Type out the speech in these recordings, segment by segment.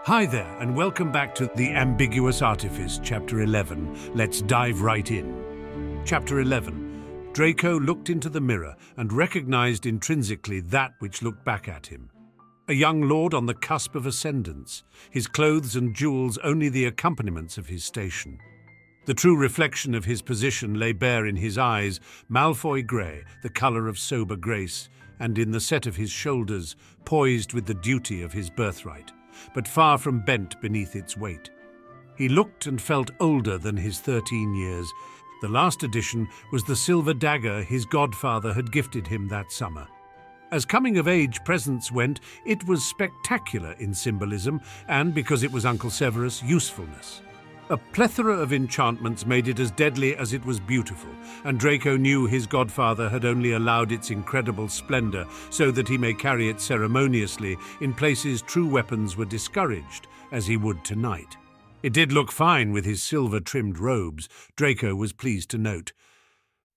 Hi there, and welcome back to The Ambiguous Artifice, Chapter 11. Let's dive right in. Chapter 11. Draco looked into the mirror and recognized intrinsically that which looked back at him. A young lord on the cusp of ascendance, his clothes and jewels only the accompaniments of his station. The true reflection of his position lay bare in his eyes, Malfoy grey, the colour of sober grace, and in the set of his shoulders, poised with the duty of his birthright, but far from bent beneath its weight. He looked and felt older than his 13 years. The last addition was the silver dagger his godfather had gifted him that summer. As coming-of-age presents went, it was spectacular in symbolism and, because it was Uncle Severus, usefulness. A plethora of enchantments made it as deadly as it was beautiful, and Draco knew his godfather had only allowed its incredible splendor so that he may carry it ceremoniously in places true weapons were discouraged, as he would tonight. It did look fine with his silver-trimmed robes, Draco was pleased to note.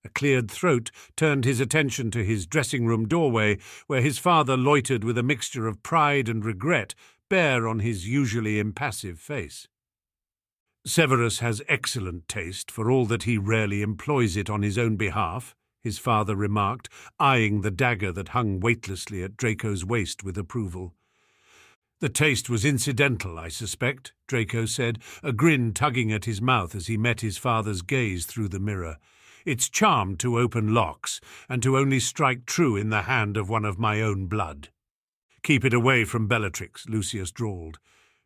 A cleared throat turned his attention to his dressing-room doorway, where his father loitered with a mixture of pride and regret bare on his usually impassive face. Severus has excellent taste, for all that he rarely employs it on his own behalf, his father remarked, eyeing the dagger that hung weightlessly at Draco's waist with approval. The taste was incidental, I suspect, Draco said, a grin tugging at his mouth as he met his father's gaze through the mirror. It's charmed to open locks, and to only strike true in the hand of one of my own blood. Keep it away from Bellatrix, Lucius drawled.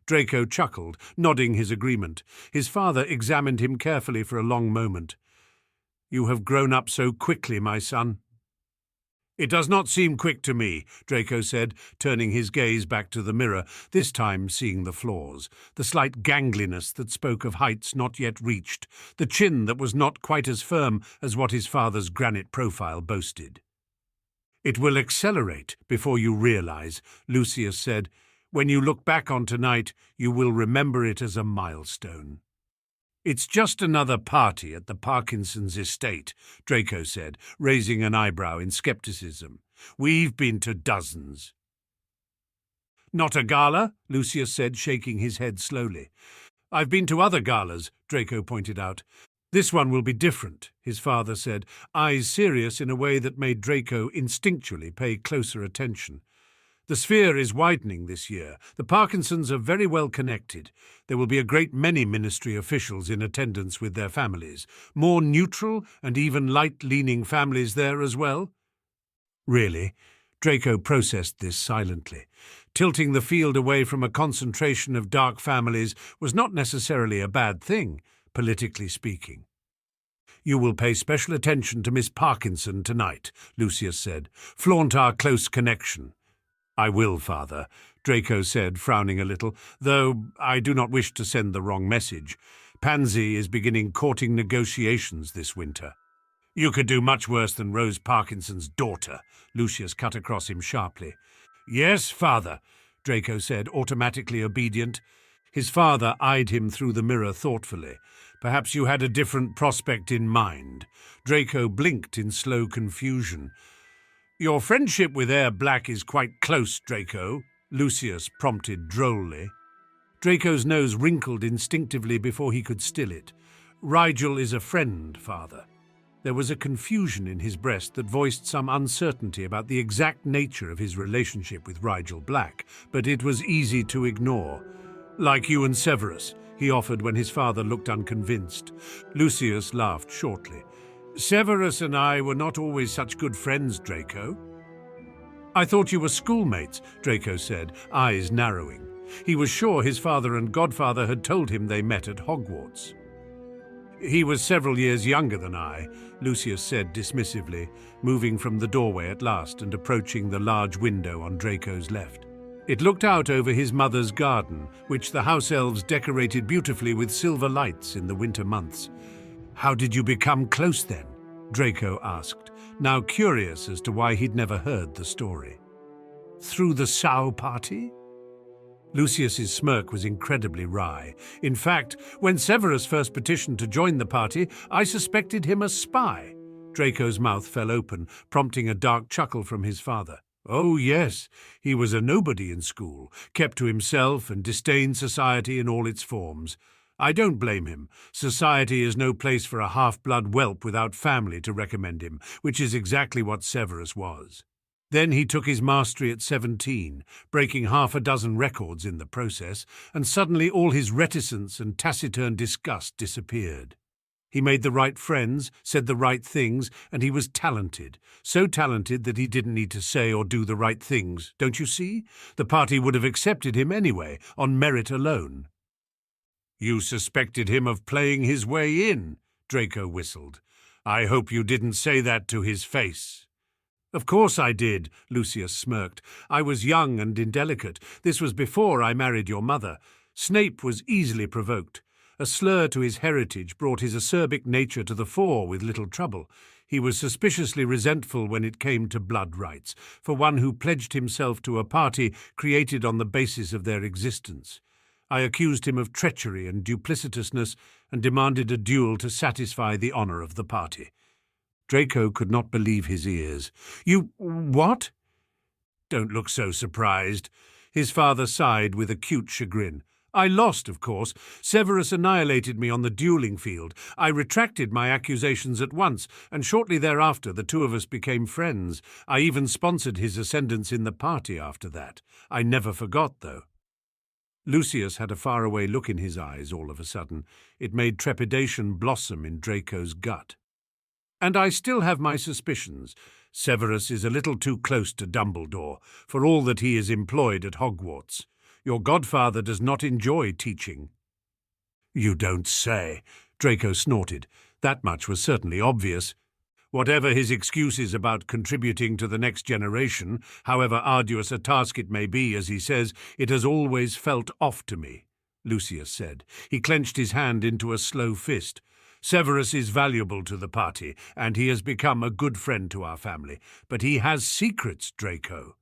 Draco chuckled, nodding his agreement. His father examined him carefully for a long moment. You have grown up so quickly, my son. It does not seem quick to me, Draco said, turning his gaze back to the mirror, this time seeing the flaws, the slight gangliness that spoke of heights not yet reached, the chin that was not quite as firm as what his father's granite profile boasted. It will accelerate before you realize, Lucius said. When you look back on tonight, you will remember it as a milestone. It's just another party at the Parkinson's estate, Draco said, raising an eyebrow in skepticism. We've been to dozens. Not a gala, Lucius said, shaking his head slowly. I've been to other galas, Draco pointed out. This one will be different, his father said, eyes serious in a way that made Draco instinctually pay closer attention. The sphere is widening this year. The Parkinsons are very well connected. There will be a great many ministry officials in attendance with their families. More neutral and even light-leaning families there as well. Really? Draco processed this silently. Tilting the field away from a concentration of dark families was not necessarily a bad thing, politically speaking. You will pay special attention to Miss Parkinson tonight, Lucius said. Flaunt our close connection. I will, father, Draco said, frowning a little, though I do not wish to send the wrong message. Pansy is beginning courting negotiations this winter. You could do much worse than Rose Parkinson's daughter, Lucius cut across him sharply. Yes, father, Draco said, automatically obedient. His father eyed him through the mirror thoughtfully. Perhaps you had a different prospect in mind. Draco blinked in slow confusion. Your friendship with Heir Black is quite close, Draco, Lucius prompted drolly. Draco's nose wrinkled instinctively before he could still it. Rigel is a friend, father. There was a confusion in his breast that voiced some uncertainty about the exact nature of his relationship with Rigel Black, but it was easy to ignore. Like you and Severus, he offered when his father looked unconvinced. Lucius laughed shortly. Severus and I were not always such good friends, Draco. I thought you were schoolmates, Draco said, eyes narrowing. He was sure his father and godfather had told him they met at Hogwarts. He was several years younger than I, Lucius said dismissively, moving from the doorway at last and approaching the large window on Draco's left. It looked out over his mother's garden, which the house elves decorated beautifully with silver lights in the winter months. How did you become close then? Draco asked, now curious as to why he'd never heard the story. Through the Sow party? Lucius's smirk was incredibly wry. In fact, when Severus first petitioned to join the party, I suspected him a spy. Draco's mouth fell open, prompting a dark chuckle from his father. Oh, yes, he was a nobody in school, kept to himself and disdained society in all its forms. I don't blame him. Society is no place for a half-blood whelp without family to recommend him, which is exactly what Severus was. Then he took his mastery at 17, breaking half a dozen records in the process, and suddenly all his reticence and taciturn disgust disappeared. He made the right friends, said the right things, and he was talented. So talented that he didn't need to say or do the right things, don't you see? The party would have accepted him anyway, on merit alone. You suspected him of playing his way in, Draco whistled. I hope you didn't say that to his face. Of course I did, Lucius smirked. I was young and indelicate. This was before I married your mother. Snape was easily provoked. A slur to his heritage brought his acerbic nature to the fore with little trouble. He was suspiciously resentful when it came to blood rights, for one who pledged himself to a party created on the basis of their existence. I accused him of treachery and duplicitousness and demanded a duel to satisfy the honour of the party. Draco could not believe his ears. You what? Don't look so surprised. His father sighed with acute chagrin. I lost, of course. Severus annihilated me on the dueling field. I retracted my accusations at once, and shortly thereafter the two of us became friends. I even sponsored his ascendance in the party after that. I never forgot, though. Lucius had a faraway look in his eyes all of a sudden. It made trepidation blossom in Draco's gut. And I still have my suspicions. Severus is a little too close to Dumbledore, for all that he is employed at Hogwarts. Your godfather does not enjoy teaching. You don't say, Draco snorted. That much was certainly obvious. Whatever his excuses about contributing to the next generation, however arduous a task it may be, as he says, it has always felt off to me, Lucius said. He clenched his hand into a slow fist. Severus is valuable to the party, and he has become a good friend to our family. But he has secrets, Draco.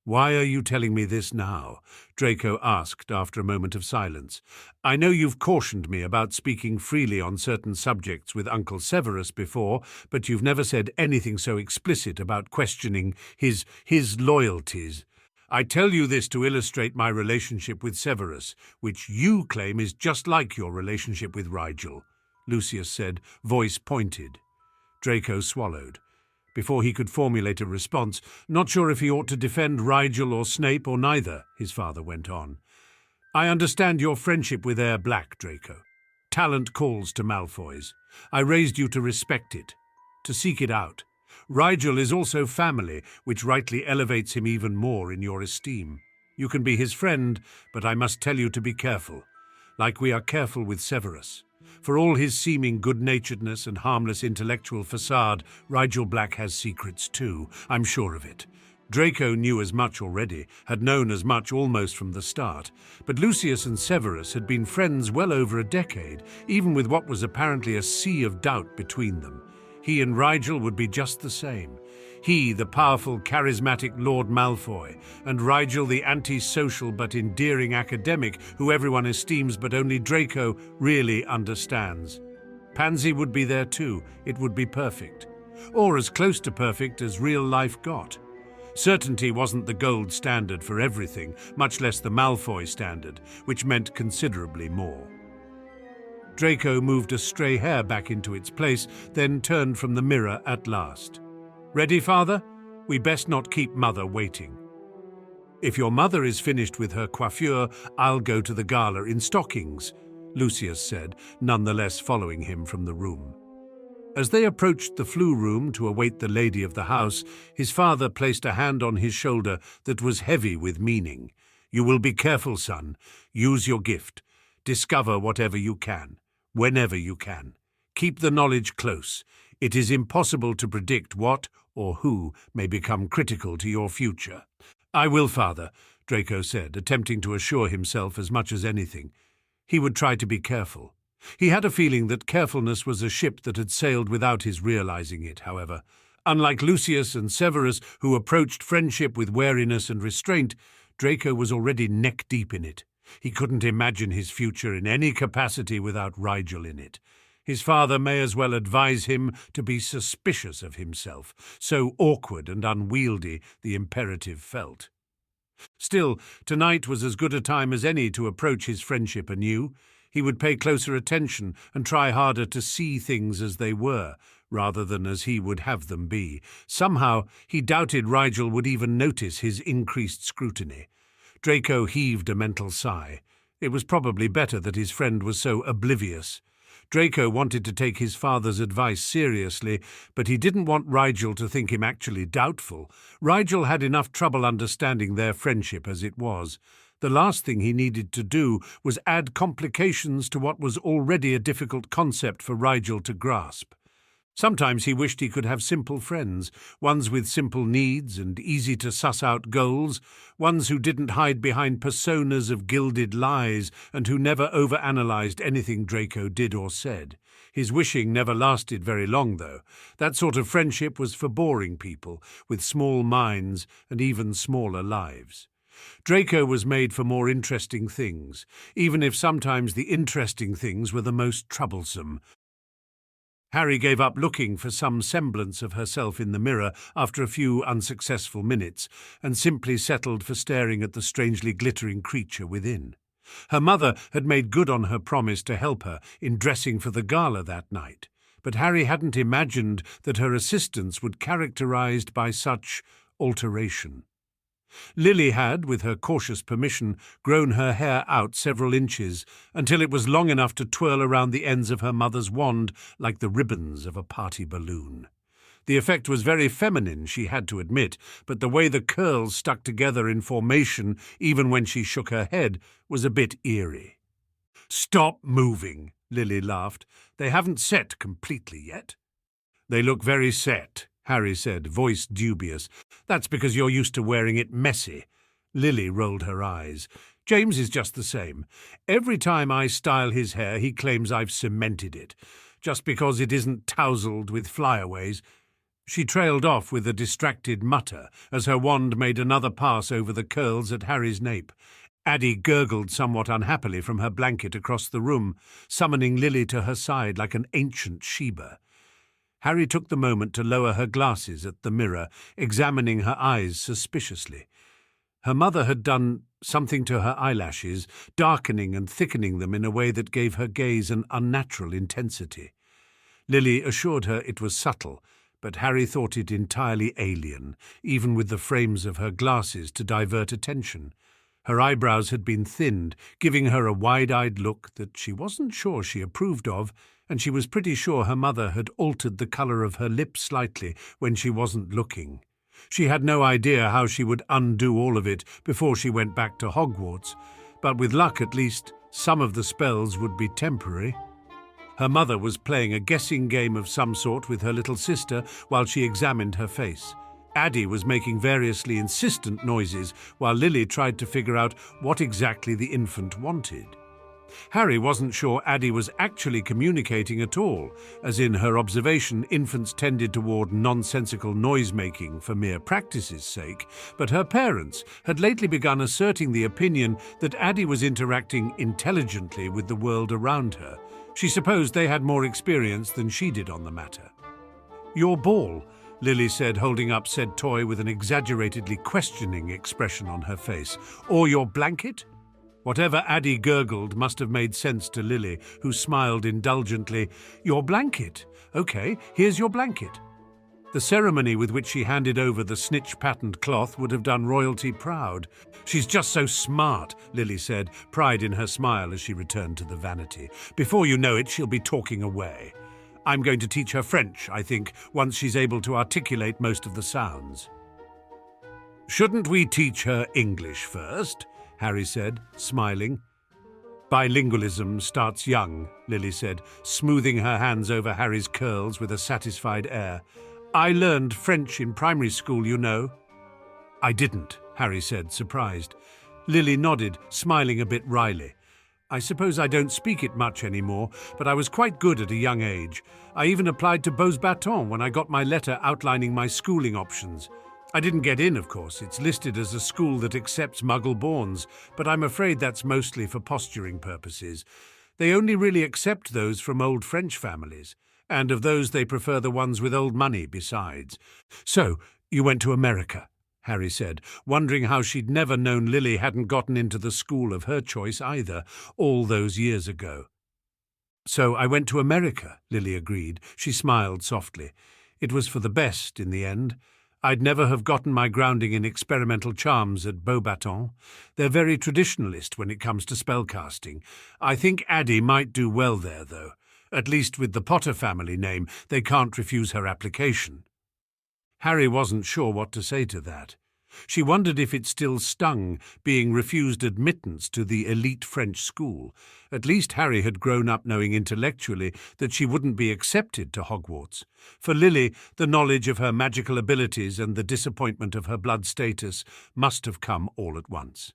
Why are you telling me this now? Draco asked after a moment of silence. I know you've cautioned me about speaking freely on certain subjects with Uncle Severus before, but you've never said anything so explicit about questioning his loyalties. I tell you this to illustrate my relationship with Severus, which you claim is just like your relationship with Rigel, Lucius said, voice pointed. Draco swallowed. Before he could formulate a response, not sure if he ought to defend Rigel or Snape or neither, his father went on. I understand your friendship with Heir Black, Draco. Talent calls to Malfoys. I raised you to respect it, to seek it out. Rigel is also family, which rightly elevates him even more in your esteem. You can be his friend, but I must tell you to be careful, like we are careful with Severus. For all his seeming good-naturedness and harmless intellectual facade, Rigel Black has secrets too, I'm sure of it. Draco knew as much already, had known as much almost from the start, but Lucius and Severus had been friends well over a decade, even with what was apparently a sea of doubt between them. He and Rigel would be just the same. He, the powerful, charismatic Lord Malfoy, and Rigel, the anti-social but endearing academic who everyone esteems but only Draco really understands. Pansy would be there too. It would be perfect. Or as close to perfect as real life got. Certainty wasn't the gold standard for everything, much less the Malfoy standard, which meant considerably more. Draco moved a stray hair back into its place, then turned from the mirror at last. Ready, Father? We best not keep Mother waiting. If your mother is finished with her coiffure, I'll go to the gala in stockings, Lucius said, nonetheless following him from the room. As they approached the flue room to await the lady of the house, his father placed a hand on his shoulder that was heavy with meaning. You will be careful, son. Use your gift. Discover whatever you can, whenever you can. Keep the knowledge close. It is impossible to predict what or who may become critical to your future. I will, Father, Draco said, attempting to assure himself as much as anything. He would try to be careful. He had a feeling that carefulness was a ship that had sailed without his realizing it, however. Unlike Lucius and Severus, who approached friendship with wariness and restraint, Draco was already neck-deep in it. He couldn't imagine his future in any capacity without Rigel in it. His father may as well advise him to be suspicious of himself, so awkward and unwieldy the imperative felt. Still, tonight was as good a time as any to approach his friendship anew. He would pay closer attention and try harder to see things as they were, rather than as he would have them be. Somehow, he doubted Rigel would even notice his increased scrutiny. Draco heaved a mental sigh. It was probably better that his friend was so oblivious. Draco wanted to take his father's advice seriously, but he didn't want Rigel to think him actually doubtful. Rigel had enough trouble understanding their friendship as it was. The last thing he needed to do was add complications to what was already a difficult concept for Rigel to grasp. Sometimes he wished he could have simple friends, ones with simple needs and easy-to-suss-out goals, ones who didn't hide behind personas of gilded lies and who never overanalyzed anything Draco did or said. His wishing never lasted very long, though. That sort of friendship was for boring people, with small minds and even smaller lives. Draco was made for more interesting things, even if sometimes the interesting things were the most troublesome. Harry gave up looking for some semblance of herself in the mirror after a few unsuccessful minutes, and simply settled for staring at the strangely glittering creature within. Her mother had made good on her promise to help her in dressing for the gala that night, but Harry hadn't imagined that her assistance would be characterized by such alteration. Lily had, with her cautious permission, grown her hair out several inches until it was long enough to twirl around the ends of her mother's wand like the ribbons of a party balloon. The effect was very feminine, she had to admit, but the way the curls stuck together in formation, even when she shook her head, was a bit eerie. "Stop moving," Lily laughed. "They haven't set completely yet." "They look very set," Harry said, voice dubious. "That's because you're used to wearing it messy." Lily rolled her eyes. "James is just the same. Every time I style his hair, he claims I've cemented it, just because it isn't tousled with flyaways." She trailed off with a distracted mutter as her wand made another pass over the curls at Harry's nape. Addie gurgled somewhat unhappily from her blanket across the room, summoning Lily to her side like an ancient Sheba. Harry took the moment to lower her glasses at the mirror, examining her eyes suspiciously. Her mother had done something to her eyelashes, darkening and thickening them in a way that gave her gaze an unnatural intensity. Lily assured her it was subtle, but Harry thought it entirely alien, even with the frames of her glasses to divert attention. Her eyebrows had been thinned, giving her a wide-eyed look that she wasn't sure she approved of, and she was pretty sure her mother had altered the colour of her lips slightly when she wasn't looking. She had no idea how she would undo all of it before she went back to Hogwarts, but with luck at least, some of the spells would be temporary. Her mother was playing a guessing game of some sort with her little sister while she examined her face. Addie was making variously insistent noises while Lily tried to figure out what exactly the infant wanted. Harry wasn't sure Addie was actually communicating at all, as in her observation infants tended toward nonsensical noise-making for mere practice's sake, but her parents had lately begun asserting the opinion that Addie was interacting intelligently with the world around her. She supposed they had more experience than she did on the matter. "Your ball," Lily said, holding up said toy with an exaggeratedly questioning expression on her face. "Or your blanket?" Whatever Addie gurgled must have made sense to Lily, who smiled indulgently. "Your blanket? Okay, here's your blanket." The ceremony with which she handed over the snitch-patterned cloth would have done royalty proud. "She's just so smart," Lily said, pride in her smile as she returned to the vanity. "Before you know it, she'll be talking away. I'm going to teach her French, I think, once she's able to articulate most of the sounds." "Shouldn't we teach her English first?" Harry said, smiling. "Bilingualism starts young," Lily said, smoothing her hands over Harry's curls with a satisfied air. "I learned French in primary school, you know." "I didn't," Harry said, surprised. Lily nodded, smiling a bit wryly. "I suppose I don't speak it much anymore, but I was quite good at a young age. I even applied to Beaux Bâtons when I got my letter outlining my schooling options. I didn't get in, of course. It's listed as a school that accepts Muggle-borns, but I'm afraid that's mostly for posturing purposes. They only really accept those from old French families, and of those they prefer the ones with old money besides. So, you went to America, Harry said, wondering how she'd never known Lily hadn't gotten into the school of her choice either, all those years ago. So I went to America, Lily agreed. She smiled softly. It was for the best in the end. I'd never have gotten my grounding in experimental charms at Beauxbatons. They're very traditionalist when it comes to spellcasting. I think Addie might do well there, though. At least with the Potter family name, they can't refuse her application. Harry wasn't sure what to say to that. She wondered if it still stung, being refused admittance to the elite French school. At least Harry had grown up knowing intellectually that she wouldn't be accepted to Hogwarts. For Lily, the knowledge of her magical abilities and the disappointment of her blood status must have come all at once.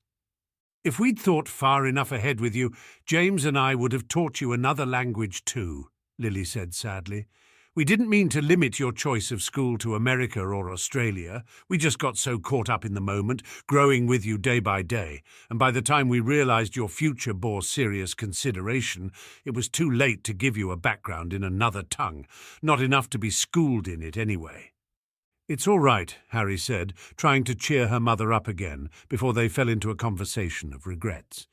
If we'd thought far enough ahead with you, James and I would have taught you another language too, Lily said sadly. We didn't mean to limit your choice of school to America or Australia. We just got so caught up in the moment, growing with you day by day, and by the time we realized your future bore serious consideration, it was too late to give you a background in another tongue, not enough to be schooled in it anyway. It's all right, Harry said, trying to cheer her mother up again before they fell into a conversation of regrets.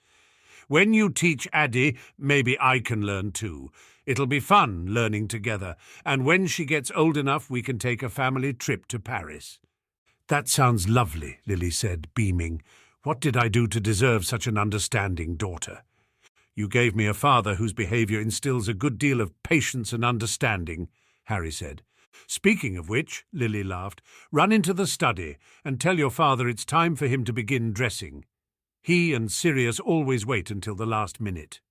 When you teach Addie, maybe I can learn too. It'll be fun learning together, and when she gets old enough we can take a family trip to Paris. That sounds lovely, Lily said, beaming. What did I do to deserve such an understanding daughter? You gave me a father whose behaviour instills a good deal of patience and understanding, Harry said. Speaking of which, Lily laughed, run into the study and tell your father it's time for him to begin dressing. He and Sirius always wait until the last minute.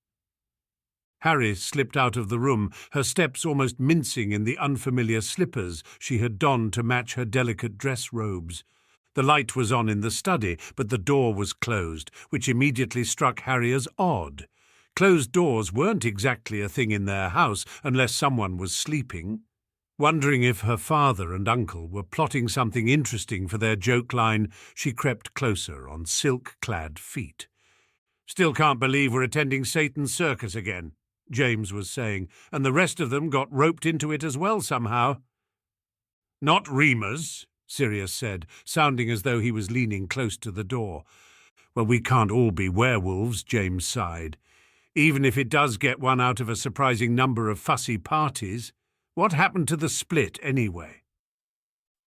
Harry slipped out of the room, her steps almost mincing in the unfamiliar slippers she had donned to match her delicate dress robes. The light was on in the study, but the door was closed, which immediately struck Harry as odd. Closed doors weren't exactly a thing in their house unless someone was sleeping. Wondering if her father and uncle were plotting something interesting for their joke line, she crept closer on silk-clad feet. Still can't believe we're attending Satan's circus again, James was saying, and the rest of them got roped into it as well somehow. Not Remus, Sirius said, sounding as though he was leaning close to the door. Well, we can't all be werewolves, James sighed. Even if it does get one out of a surprising number of fussy parties. What happened to the split, anyway?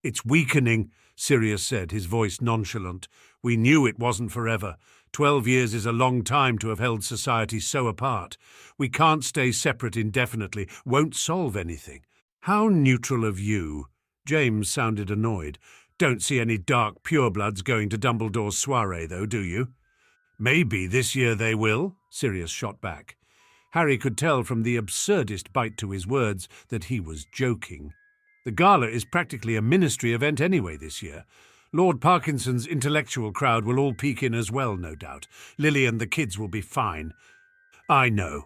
It's weakening, Sirius said, his voice nonchalant. We knew it wasn't forever. 12 years is a long time to have held society so apart. We can't stay separate indefinitely, won't solve anything. How neutral of you. James sounded annoyed. Don't see any dark purebloods going to Dumbledore's soiree, though, do you? Maybe this year they will, Sirius shot back. Harry could tell from the absurdist bite to his words that he was joking. The gala is practically a ministry event anyway this year. Lord Parkinson's intellectual crowd will all peek in as well, no doubt. Lily and the kids will be fine. I know.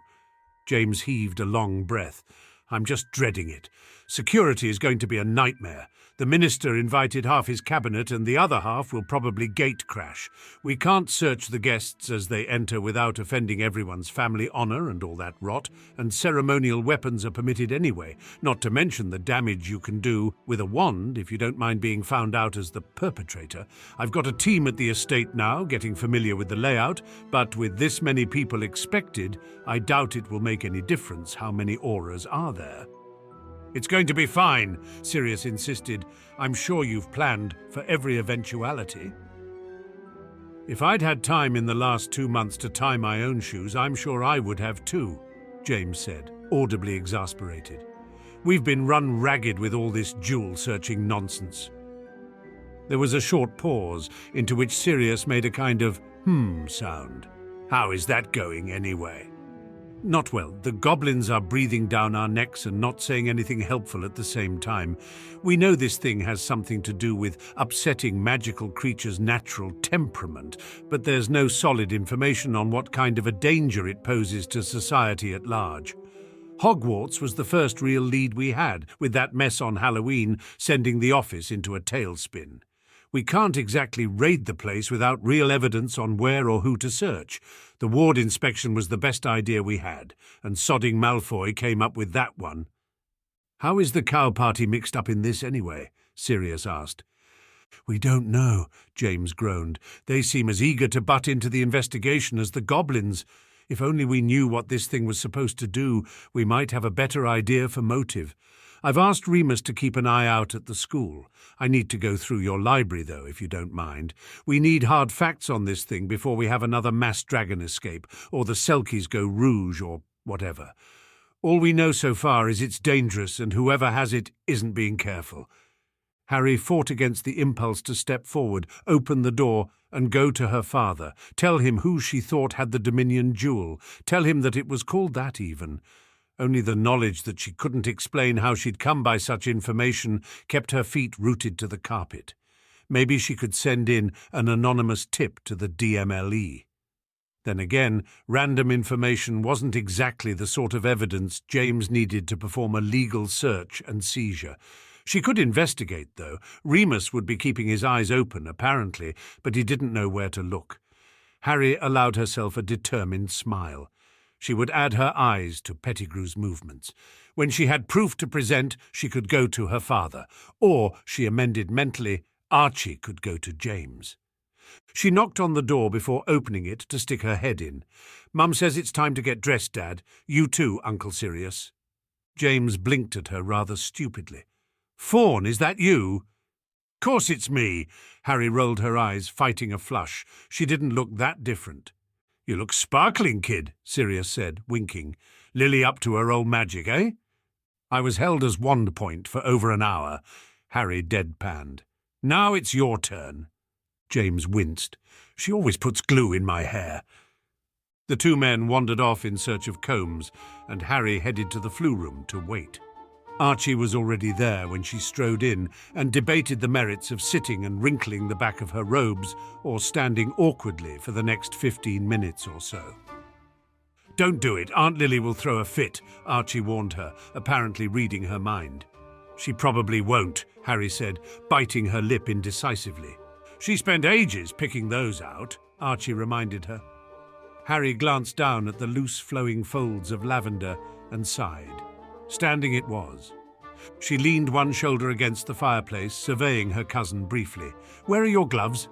James heaved a long breath. I'm just dreading it. Security is going to be a nightmare. The minister invited half his cabinet and the other half will probably gate crash. We can't search the guests as they enter without offending everyone's family honour and all that rot, and ceremonial weapons are permitted anyway, not to mention the damage you can do with a wand if you don't mind being found out as the perpetrator. I've got a team at the estate now, getting familiar with the layout, but with this many people expected, I doubt it will make any difference how many auras are there. It's going to be fine, Sirius insisted. I'm sure you've planned for every eventuality. If I'd had time in the last 2 months to tie my own shoes, I'm sure I would have too, James said, audibly exasperated. We've been run ragged with all this jewel-searching nonsense. There was a short pause, into which Sirius made a kind of sound. How is that going anyway? Not well. The goblins are breathing down our necks and not saying anything helpful at the same time. We know this thing has something to do with upsetting magical creatures' natural temperament, but there's no solid information on what kind of a danger it poses to society at large. Hogwarts was the first real lead we had, with that mess on Halloween sending the office into a tailspin. We can't exactly raid the place without real evidence on where or who to search. The ward inspection was the best idea we had, and sodding Malfoy came up with that one." "How is the cow party mixed up in this anyway?" Sirius asked. "We don't know," James groaned. "They seem as eager to butt into the investigation as the goblins. If only we knew what this thing was supposed to do, we might have a better idea for motive. I've asked Remus to keep an eye out at the school. I need to go through your library, though, if you don't mind. We need hard facts on this thing before we have another mass dragon escape, or the Selkies go rouge, or whatever. All we know so far is it's dangerous, and whoever has it isn't being careful." Harry fought against the impulse to step forward, open the door, and go to her father, tell him who she thought had the Dominion jewel, tell him that it was called that even. Only the knowledge that she couldn't explain how she'd come by such information kept her feet rooted to the carpet. Maybe she could send in an anonymous tip to the DMLE. Then again, random information wasn't exactly the sort of evidence James needed to perform a legal search and seizure. She could investigate, though. Remus would be keeping his eyes open, apparently, but he didn't know where to look. Harry allowed herself a determined smile. She would add her eyes to Pettigrew's movements. When she had proof to present, she could go to her father. Or, she amended mentally, Archie could go to James. She knocked on the door before opening it to stick her head in. "Mum says it's time to get dressed, Dad. You too, Uncle Sirius." James blinked at her rather stupidly. "Fawn, is that you?" "Course it's me." Harry rolled her eyes, fighting a flush. She didn't look that different. "You look sparkling, kid," Sirius said, winking. "Lily up to her old magic, eh?" "I was held as wand point for over an hour," Harry deadpanned. "Now it's your turn." James winced. "She always puts glue in my hair." The two men wandered off in search of combs, and Harry headed to the flu room to wait. Archie was already there when she strode in and debated the merits of sitting and wrinkling the back of her robes or standing awkwardly for the next 15 minutes or so. "Don't do it. Aunt Lily will throw a fit," Archie warned her, apparently reading her mind. "She probably won't," Harry said, biting her lip indecisively. "She spent ages picking those out," Archie reminded her. Harry glanced down at the loose flowing folds of lavender and sighed. Standing it was. She leaned one shoulder against the fireplace, surveying her cousin briefly. "Where are your gloves?"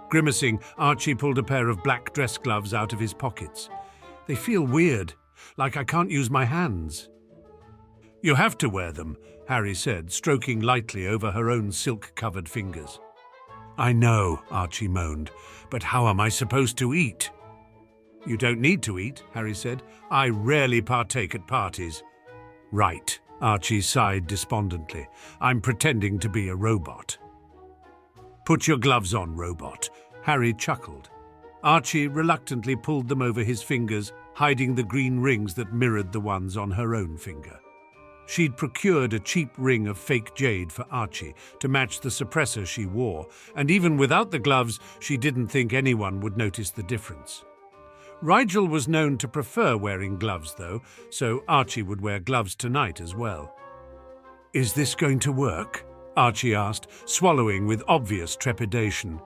Grimacing, Archie pulled a pair of black dress gloves out of his pockets. "They feel weird, like I can't use my hands." "You have to wear them," Harry said, stroking lightly over her own silk-covered fingers. "I know," Archie moaned, "but how am I supposed to eat?" "You don't need to eat," Harry said. "I rarely partake at parties." "Right," Archie sighed despondently. "I'm pretending to be a robot." "Put your gloves on, robot," Harry chuckled. Archie reluctantly pulled them over his fingers, hiding the green rings that mirrored the ones on her own finger. She'd procured a cheap ring of fake jade for Archie to match the suppressor she wore, and even without the gloves, she didn't think anyone would notice the difference. Rigel was known to prefer wearing gloves, though, so Archie would wear gloves tonight as well. "Is this going to work?" Archie asked, swallowing with obvious trepidation.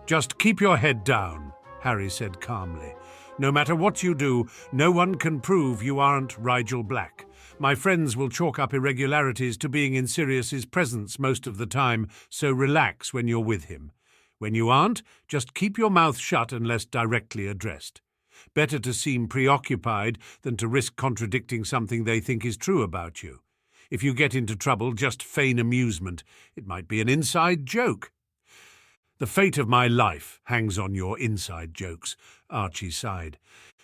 "Just keep your head down," Harry said calmly. "No matter what you do, no one can prove you aren't Rigel Black. My friends will chalk up irregularities to being in Sirius's presence most of the time, so relax when you're with him. When you aren't, just keep your mouth shut unless directly addressed. Better to seem preoccupied than to risk contradicting something they think is true about you. If you get into trouble, just feign amusement. It might be an inside joke." "The fate of my life hangs on your inside jokes," Archie sighed.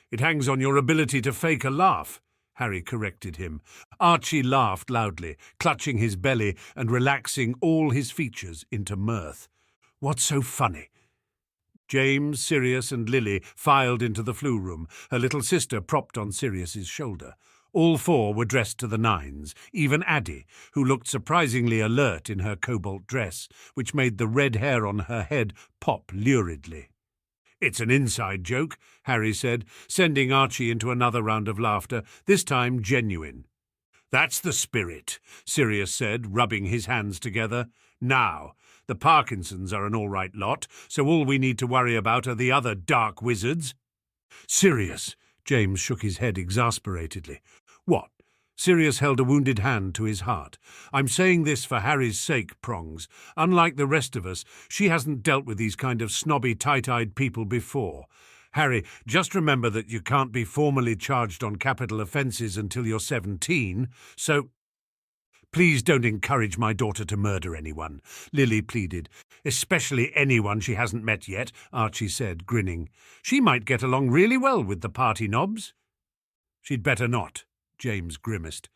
"It hangs on your ability to fake a laugh," Harry corrected him. Archie laughed loudly, clutching his belly and relaxing all his features into mirth. "What's so funny?" James, Sirius and Lily filed into the flu room, her little sister propped on Sirius's shoulder. All four were dressed to the nines, even Addie, who looked surprisingly alert in her cobalt dress, which made the red hair on her head pop luridly. "It's an inside joke," Harry said, sending Archie into another round of laughter, this time genuine. "That's the spirit," Sirius said, rubbing his hands together. "Now, the Parkinsons are an all right lot, so all we need to worry about are the other dark wizards." "Sirius," James shook his head exasperatedly. "What?" Sirius held a wounded hand to his heart. "I'm saying this for Harry's sake, Prongs. Unlike the rest of us, she hasn't dealt with these kind of snobby, tight-eyed people before. Harry, just remember that you can't be formally charged on capital offences until you're 17, so—" "Please don't encourage my daughter to murder anyone," Lily pleaded. "Especially anyone she hasn't met yet," Archie said, grinning. "She might get along really well with the party knobs." "She'd better not," James grimaced.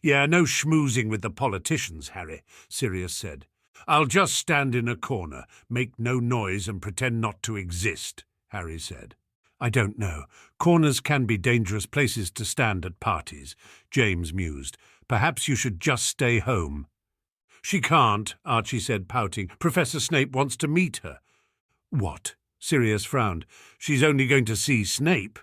"Yeah, no schmoozing with the politicians, Harry," Sirius said. "I'll just stand in a corner, make no noise and pretend not to exist," Harry said. "I don't know. Corners can be dangerous places to stand at parties," James mused. "Perhaps you should just stay home." "She can't," Archie said, pouting. "Professor Snape wants to meet her." "What?" Sirius frowned. "She's only going to see Snape."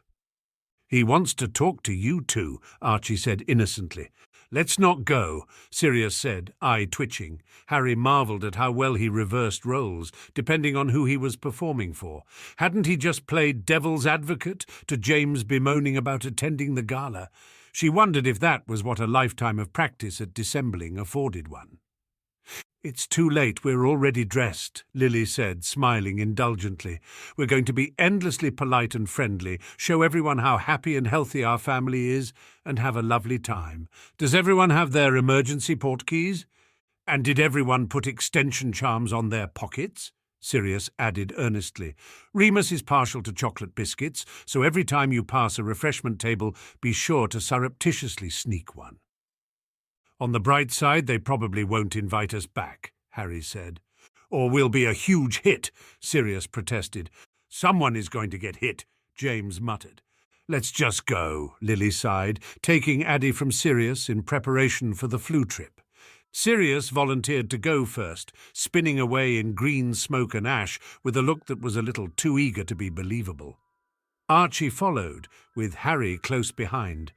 "He wants to talk to you two," Archie said innocently. "Let's not go," Sirius said, eye twitching. Harry marvelled at how well he reversed roles, depending on who he was performing for. Hadn't he just played devil's advocate to James bemoaning about attending the gala? She wondered if that was what a lifetime of practice at dissembling afforded one. "It's too late, we're already dressed," Lily said, smiling indulgently. "We're going to be endlessly polite and friendly, show everyone how happy and healthy our family is, and have a lovely time. Does everyone have their emergency portkeys? And did everyone put extension charms on their pockets?" Sirius added earnestly. "Remus is partial to chocolate biscuits, so every time you pass a refreshment table, be sure to surreptitiously sneak one." "On the bright side, they probably won't invite us back," Harry said. "Or we'll be a huge hit," Sirius protested. "Someone is going to get hit," James muttered. "Let's just go," Lily sighed, taking Addie from Sirius in preparation for the flu trip. Sirius volunteered to go first, spinning away in green smoke and ash with a look that was a little too eager to be believable. Archie followed, with Harry close behind.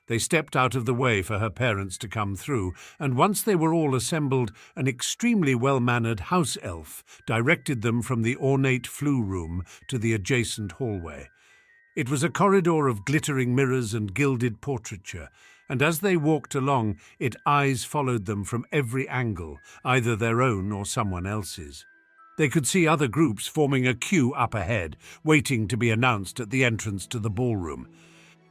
They stepped out of the way for her parents to come through, and once they were all assembled, an extremely well-mannered house elf directed them from the ornate flu room to the adjacent hallway. It was a corridor of glittering mirrors and gilded portraiture, and as they walked along, its eyes followed them from every angle, either their own or someone else's. They could see other groups forming a queue up ahead, waiting to be announced at the entrance to the ballroom.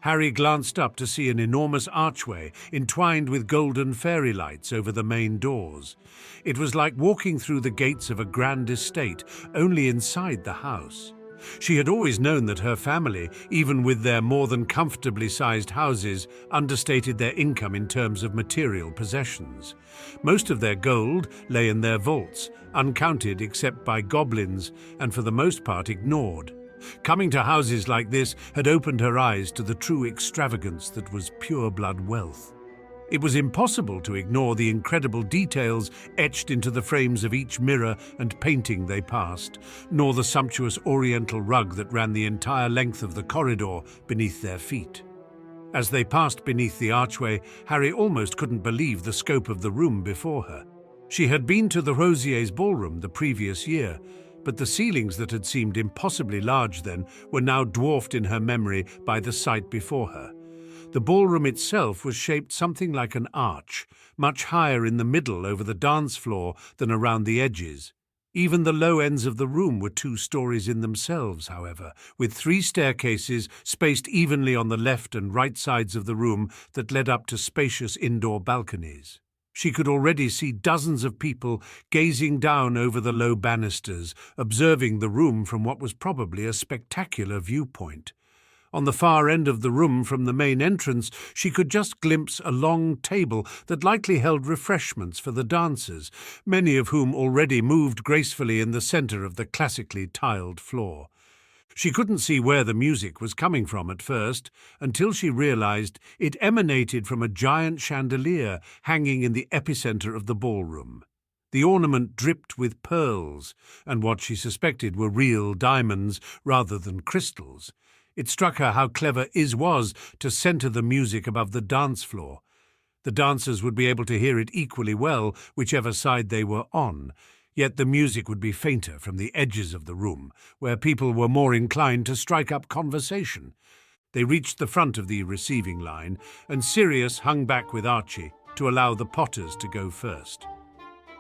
Harry glanced up to see an enormous archway entwined with golden fairy lights over the main doors. It was like walking through the gates of a grand estate, only inside the house. She had always known that her family, even with their more than comfortably sized houses, understated their income in terms of material possessions. Most of their gold lay in their vaults, uncounted except by goblins, and for the most part ignored. Coming to houses like this had opened her eyes to the true extravagance that was pure-blood wealth. It was impossible to ignore the incredible details etched into the frames of each mirror and painting they passed, nor the sumptuous oriental rug that ran the entire length of the corridor beneath their feet. As they passed beneath the archway, Harry almost couldn't believe the scope of the room before her. She had been to the Rosier's ballroom the previous year, but the ceilings that had seemed impossibly large then were now dwarfed in her memory by the sight before her. The ballroom itself was shaped something like an arch, much higher in the middle over the dance floor than around the edges. Even the low ends of the room were 2 stories in themselves, however, with 3 staircases spaced evenly on the left and right sides of the room that led up to spacious indoor balconies. She could already see dozens of people gazing down over the low banisters, observing the room from what was probably a spectacular viewpoint. On the far end of the room from the main entrance, she could just glimpse a long table that likely held refreshments for the dancers, many of whom already moved gracefully in the centre of the classically tiled floor. She couldn't see where the music was coming from at first, until she realized it emanated from a giant chandelier hanging in the epicenter of the ballroom. The ornament dripped with pearls, and what she suspected were real diamonds rather than crystals. It struck her how clever Iz was to center the music above the dance floor. The dancers would be able to hear it equally well, whichever side they were on, yet the music would be fainter from the edges of the room, where people were more inclined to strike up conversation. They reached the front of the receiving line, and Sirius hung back with Archie to allow the Potters to go first.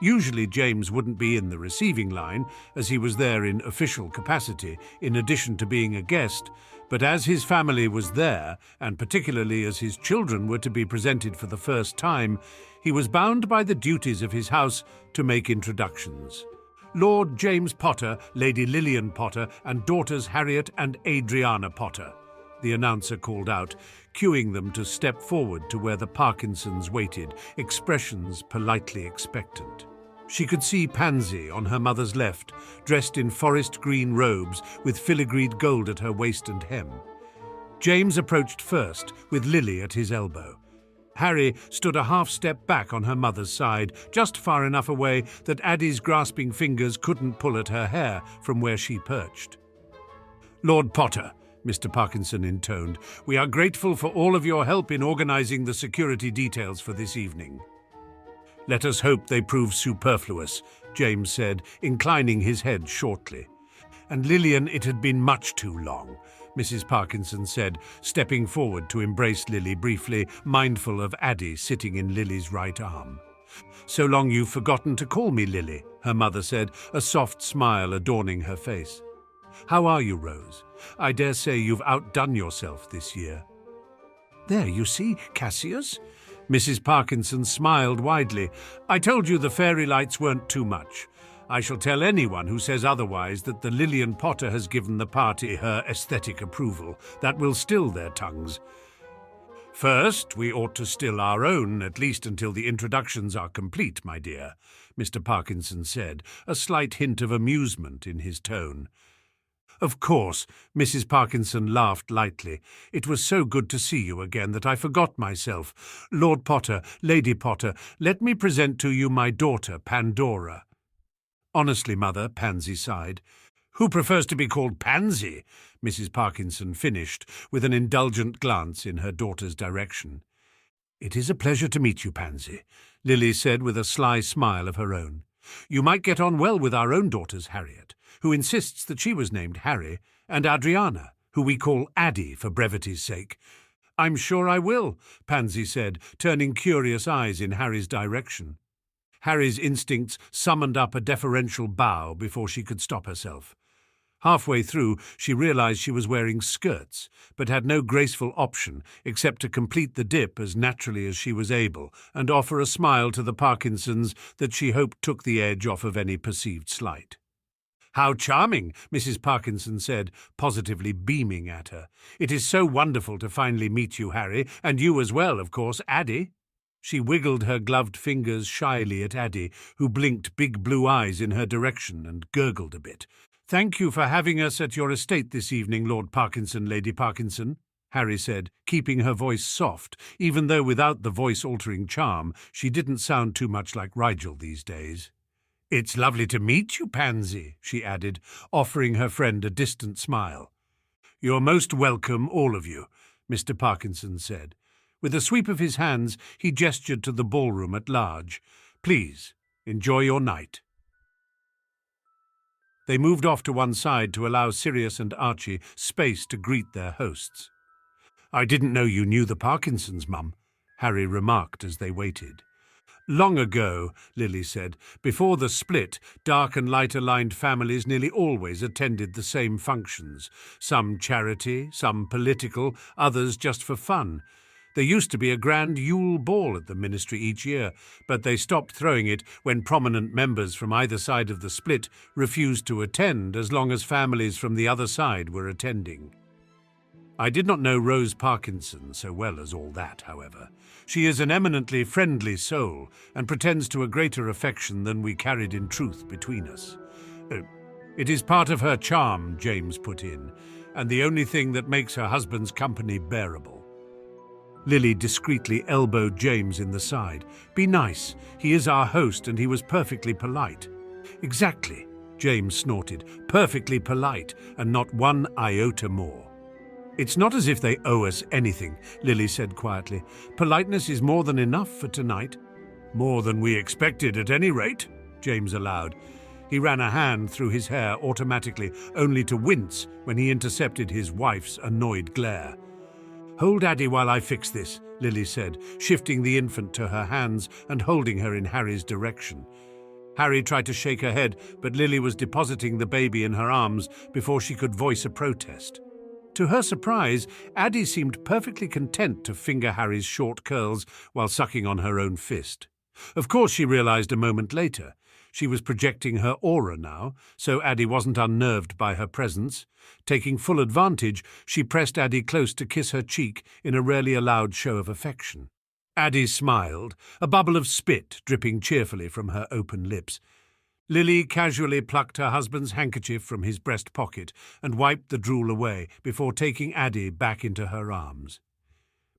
Usually James wouldn't be in the receiving line, as he was there in official capacity, in addition to being a guest, but as his family was there, and particularly as his children were to be presented for the first time, he was bound by the duties of his house to make introductions. Lord James Potter, Lady Lillian Potter, and daughters Harriet and Adriana Potter, the announcer called out, cueing them to step forward to where the Parkinsons waited, expressions politely expectant. She could see Pansy on her mother's left, dressed in forest green robes with filigreed gold at her waist and hem. James approached first, with Lily at his elbow. Harry stood a half step back on her mother's side, just far enough away that Addie's grasping fingers couldn't pull at her hair from where she perched. "Lord Potter," Mr. Parkinson intoned, "we are grateful for all of your help in organizing the security details for this evening." "Let us hope they prove superfluous," James said, inclining his head shortly. "And Lillian, it had been much too long," Mrs. Parkinson said, stepping forward to embrace Lily briefly, mindful of Addie sitting in Lily's right arm. "So long you've forgotten to call me Lily," her mother said, a soft smile adorning her face. "How are you, Rose? I dare say you've outdone yourself this year." "There, you see, Cassius." Mrs. Parkinson smiled widely. "I told you the fairy lights weren't too much. I shall tell anyone who says otherwise that the Lillian Potter has given the party her aesthetic approval. That will still their tongues. First, we ought to still our own, at least until the introductions are complete, my dear," Mr. Parkinson said, a slight hint of amusement in his tone. "Of course," Mrs. Parkinson laughed lightly. "It was so good to see you again that I forgot myself. Lord Potter, Lady Potter, let me present to you my daughter, Pandora." "Honestly, Mother," Pansy sighed. "Who prefers to be called Pansy?" Mrs. Parkinson finished, with an indulgent glance in her daughter's direction. "It is a pleasure to meet you, Pansy," Lily said with a sly smile of her own. "You might get on well with our own daughters, Harriet, who insists that she was named Harry, and Adriana, who we call Addie for brevity's sake." "I'm sure I will," Pansy said, turning curious eyes in Harry's direction. Harry's instincts summoned up a deferential bow before she could stop herself. Halfway through, she realized she was wearing skirts, but had no graceful option except to complete the dip as naturally as she was able and offer a smile to the Parkinsons that she hoped took the edge off of any perceived slight. "How charming," Mrs. Parkinson said, positively beaming at her. "It is so wonderful to finally meet you, Harry, and you as well, of course, Addie." She wiggled her gloved fingers shyly at Addie, who blinked big blue eyes in her direction and gurgled a bit. "Thank you for having us at your estate this evening, Lord Parkinson, Lady Parkinson," Harry said, keeping her voice soft, even though without the voice-altering charm she didn't sound too much like Rigel these days. "It's lovely to meet you, Pansy," she added, offering her friend a distant smile. "You're most welcome, all of you," Mr. Parkinson said. With a sweep of his hands, he gestured to the ballroom at large. "Please, enjoy your night." They moved off to one side to allow Sirius and Archie space to greet their hosts. "I didn't know you knew the Parkinsons, Mum," Harry remarked as they waited. "Long ago," Lily said, "before the split, dark and light-aligned families nearly always attended the same functions. Some charity, some political, others just for fun. There used to be a grand Yule ball at the ministry each year, but they stopped throwing it when prominent members from either side of the split refused to attend as long as families from the other side were attending. I did not know Rose Parkinson so well as all that, however. She is an eminently friendly soul and pretends to a greater affection than we carried in truth between us. It is part of her charm," James put in, "and the only thing that makes her husband's company bearable." Lily discreetly elbowed James in the side. "Be nice. He is our host and he was perfectly polite." "Exactly," James snorted. "Perfectly polite and not one iota more." "It's not as if they owe us anything," Lily said quietly. "Politeness is more than enough for tonight." "More than we expected, at any rate," James allowed. He ran a hand through his hair automatically, only to wince when he intercepted his wife's annoyed glare. "Hold Addie while I fix this," Lily said, shifting the infant to her hands and holding her in Harry's direction. Harry tried to shake her head, but Lily was depositing the baby in her arms before she could voice a protest. To her surprise, Addie seemed perfectly content to finger Harry's short curls while sucking on her own fist. Of course, she realized a moment later. She was projecting her aura now, so Addie wasn't unnerved by her presence. Taking full advantage, she pressed Addie close to kiss her cheek in a rarely allowed show of affection. Addie smiled, a bubble of spit dripping cheerfully from her open lips. Lily casually plucked her husband's handkerchief from his breast pocket and wiped the drool away before taking Addie back into her arms.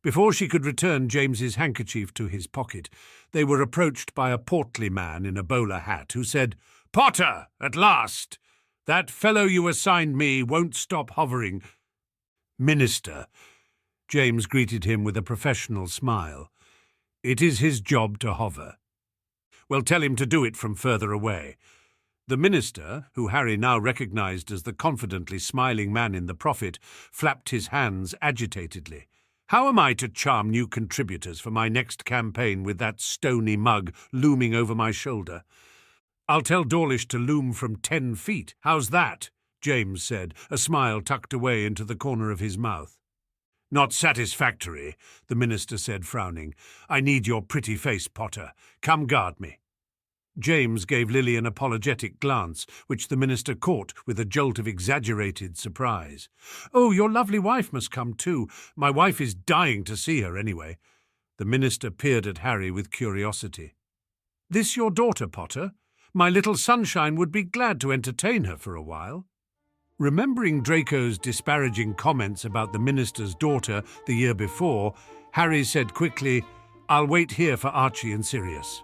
Before she could return James's handkerchief to his pocket, they were approached by a portly man in a bowler hat who said, "Potter, at last! That fellow you assigned me won't stop hovering." "Minister," James greeted him with a professional smile. "It is his job to hover." "Well, tell him to do it from further away." The minister, who Harry now recognized as the confidently smiling man in the Prophet, flapped his hands agitatedly. "How am I to charm new contributors for my next campaign with that stony mug looming over my shoulder?" "I'll tell Dawlish to loom from 10 feet. How's that?" James said, a smile tucked away into the corner of his mouth. "Not satisfactory," the minister said, frowning. "I need your pretty face, Potter. Come guard me." James gave Lily an apologetic glance, which the minister caught with a jolt of exaggerated surprise. "Oh, your lovely wife must come too. My wife is dying to see her anyway." The minister peered at Harry with curiosity. "This your daughter, Potter? My little sunshine would be glad to entertain her for a while." Remembering Draco's disparaging comments about the minister's daughter the year before, Harry said quickly, "I'll wait here for Archie and Sirius."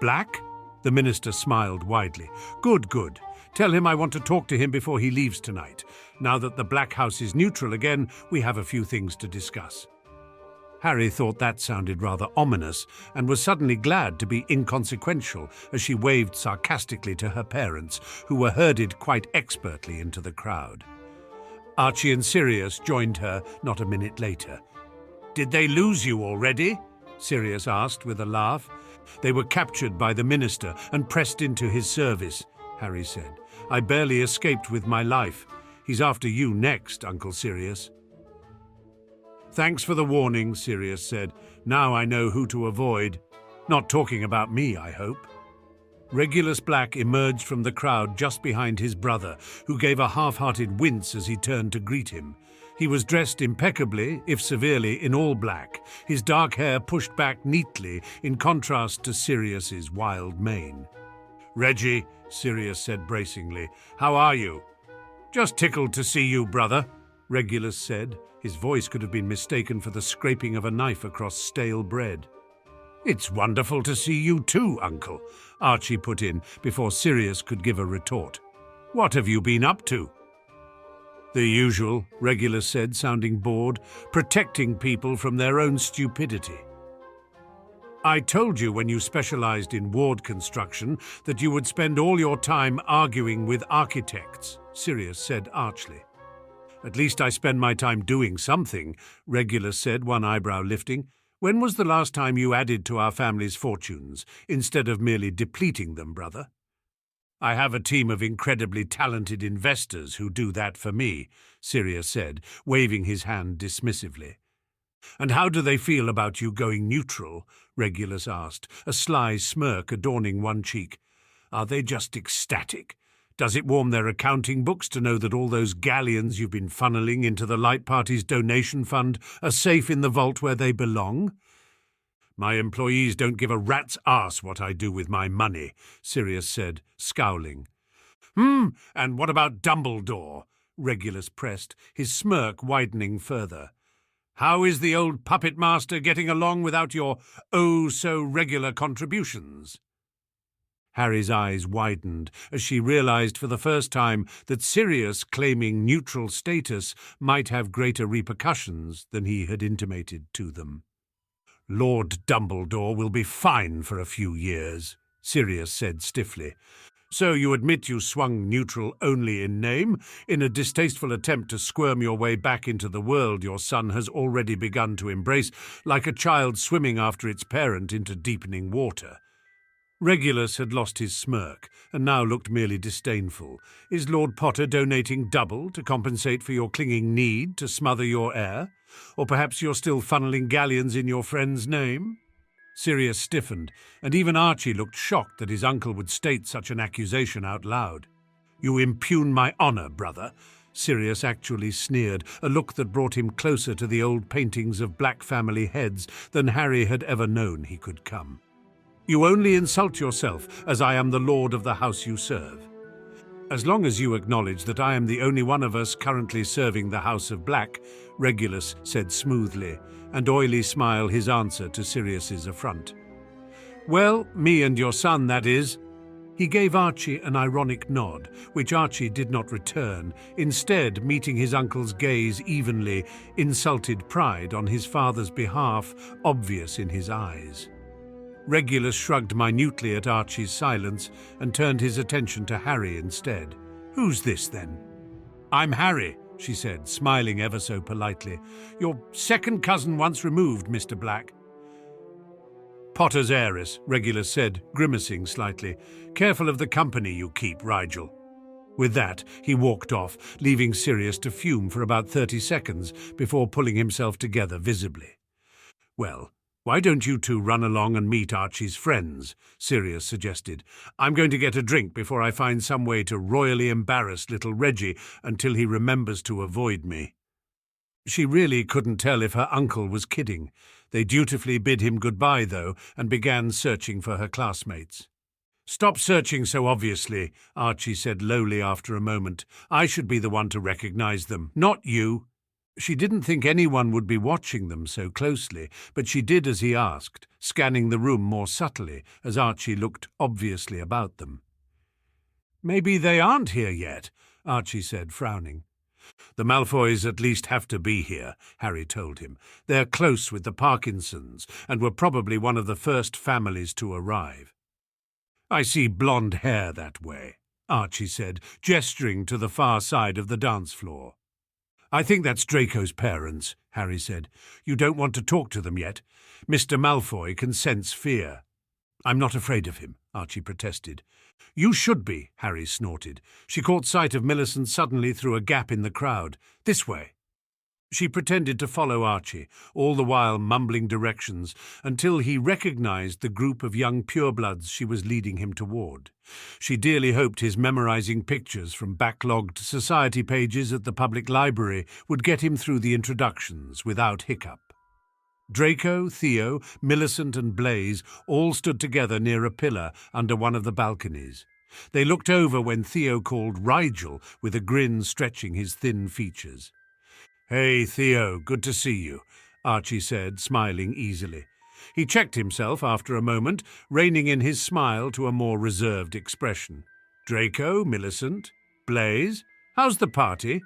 "Black?" The minister smiled widely. Good, good. Tell him I want to talk to him before he leaves tonight. Now that the Black House is neutral again, we have a few things to discuss." Harry thought that sounded rather ominous and was suddenly glad to be inconsequential as she waved sarcastically to her parents, who were herded quite expertly into the crowd. Archie and Sirius joined her not a minute later. "Did they lose you already?" Sirius asked with a laugh. "They were captured by the minister and pressed into his service," Harry said. "I barely escaped with my life. He's after you next, Uncle Sirius." "Thanks for the warning," Sirius said. "Now I know who to avoid. Not talking about me, I hope." Regulus Black emerged from the crowd just behind his brother, who gave a half-hearted wince as he turned to greet him. He was dressed impeccably, if severely, in all black, his dark hair pushed back neatly in contrast to Sirius's wild mane. "Reggie," Sirius said bracingly, "how are you?" "Just tickled to see you, brother," Regulus said. His voice could have been mistaken for the scraping of a knife across stale bread. "It's wonderful to see you too, Uncle," Archie put in before Sirius could give a retort. "What have you been up to?" "The usual," Regulus said, sounding bored, "protecting people from their own stupidity." "I told you when you specialized in ward construction that you would spend all your time arguing with architects," Sirius said archly. "At least I spend my time doing something," Regulus said, one eyebrow lifting. "When was the last time you added to our family's fortunes, instead of merely depleting them, brother?" "I have a team of incredibly talented investors who do that for me," Sirius said, waving his hand dismissively. "And how do they feel about you going neutral?" Regulus asked, a sly smirk adorning one cheek. "Are they just ecstatic? Does it warm their accounting books to know that all those galleons you've been funneling into the Light Party's donation fund are safe in the vault where they belong?" "My employees don't give a rat's arse what I do with my money," Sirius said, scowling. And what about Dumbledore?" Regulus pressed, his smirk widening further. "How is the old puppet master getting along without your oh-so-regular contributions?" Harry's eyes widened as she realized for the first time that Sirius claiming neutral status might have greater repercussions than he had intimated to them. "Lord Dumbledore will be fine for a few years," Sirius said stiffly. "So you admit you swung neutral only in name, in a distasteful attempt to squirm your way back into the world your son has already begun to embrace, like a child swimming after its parent into deepening water." Regulus had lost his smirk, and now looked merely disdainful. "Is Lord Potter donating double to compensate for your clinging need to smother your heir? Or perhaps you're still funneling galleons in your friend's name?" Sirius stiffened, and even Archie looked shocked that his uncle would state such an accusation out loud. "You impugn my honour, brother," Sirius actually sneered, a look that brought him closer to the old paintings of black family heads than Harry had ever known he could come. "You only insult yourself, as I am the lord of the house you serve." "As long as you acknowledge that I am the only one of us currently serving the House of Black," Regulus said smoothly, and oily smile his answer to Sirius's affront. "Well, me and your son, that is." He gave Archie an ironic nod, which Archie did not return, instead meeting his uncle's gaze evenly, insulted pride on his father's behalf obvious in his eyes. Regulus shrugged minutely at Archie's silence and turned his attention to Harry instead. "Who's this, then?" "I'm Harry," she said, smiling ever so politely. "Your second cousin once removed, Mr. Black." "Potter's heiress," Regulus said, grimacing slightly. "Careful of the company you keep, Rigel." With that, he walked off, leaving Sirius to fume for about 30 seconds before pulling himself together visibly. "Well, why don't you two run along and meet Archie's friends?" Sirius suggested. "I'm going to get a drink before I find some way to royally embarrass little Reggie until he remembers to avoid me." She really couldn't tell if her uncle was kidding. They dutifully bid him goodbye, though, and began searching for her classmates. "Stop searching so obviously," Archie said lowly after a moment. "I should be the one to recognize them, not you." She didn't think anyone would be watching them so closely, but she did as he asked, scanning the room more subtly as Archie looked obviously about them. "Maybe they aren't here yet," Archie said, frowning. "The Malfoys at least have to be here," Harry told him. "They're close with the Parkinsons and were probably one of the first families to arrive." "I see blonde hair that way," Archie said, gesturing to the far side of the dance floor. "I think that's Draco's parents," Harry said. "You don't want to talk to them yet. Mr. Malfoy can sense fear." "I'm not afraid of him," Archie protested. "You should be," Harry snorted. She caught sight of Millicent suddenly through a gap in the crowd. "This way." She pretended to follow Archie, all the while mumbling directions, until he recognized the group of young purebloods she was leading him toward. She dearly hoped his memorizing pictures from backlogged society pages at the public library would get him through the introductions without hiccup. Draco, Theo, Millicent and Blaise all stood together near a pillar under one of the balconies. They looked over when Theo called Rigel, with a grin stretching his thin features. "Hey, Theo, good to see you," Archie said, smiling easily. He checked himself after a moment, reining in his smile to a more reserved expression. "Draco, Millicent, Blaise, how's the party?"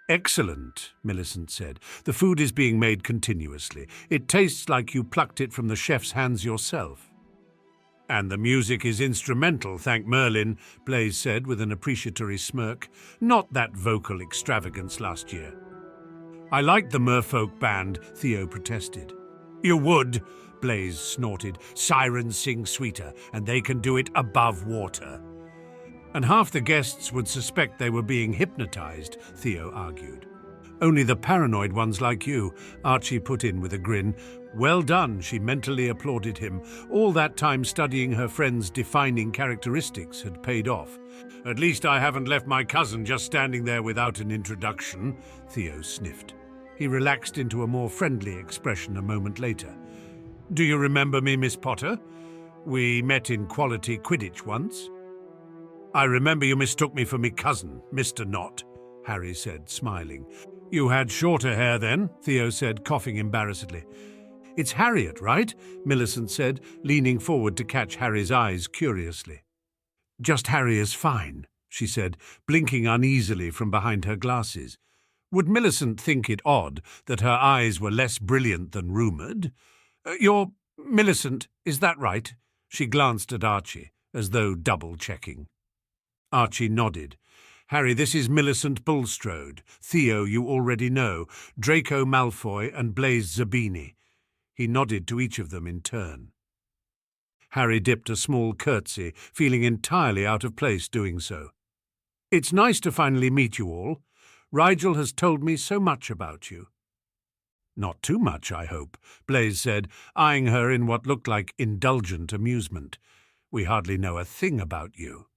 "Excellent," Millicent said. "The food is being made continuously. It tastes like you plucked it from the chef's hands yourself." "And the music is instrumental, thank Merlin," Blaise said with an appreciatory smirk. "Not that vocal extravagance last year." "I like the merfolk band," Theo protested. "You would," Blaise snorted. "Sirens sing sweeter, and they can do it above water." "And half the guests would suspect they were being hypnotized," Theo argued. "Only the paranoid ones like you," Archie put in with a grin. Well done, she mentally applauded him. All that time studying her friend's defining characteristics had paid off. "At least I haven't left my cousin just standing there without an introduction," Theo sniffed. He relaxed into a more friendly expression a moment later. "Do you remember me, Miss Potter? We met in quality Quidditch once." "I remember you mistook me for me cousin, Mr. Knott," Harry said, smiling. "You had shorter hair then," Theo said, coughing embarrassedly. It's Harriet, right? Millicent said, leaning forward to catch Harry's eyes curiously. Just Harry is fine, she said, blinking uneasily from behind her glasses. Would Millicent think it odd that her eyes were less brilliant than rumoured? You're Millicent, is that right? She glanced at Archie, as though double-checking. Archie nodded. Harry, this is Millicent Bulstrode. Theo, you already know. Draco Malfoy and Blaise Zabini. He nodded to each of them in turn. Harry dipped a small curtsy, feeling entirely out of place doing so. It's nice to finally meet you all. Rigel has told me so much about you. Not too much, I hope, Blaise said, eyeing her in what looked like indulgent amusement. We hardly know a thing about you.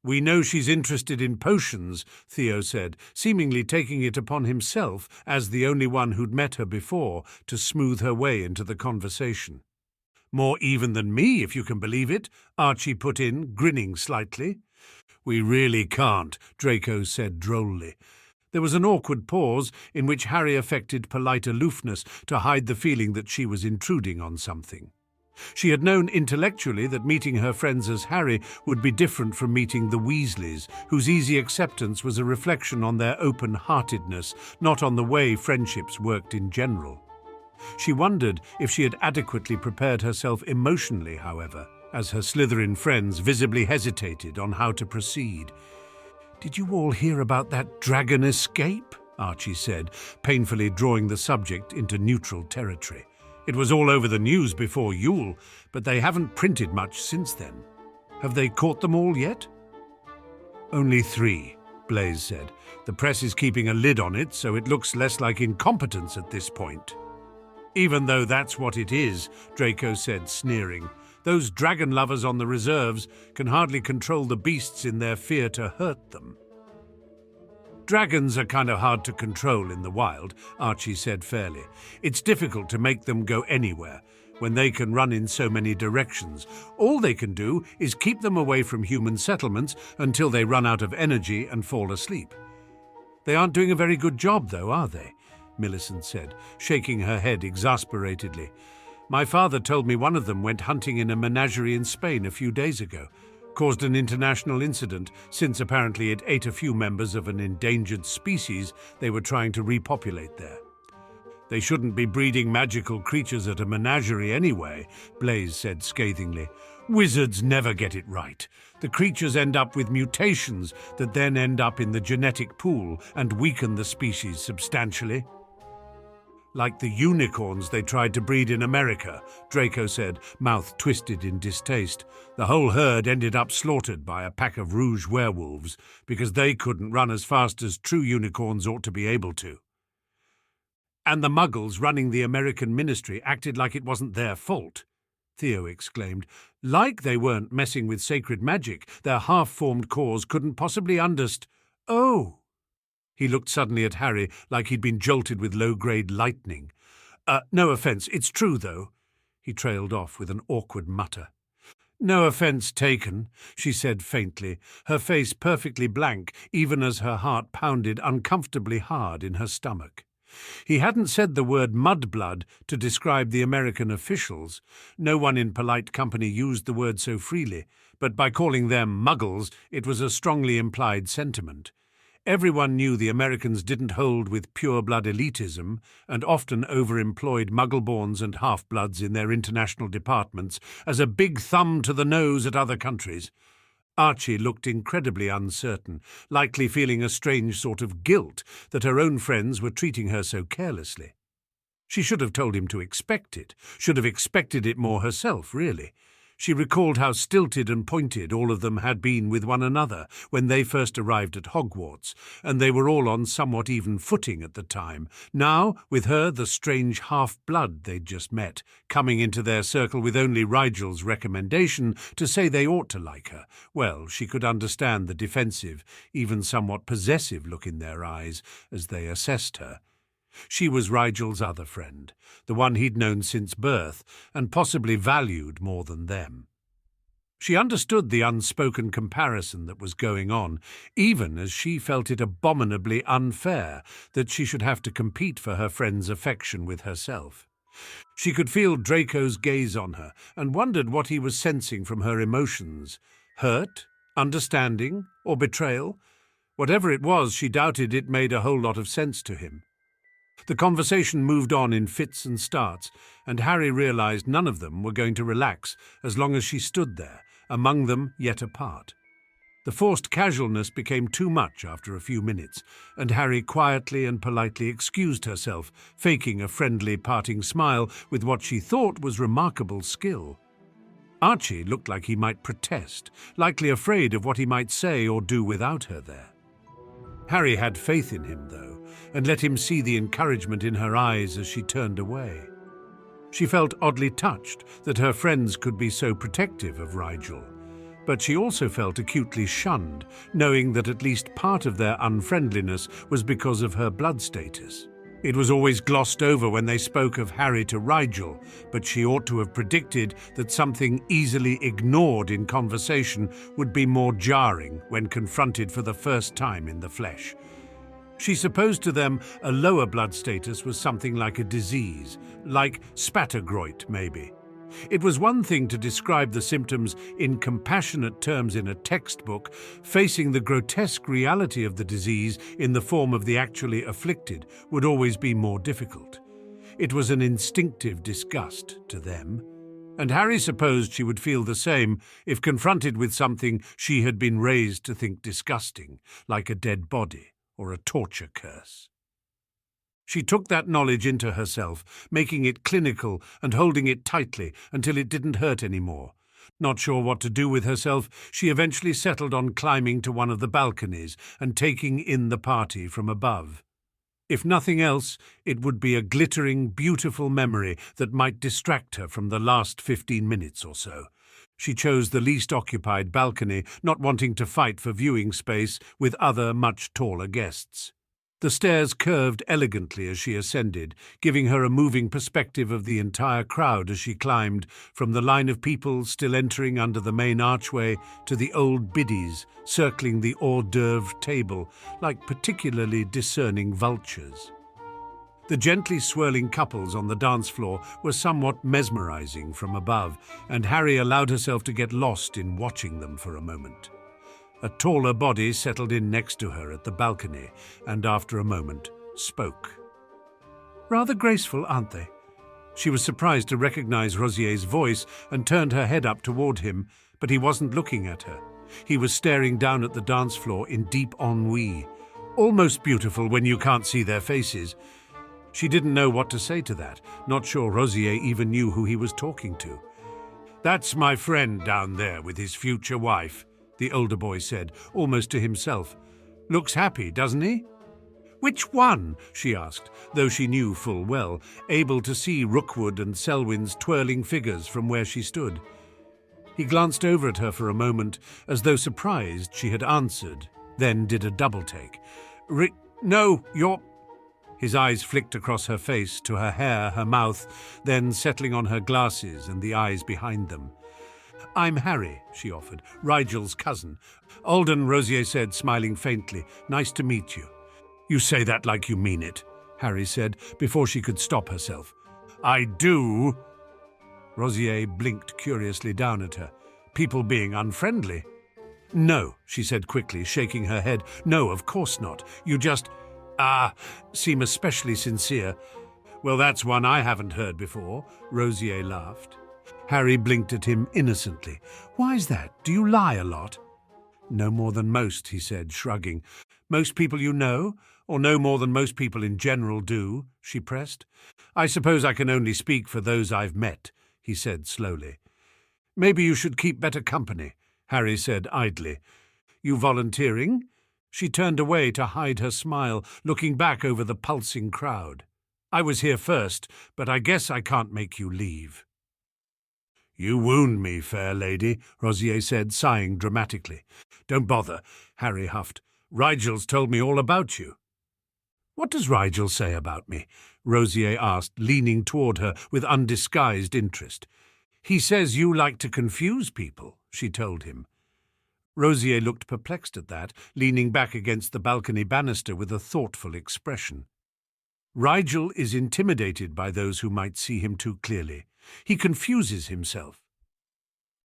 We know she's interested in potions, Theo said, seemingly taking it upon himself, as the only one who'd met her before, to smooth her way into the conversation. More even than me, if you can believe it, Archie put in, grinning slightly. We really can't, Draco said drolly. There was an awkward pause in which Harry affected polite aloofness to hide the feeling that she was intruding on something. She had known intellectually that meeting her friends as Harry would be different from meeting the Weasleys, whose easy acceptance was a reflection on their open-heartedness, not on the way friendships worked in general. She wondered if she had adequately prepared herself emotionally, however, as her Slytherin friends visibly hesitated on how to proceed. "Did you all hear about that dragon escape?" Archie said, painfully drawing the subject into neutral territory. "It was all over the news before Yule, but they haven't printed much since then. Have they caught them all yet?" "Only 3, Blaise said. "The press is keeping a lid on it, so it looks less like incompetence at this point." "Even though that's what it is," Draco said, sneering. "Those dragon lovers on the reserves can hardly control the beasts in their fear to hurt them." "Dragons are kind of hard to control in the wild," Archie said fairly. "It's difficult to make them go anywhere when they can run in so many directions. All they can do is keep them away from human settlements until they run out of energy and fall asleep." "They aren't doing a very good job, though, are they?" Millicent said, shaking her head exasperatedly. "My father told me one of them went hunting in a menagerie in Spain a few days ago. Caused an international incident, since apparently it ate a few members of an endangered species they were trying to repopulate there." "They shouldn't be breeding magical creatures at a menagerie anyway," Blaise said scathingly. "Wizards never get it right. The creatures end up with mutations that then end up in the genetic pool and weaken the species substantially." "Like the unicorns they tried to breed in America," Draco said, mouth twisted in distaste. "The whole herd ended up slaughtered by a pack of rouge werewolves because they couldn't run as fast as true unicorns ought to be able to. And the muggles running the American ministry acted like it wasn't their fault," Theo exclaimed. "Like they weren't messing with sacred magic. Their half-formed cores couldn't possibly Oh!" He looked suddenly at Harry like he'd been jolted with low-grade lightning. No offence, it's true, though." He trailed off with an awkward mutter. "No offence taken," she said faintly, her face perfectly blank, even as her heart pounded uncomfortably hard in her stomach. He hadn't said the word mudblood to describe the American officials. No one in polite company used the word so freely, but by calling them muggles, it was a strongly implied sentiment. Everyone knew the Americans didn't hold with pure-blood elitism and often overemployed muggle-borns and half-bloods in their international departments as a big thumb to the nose at other countries. Archie looked incredibly uncertain, likely feeling a strange sort of guilt that her own friends were treating her so carelessly. She should have told him to expect it, should have expected it more herself, really. She recalled how stilted and pointed all of them had been with one another when they first arrived at Hogwarts, and they were all on somewhat even footing at the time. Now, with her, the strange half-blood they'd just met, coming into their circle with only Rigel's recommendation to say they ought to like her, well, she could understand the defensive, even somewhat possessive look in their eyes as they assessed her. She was Rigel's other friend, the one he'd known since birth, and possibly valued more than them. She understood the unspoken comparison that was going on, even as she felt it abominably unfair that she should have to compete for her friend's affection with herself. She could feel Draco's gaze on her and wondered what he was sensing from her emotions. Hurt, understanding, or betrayal? Whatever it was, she doubted it made a whole lot of sense to him. The conversation moved on in fits and starts, and Harry realized none of them were going to relax as long as she stood there, among them yet apart. The forced casualness became too much after a few minutes, and Harry quietly and politely excused herself, faking a friendly parting smile with what she thought was remarkable skill. Archie looked like he might protest, likely afraid of what he might say or do without her there. Harry had faith in him, though, and let him see the encouragement in her eyes as she turned away. She felt oddly touched that her friends could be so protective of Rigel, but she also felt acutely shunned, knowing that at least part of their unfriendliness was because of her blood status. It was always glossed over when they spoke of Harry to Rigel, but she ought to have predicted that something easily ignored in conversation would be more jarring when confronted for the first time in the flesh. She supposed to them a lower blood status was something like a disease, like spattergroit maybe. It was one thing to describe the symptoms in compassionate terms in a textbook. Facing the grotesque reality of the disease in the form of the actually afflicted would always be more difficult. It was an instinctive disgust to them, and Harry supposed she would feel the same if confronted with something she had been raised to think disgusting, like a dead body or a torture curse. She took that knowledge into herself, making it clinical and holding it tightly until it didn't hurt anymore. Not sure what to do with herself, she eventually settled on climbing to one of the balconies and taking in the party from above. If nothing else, it would be a glittering, beautiful memory that might distract her from the last 15 minutes or so. She chose the least occupied balcony, not wanting to fight for viewing space with other much taller guests. The stairs curved elegantly as she ascended, giving her a moving perspective of the entire crowd as she climbed, from the line of people still entering under the main archway to the old biddies circling the hors d'oeuvre table like particularly discerning vultures. The gently swirling couples on the dance floor were somewhat mesmerizing from above, and Harry allowed herself to get lost in watching them for a moment. A taller body settled in next to her at the balcony, and after a moment, spoke. "Rather graceful, aren't they?" She was surprised to recognize Rosier's voice and turned her head up toward him, but he wasn't looking at her. He was staring down at the dance floor in deep ennui. Almost beautiful when you can't see their faces. She didn't know what to say to that, not sure Rosier even knew who he was talking to. "That's my friend down there with his future wife," the older boy said, almost to himself. "Looks happy, doesn't he?" "Which one?" she asked, though she knew full well, able to see Rookwood and Selwyn's twirling figures from where she stood. He glanced over at her for a moment, as though surprised she had answered, then did a double-take. "No, you're—" His eyes flicked across her face, to her hair, her mouth, then settling on her glasses and the eyes behind them. "I'm Harry," she offered, "Rigel's cousin." "Alden," Rosier said, smiling faintly. "Nice to meet you." "You say that like you mean it," Harry said, before she could stop herself. "I do." Rosier blinked curiously down at her. "People being unfriendly?" "No," she said quickly, shaking her head. "No, of course not. You just, seem especially sincere." "Well, that's one I haven't heard before," Rosier laughed. Harry blinked at him innocently. "Why is that? Do you lie a lot?" "No more than most," he said, shrugging. "Most people you know, or no more than most people in general do?" she pressed. "I suppose I can only speak for those I've met," he said slowly. "Maybe you should keep better company," Harry said idly. "You volunteering?" She turned away to hide her smile, looking back over the pulsing crowd. "I was here first, but I guess I can't make you leave." "You wound me, fair lady," Rosier said, sighing dramatically. "Don't bother," Harry huffed. "Rigel's told me all about you." "What does Rigel say about me?" Rosier asked, leaning toward her with undisguised interest. "He says you like to confuse people," she told him. Rosier looked perplexed at that, leaning back against the balcony banister with a thoughtful expression. Rigel is intimidated by those who might see him too clearly. He confuses himself.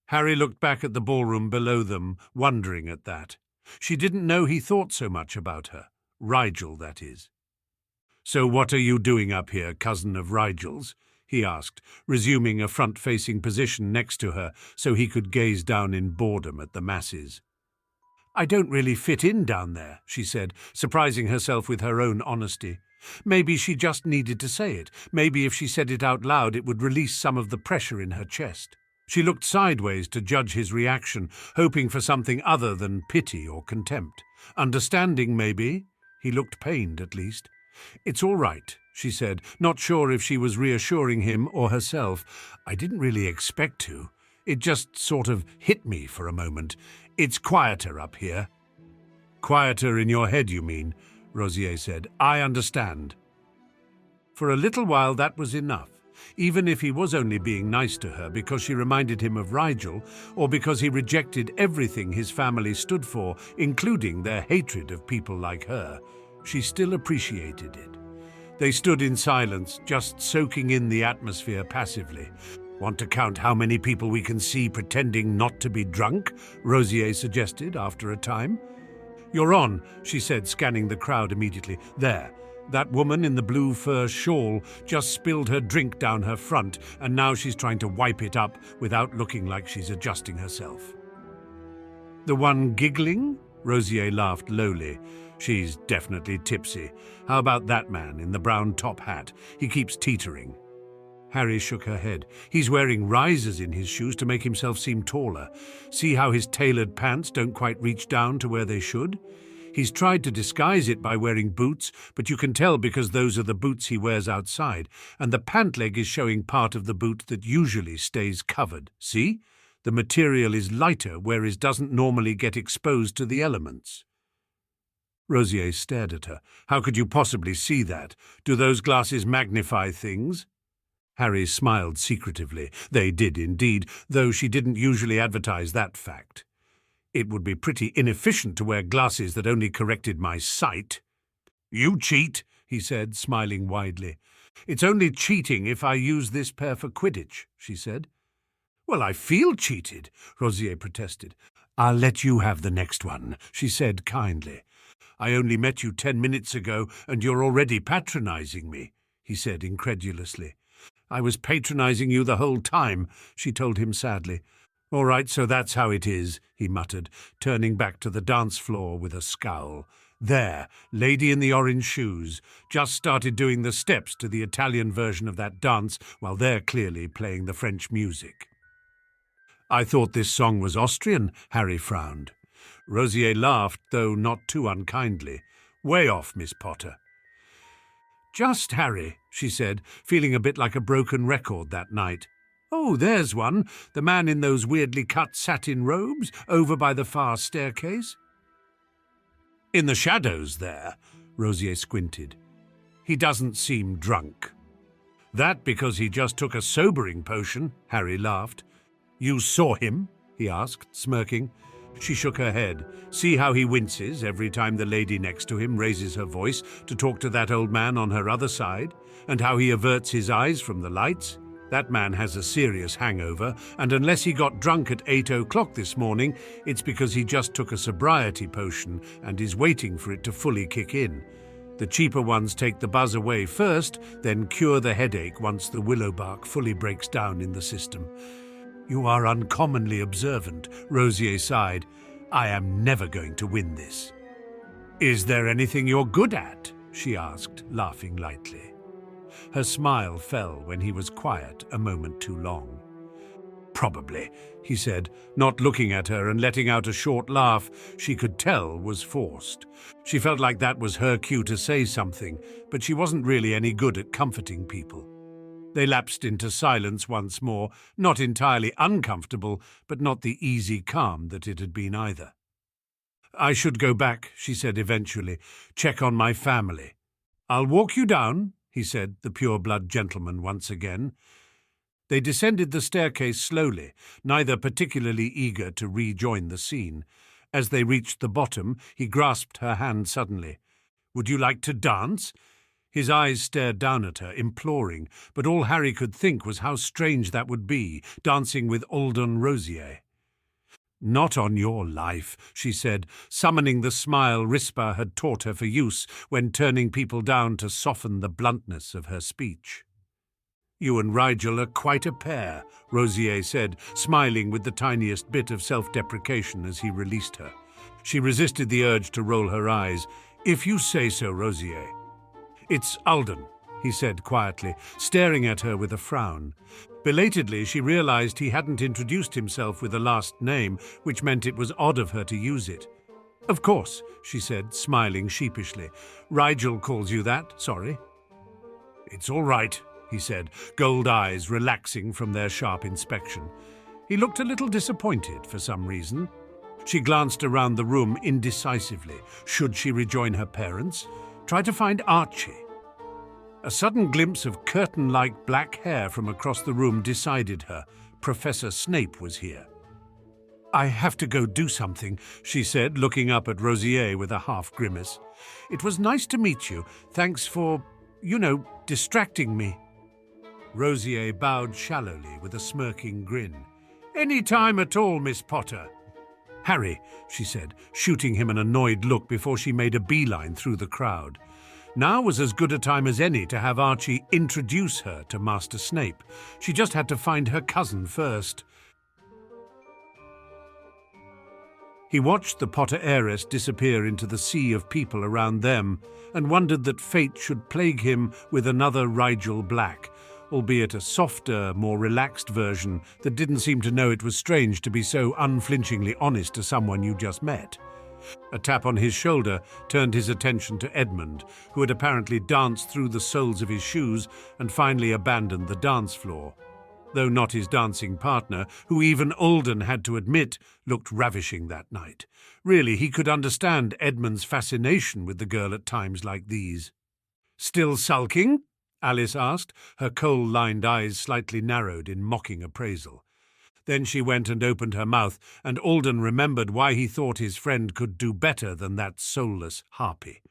Harry looked back at the ballroom below them, wondering at that. She didn't know he thought so much about her. Rigel, that is. "So what are you doing up here, cousin of Rigel's?" he asked, resuming a front-facing position next to her so he could gaze down in boredom at the masses. "I don't really fit in down there," she said, surprising herself with her own honesty. Maybe she just needed to say it. Maybe if she said it out loud it would release some of the pressure in her chest. She looked sideways to judge his reaction, hoping for something other than pity or contempt. Understanding, maybe? He looked pained, at least. "It's all right," she said, not sure if she was reassuring him or herself. "I didn't really expect to. It just sort of hit me for a moment. It's quieter up here." "Quieter in your head, you mean?" Rosier said. "I understand." For a little while that was enough, even if he was only being nice to her because she reminded him of Rigel, or because he rejected everything his family stood for, including their hatred of people like her. She still appreciated it. They stood in silence, just soaking in the atmosphere passively. "Want to count how many people we can see pretending not to be drunk?" Rosier suggested after a time. "You're on," she said, scanning the crowd immediately. "There. That woman in the blue fur shawl just spilled her drink down her front, and now she's trying to wipe it up without looking like she's adjusting herself." "The one giggling?" Rosier laughed lowly. "She's definitely tipsy. How about that man in the brown top hat? He keeps teetering." Harry shook her head. "He's wearing risers in his shoes to make himself seem taller. See how his tailored pants don't quite reach down to where they should? He's tried to disguise it by wearing boots, but you can tell because those are the boots he wears outside, and the pant leg is showing part of the boot that usually stays covered. See? The material is lighter, whereas doesn't normally get exposed to the elements." Rosier stared at her. "How could you possibly see that? Do those glasses magnify things?" Harry smiled secretively. They did indeed, though she didn't usually advertise that fact. "It would be pretty inefficient to wear glasses that only corrected my sight." "You cheat," he said, smiling widely. "It's only cheating if I use this pair for Quidditch," she said. "Well, I feel cheated," Rosier protested. "I'll let you have the next one," she said kindly. "I only met you 10 minutes ago, and you're already patronizing me," he said incredulously. "I was patronizing you the whole time," she told him sadly. "All right, so that's how it is," he muttered, turning back to the dance floor with a scowl. "There, lady in the orange shoes, just started doing the steps to the Italian version of that dance while they're clearly playing the French music." "I thought this song was Austrian," Harry frowned. Rosier laughed, though not too unkindly. "Way off, Miss Potter." "Just Harry," she said, feeling a bit like a broken record that night. "Oh, there's one, the man in those weirdly cut satin robes, over by the far staircase." "In the shadows there," Rosier squinted. "He doesn't seem drunk." "That because he just took a sobering potion," Harry laughed. "You saw him?" he asked, smirking. She shook her head. "See how he winces every time the lady next to him raises her voice to talk to that old man on her other side, and how he averts his eyes from the lights? That man has a serious hangover, and unless he got drunk at 8 o'clock this morning, it's because he just took a sobriety potion and is waiting for it to fully kick in. The cheaper ones take the buzz away first, then cure the headache once the willow bark fully breaks down in the system." "You are uncommonly observant," Rosier sighed. "I am never going to win this." "Is there anything you're good at?" she asked, laughing lightly. Her smile fell when he was quiet a moment too long. "Probably," he said, not looking at her and letting out a short laugh she could tell was forced. She felt like that was her cue to say something, but she wasn't really any good at comforting people. They lapsed into silence once more, not entirely uncomfortable, but not the easy calm that it had been either. "I should go back," she said eventually, "check on my family." "I'll walk you down," he said, the pureblood gentleman once again. They descended the staircase slowly, neither particularly eager to rejoin the scene. As they reached the bottom, he grasped her hand suddenly. "Would you like to dance? His eyes stared down at her, imploring, but all Harry could think was how strange that would be, dancing with Alden Rosier. "Not on your life," she said, summoning the smile Rispa had taught her for use when turning people down to soften the bluntness of her speech. "You and Rigel are quite a pair," Rosier said, smiling with the tiniest bit of self-deprecation as he released her. She resisted the urge to roll her eyes. "If you say so, Rosier." "It's Alden," he said quietly, staring at her with a frown. Belatedly, she realized he hadn't introduced himself with a last name, which meant it was odd of her to use it. "Of course," she said, smiling sheepishly. "Rigel calls you that, sorry." "It's all right," he said, gold eyes relaxing from their sharp inspection. He looked a little disappointed for some reason. She glanced around the room indecisively. Should she rejoin her parents? Try to find Archie? A sudden glimpse of curtain-like black hair from across the room decided her. Professor Snape was here. "I have to go do something," she said, looking up at Rosier with a half-grimace. "It was nice to meet you. Thanks for, distracting me." Rosier bowed shallowly with a smirking grin. "Any time at all, Miss Potter." "Harry," she said, shooting him an annoyed look before she made a beeline through the crowd. Now was as good a time as any to have Archie introduce her to Master Snape. She just had to find her cousin first. He watched the Potter heiress disappear into the sea of people around them and wondered that fate should plague him with another Rigel Black, albeit a softer, more relaxed version that didn't seem to know it was strange to be so unflinchingly honest to someone you just met. A tap on his shoulder turned his attention to Edmund, who had apparently danced through the soles of his shoes and finally abandoned the dance floor. Though not his dancing partner, who even Alden had to admit looked ravishing that night. Really, he could understand Edmund's fascination with the girl at times like these. "Still sulking?" Alice asked, her coal-lined eyes slightly narrowed in mocking appraisal. Then she went and opened her mouth, and Alden remembered why he thought his friend could do better than that soulless harpy.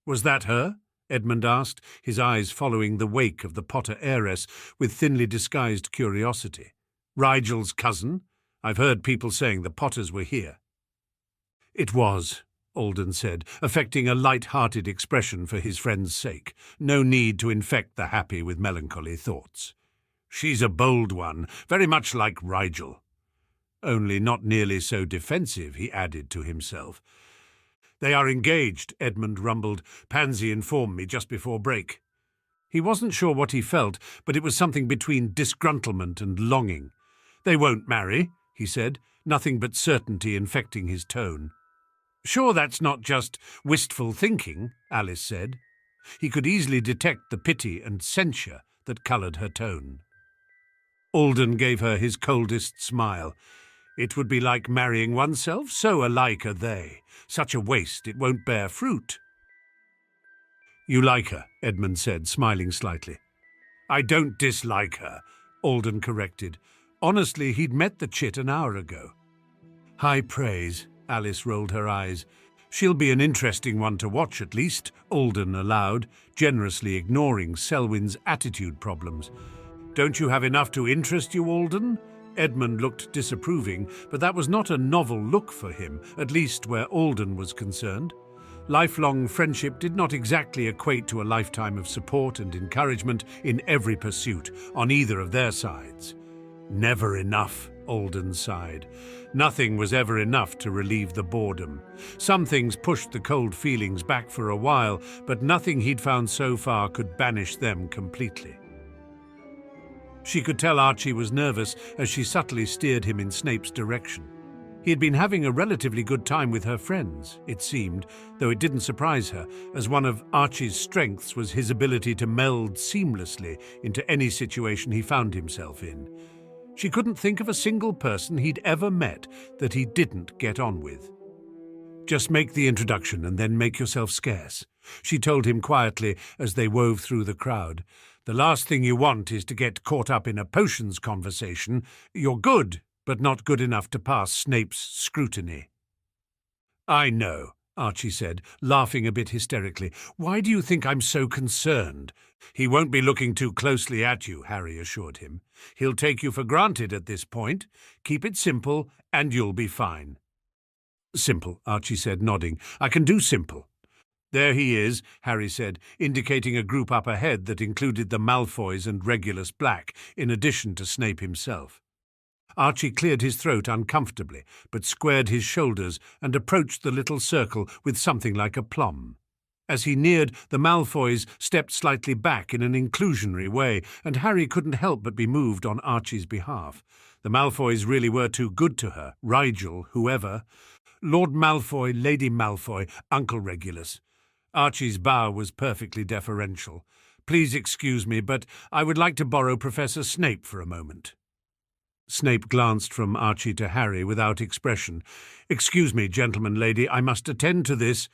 "Was that her?" Edmund asked, his eyes following the wake of the Potter heiress with thinly disguised curiosity. "Rigel's cousin? I've heard people saying the Potters were here." "It was," Alden said, affecting a light-hearted expression for his friend's sake. No need to infect the happy with melancholy thoughts. "She's a bold one, very much like Rigel. Only not nearly so defensive," he added to himself. "They are engaged," Edmund rumbled. "Pansy informed me just before break." He wasn't sure what he felt, but it was something between disgruntlement and longing. "They won't marry," he said, nothing but certainty infecting his tone. "Sure that's not just wistful thinking," Alice said. He could easily detect the pity and censure that coloured her tone. Alden gave her his coldest smile. "It would be like marrying oneself, so alike are they. Such a waste, it won't bear fruit." "You like her," Edmund said, smiling slightly. "I don't dislike her," Alden corrected. Honestly, he'd met the chit an hour ago. "High praise," Alice rolled her eyes. "She'll be an interesting one to watch at least," Alden allowed, generously ignoring Selwyn's attitude problems. "Don't you have enough to interest you, Alden?" Edmund looked disapproving, but that was not a novel look for him, at least where Alden was concerned. Lifelong friendship did not exactly equate to a lifetime of support and encouragement in every pursuit, on either of their sides. "Never enough," Alden sighed. Nothing was ever enough to relieve the boredom. Some things pushed the cold feelings back for a while, but nothing he'd found so far could banish them completely. She could tell Archie was nervous as she subtly steered him in Snape's direction. He had been having a relatively good time with her friends, it seemed, though it didn't surprise her, as one of Archie's strengths was his ability to meld seamlessly into any situation he found himself in. She couldn't think of a single person he'd ever met that he didn't get on with. "Just make the introduction and then make yourself scarce," she told him quietly as they wove through the crowd. "The last thing you want is to get caught up in a potions conversation. You're good, but not good enough to pass Snape's scrutiny." "I know," Archie said, laughing a bit hysterically. "Why do you think I'm so concerned?" "He won't be looking too closely at you," Harry assured him. "He'll take you for granted at this point. Keep it simple, and you'll be fine." "Simple," Archie said, nodding. "I can do simple." "There he is," Harry said, indicating a group up ahead that included the Malfoys and Regulus Black, in addition to Snape himself. Archie cleared his throat uncomfortably, but squared his shoulders and approached the little circle with something like aplomb. As he neared, the Malfoys stepped slightly back in an inclusionary way, and Harry couldn't help but be moved on Archie's behalf. The Malfoys really were too good to her, Rigel, whoever. "Lord Malfoy, Lady Malfoy, Uncle Regulus." Archie's bow was perfectly deferential. "Please excuse me, but I would like to borrow Professor Snape for a moment." Snape glanced from Archie to Harry without expression. "Excuse me, gentlemen, lady, I must attend to this."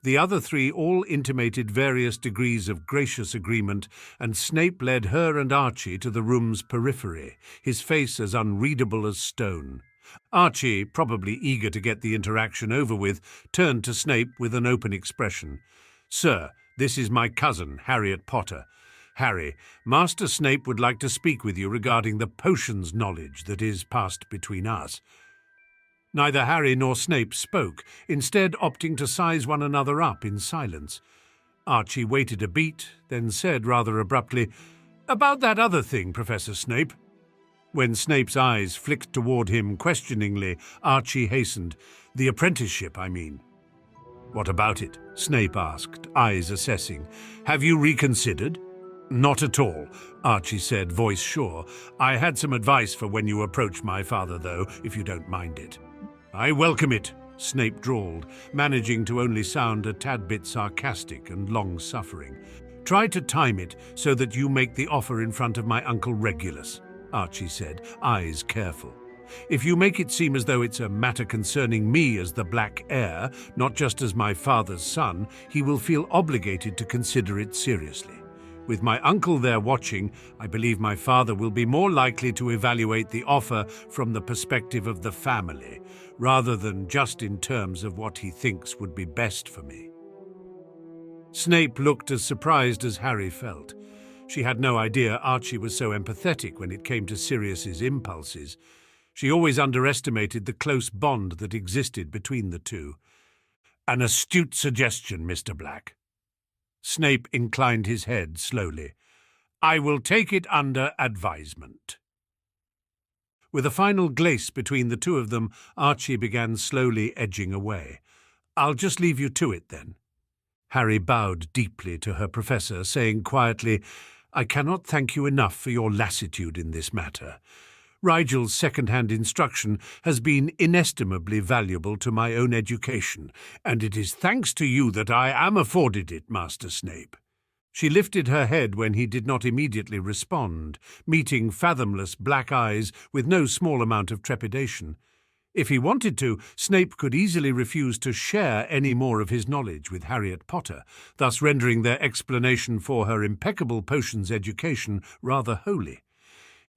The other three all intimated various degrees of gracious agreement, and Snape led her and Archie to the room's periphery, his face as unreadable as stone. Archie, probably eager to get the interaction over with, turned to Snape with an open expression. "Sir, this is my cousin, Harriet Potter. Harry, Master Snape would like to speak with you regarding the potions knowledge that is passed between us." Neither Harry nor Snape spoke, instead opting to size one another up in silence. Archie waited a beat, then said rather abruptly, "About that other thing, Professor Snape." When Snape's eyes flicked toward him questioningly, Archie hastened. "The apprenticeship, I mean." "What about it?" Snape asked, eyes assessing. "Have you reconsidered?" "Not at all," Archie said, voice sure. "I had some advice for when you approach my father, though, if you don't mind it." "I welcome it," Snape drawled, managing to only sound a tad bit sarcastic and long-suffering. "Try to time it so that you make the offer in front of my Uncle Regulus," Archie said, eyes careful. "If you make it seem as though it's a matter concerning me as the Black Heir, not just as my father's son, he will feel obligated to consider it seriously. With my uncle there watching, I believe my father will be more likely to evaluate the offer from the perspective of the family, rather than just in terms of what he thinks would be best for me." Snape looked as surprised as Harry felt. She had no idea Archie was so empathetic when it came to Sirius's impulses. She always underestimated the close bond that existed between the two. "An astute suggestion, Mr. Black." Snape inclined his head slowly. "I will take it under advisement." With a final glace between the two of them, Archie began slowly edging away. "I'll just leave you to it, then." Harry bowed deeply to her professor, saying quietly, "I cannot thank you enough for your lassitude in this matter. Rigel's second-hand instruction has been inestimably valuable to my own education, and it is thanks to you that I am afforded it, Master Snape." She lifted her head when he did not immediately respond, meeting fathomless black eyes with no small amount of trepidation. If he wanted to, Snape could easily refuse to share any more of his knowledge with Harriet Potter, thus rendering their explanation for her impeccable potions education rather holy.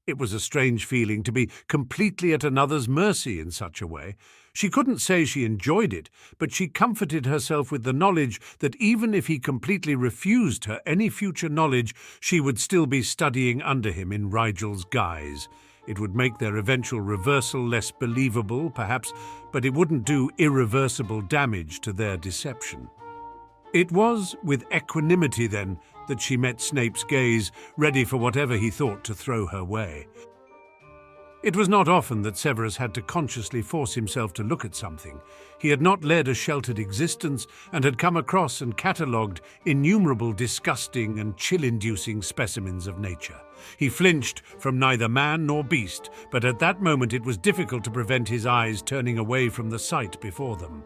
It was a strange feeling to be completely at another's mercy in such a way. She couldn't say she enjoyed it, but she comforted herself with the knowledge that even if he completely refused her any future knowledge, she would still be studying under him in Rigel's guise. It would make their eventual reversal less believable, perhaps, but it wouldn't do irreversible damage to their deception. It was with equanimity, then, that she met Snape's gaze, ready for whatever he thought to throw her way. It was not often that Severus had to consciously force himself to look at something. He had not led a sheltered existence and had come across and catalogued innumerable disgusting and chill-inducing specimens of nature. He flinched from neither man nor beast, but at that moment it was difficult to prevent his eyes turning away from the sight before them.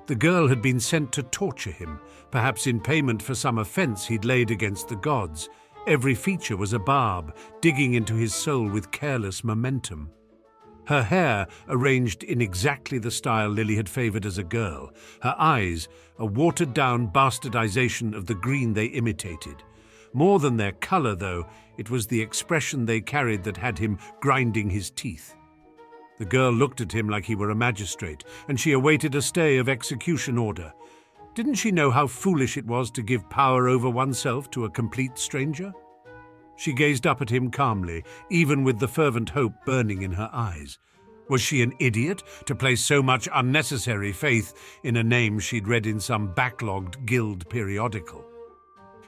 The girl had been sent to torture him, perhaps in payment for some offence he'd laid against the gods. Every feature was a barb, digging into his soul with careless momentum. Her hair arranged in exactly the style Lily had favoured as a girl, her eyes a watered-down bastardization of the green they imitated. More than their colour, though, it was the expression they carried that had him grinding his teeth. The girl looked at him like he were a magistrate, and she awaited a stay of execution order. Didn't she know how foolish it was to give power over oneself to a complete stranger? She gazed up at him calmly, even with the fervent hope burning in her eyes. Was she an idiot to place so much unnecessary faith in a name she'd read in some backlogged guild periodical?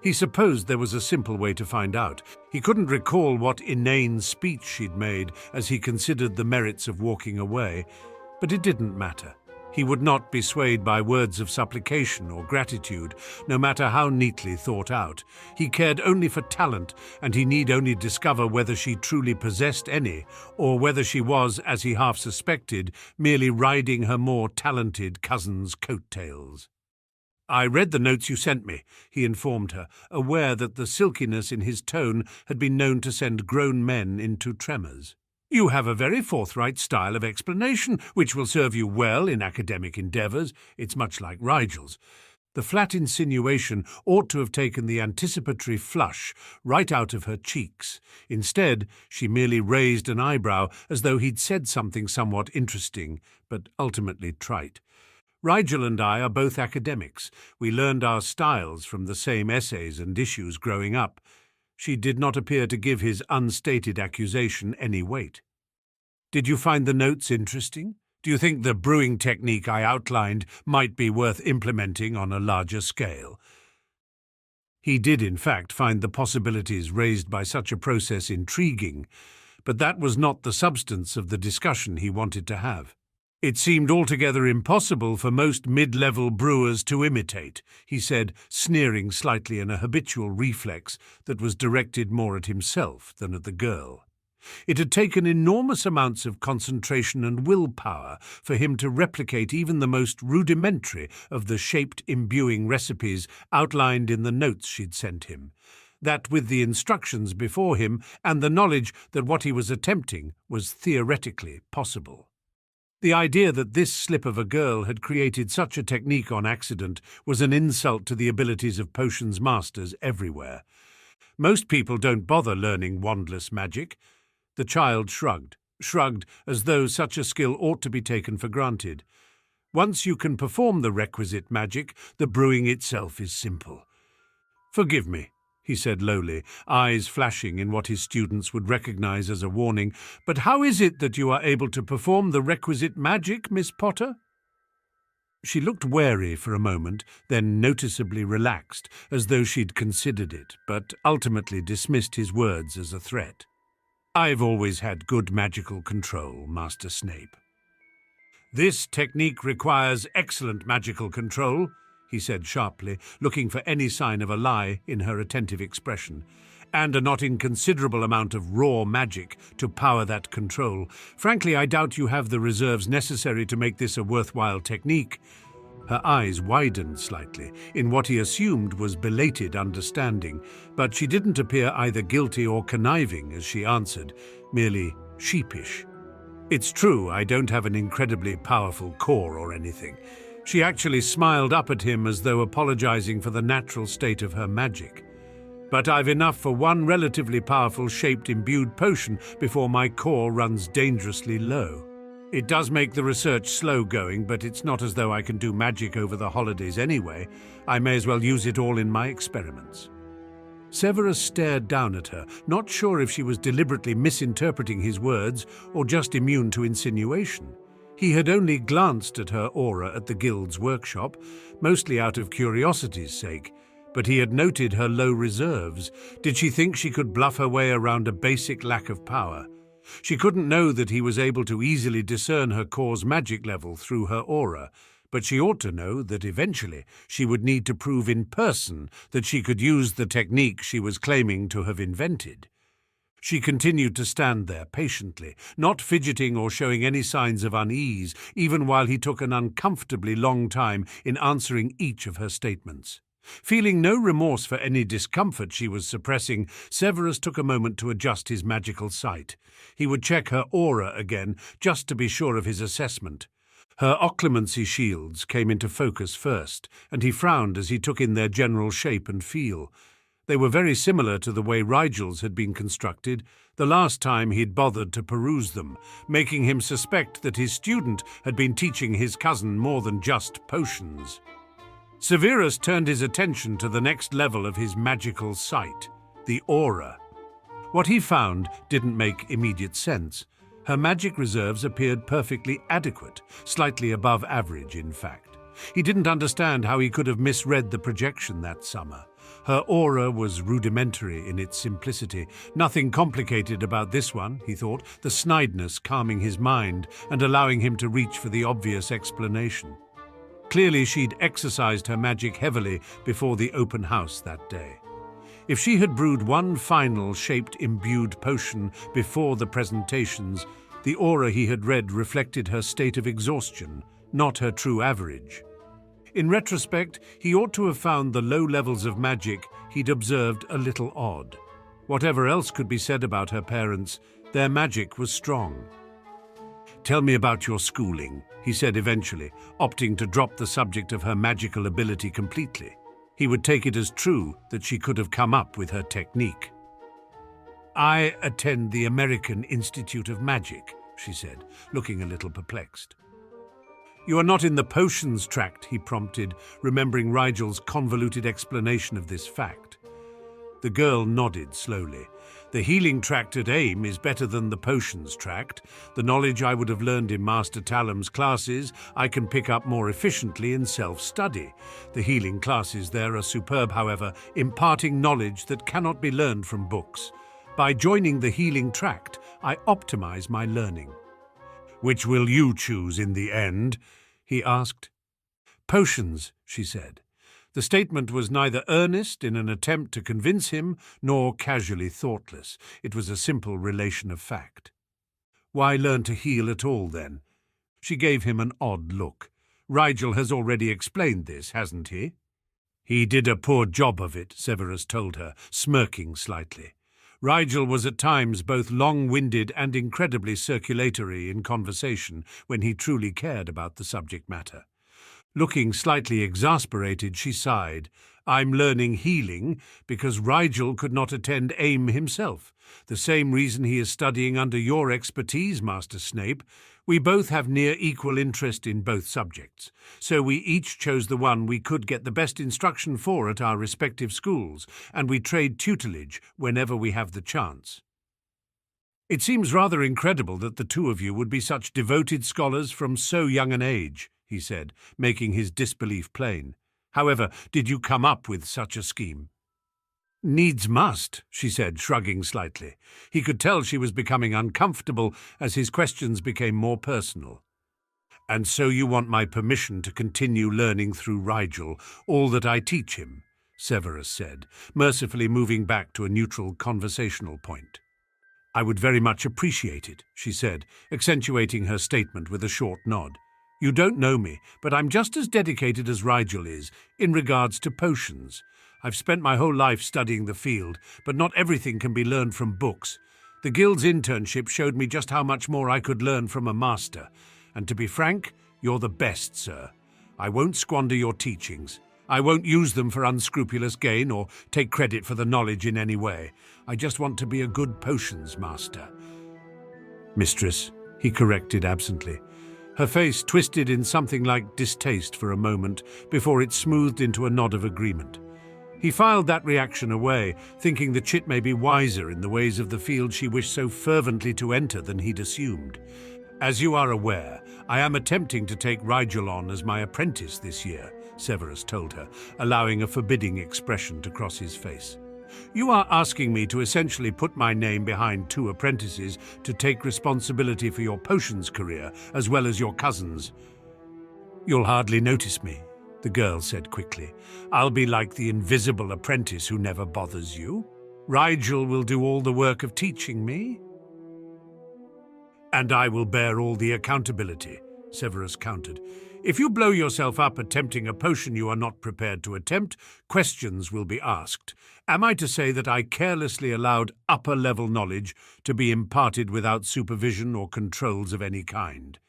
He supposed there was a simple way to find out. He couldn't recall what inane speech she'd made as he considered the merits of walking away, but it didn't matter. He would not be swayed by words of supplication or gratitude, no matter how neatly thought out. He cared only for talent, and he need only discover whether she truly possessed any, or whether she was, as he half suspected, merely riding her more talented cousin's coattails. "I read the notes you sent me," he informed her, aware that the silkiness in his tone had been known to send grown men into tremors. "You have a very forthright style of explanation, which will serve you well in academic endeavours. It's much like Rigel's." The flat insinuation ought to have taken the anticipatory flush right out of her cheeks. Instead, she merely raised an eyebrow as though he'd said something somewhat interesting, but ultimately trite. "Rigel and I are both academics. We learned our styles from the same essays and issues growing up." She did not appear to give his unstated accusation any weight. "Did you find the notes interesting? Do you think the brewing technique I outlined might be worth implementing on a larger scale?" He did, in fact, find the possibilities raised by such a process intriguing, but that was not the substance of the discussion he wanted to have. "It seemed altogether impossible for most mid-level brewers to imitate," he said, sneering slightly in a habitual reflex that was directed more at himself than at the girl. It had taken enormous amounts of concentration and willpower for him to replicate even the most rudimentary of the shaped imbuing recipes outlined in the notes she'd sent him. That, with the instructions before him and the knowledge that what he was attempting was theoretically possible. The idea that this slip of a girl had created such a technique on accident was an insult to the abilities of potions masters everywhere. "Most people don't bother learning wandless magic." The child shrugged as though such a skill ought to be taken for granted. "Once you can perform the requisite magic, the brewing itself is simple." "Forgive me," he said lowly, eyes flashing in what his students would recognize as a warning, "but how is it that you are able to perform the requisite magic, Miss Potter?" She looked wary for a moment, then noticeably relaxed, as though she'd considered it, but ultimately dismissed his words as a threat. "I've always had good magical control, Master Snape." "This technique requires excellent magical control," he said sharply, looking for any sign of a lie in her attentive expression, "and a not inconsiderable amount of raw magic to power that control. Frankly, I doubt you have the reserves necessary to make this a worthwhile technique." Her eyes widened slightly, in what he assumed was belated understanding, but she didn't appear either guilty or conniving as she answered, merely sheepish. "It's true, I don't have an incredibly powerful core or anything." She actually smiled up at him as though apologizing for the natural state of her magic. "But I've enough for one relatively powerful shaped imbued potion before my core runs dangerously low. It does make the research slow-going, but it's not as though I can do magic over the holidays anyway. I may as well use it all in my experiments." Severus stared down at her, not sure if she was deliberately misinterpreting his words or just immune to insinuation. He had only glanced at her aura at the guild's workshop, mostly out of curiosity's sake, but he had noted her low reserves. Did she think she could bluff her way around a basic lack of power? She couldn't know that he was able to easily discern her core's magic level through her aura, but she ought to know that eventually she would need to prove in person that she could use the technique she was claiming to have invented. She continued to stand there patiently, not fidgeting or showing any signs of unease, even while he took an uncomfortably long time in answering each of her statements. Feeling no remorse for any discomfort she was suppressing, Severus took a moment to adjust his magical sight. He would check her aura again, just to be sure of his assessment. Her occlumency shields came into focus first, and he frowned as he took in their general shape and feel. They were very similar to the way Rigel's had been constructed, the last time he'd bothered to peruse them, making him suspect that his student had been teaching his cousin more than just potions. Severus turned his attention to the next level of his magical sight, the aura. What he found didn't make immediate sense. Her magic reserves appeared perfectly adequate, slightly above average, in fact. He didn't understand how he could have misread the projection that summer. Her aura was rudimentary in its simplicity. Nothing complicated about this one, he thought, the snideness calming his mind and allowing him to reach for the obvious explanation. Clearly she'd exercised her magic heavily before the open house that day. If she had brewed one final shaped imbued potion before the presentations, the aura he had read reflected her state of exhaustion, not her true average. In retrospect, he ought to have found the low levels of magic he'd observed a little odd. Whatever else could be said about her parents, their magic was strong. "Tell me about your schooling," he said eventually, opting to drop the subject of her magical ability completely. He would take it as true that she could have come up with her technique. "I attend the American Institute of Magic," she said, looking a little perplexed. "You are not in the potions tract," he prompted, remembering Rigel's convoluted explanation of this fact. The girl nodded slowly. "The healing tract at AIM is better than the potions tract. The knowledge I would have learned in Master Talam's classes I can pick up more efficiently in self-study. The healing classes there are superb, however, imparting knowledge that cannot be learned from books. By joining the healing tract, I optimize my learning." "Which will you choose in the end?" he asked. "Potions," she said. The statement was neither earnest in an attempt to convince him, nor casually thoughtless. It was a simple relation of fact. "Why learn to heal at all, then?" She gave him an odd look. "Rigel has already explained this, hasn't he?" "He did a poor job of it," Severus told her, smirking slightly. Rigel was at times both long-winded and incredibly circulatory in conversation when he truly cared about the subject matter. Looking slightly exasperated, she sighed. "I'm learning healing because Rigel could not attend AIM himself. The same reason he is studying under your expertise, Master Snape. We both have near equal interest in both subjects, so we each chose the one we could get the best instruction for at our respective schools, and we trade tutelage whenever we have the chance." "It seems rather incredible that the two of you would be such devoted scholars from so young an age," he said, making his disbelief plain. "However, did you come up with such a scheme?" "Needs must," she said, shrugging slightly. He could tell she was becoming uncomfortable as his questions became more personal. "And so you want my permission to continue learning through Rigel all that I teach him," Severus said, mercifully moving back to a neutral conversational point. "I would very much appreciate it," she said, accentuating her statement with a short nod. "You don't know me, but I'm just as dedicated as Rigel is in regards to potions. I've spent my whole life studying the field, but not everything can be learned from books. The Guild's internship showed me just how much more I could learn from a master. And to be frank, you're the best, sir. I won't squander your teachings. I won't use them for unscrupulous gain or take credit for the knowledge in any way. I just want to be a good potions master." "Mistress," he corrected absently. Her face twisted in something like distaste for a moment before it smoothed into a nod of agreement. He filed that reaction away, thinking the chit may be wiser in the ways of the field she wished so fervently to enter than he'd assumed. "As you are aware, I am attempting to take Rigel on as my apprentice this year," Severus told her, allowing a forbidding expression to cross his face. "You are asking me to essentially put my name behind 2 apprentices to take responsibility for your potions career as well as your cousin's." "You'll hardly notice me," the girl said quickly. "I'll be like the invisible apprentice who never bothers you. Rigel will do all the work of teaching me." "And I will bear all the accountability," Severus countered. "If you blow yourself up attempting a potion you are not prepared to attempt, questions will be asked. Am I to say that I carelessly allowed upper-level knowledge to be imparted without supervision or controls of any kind?"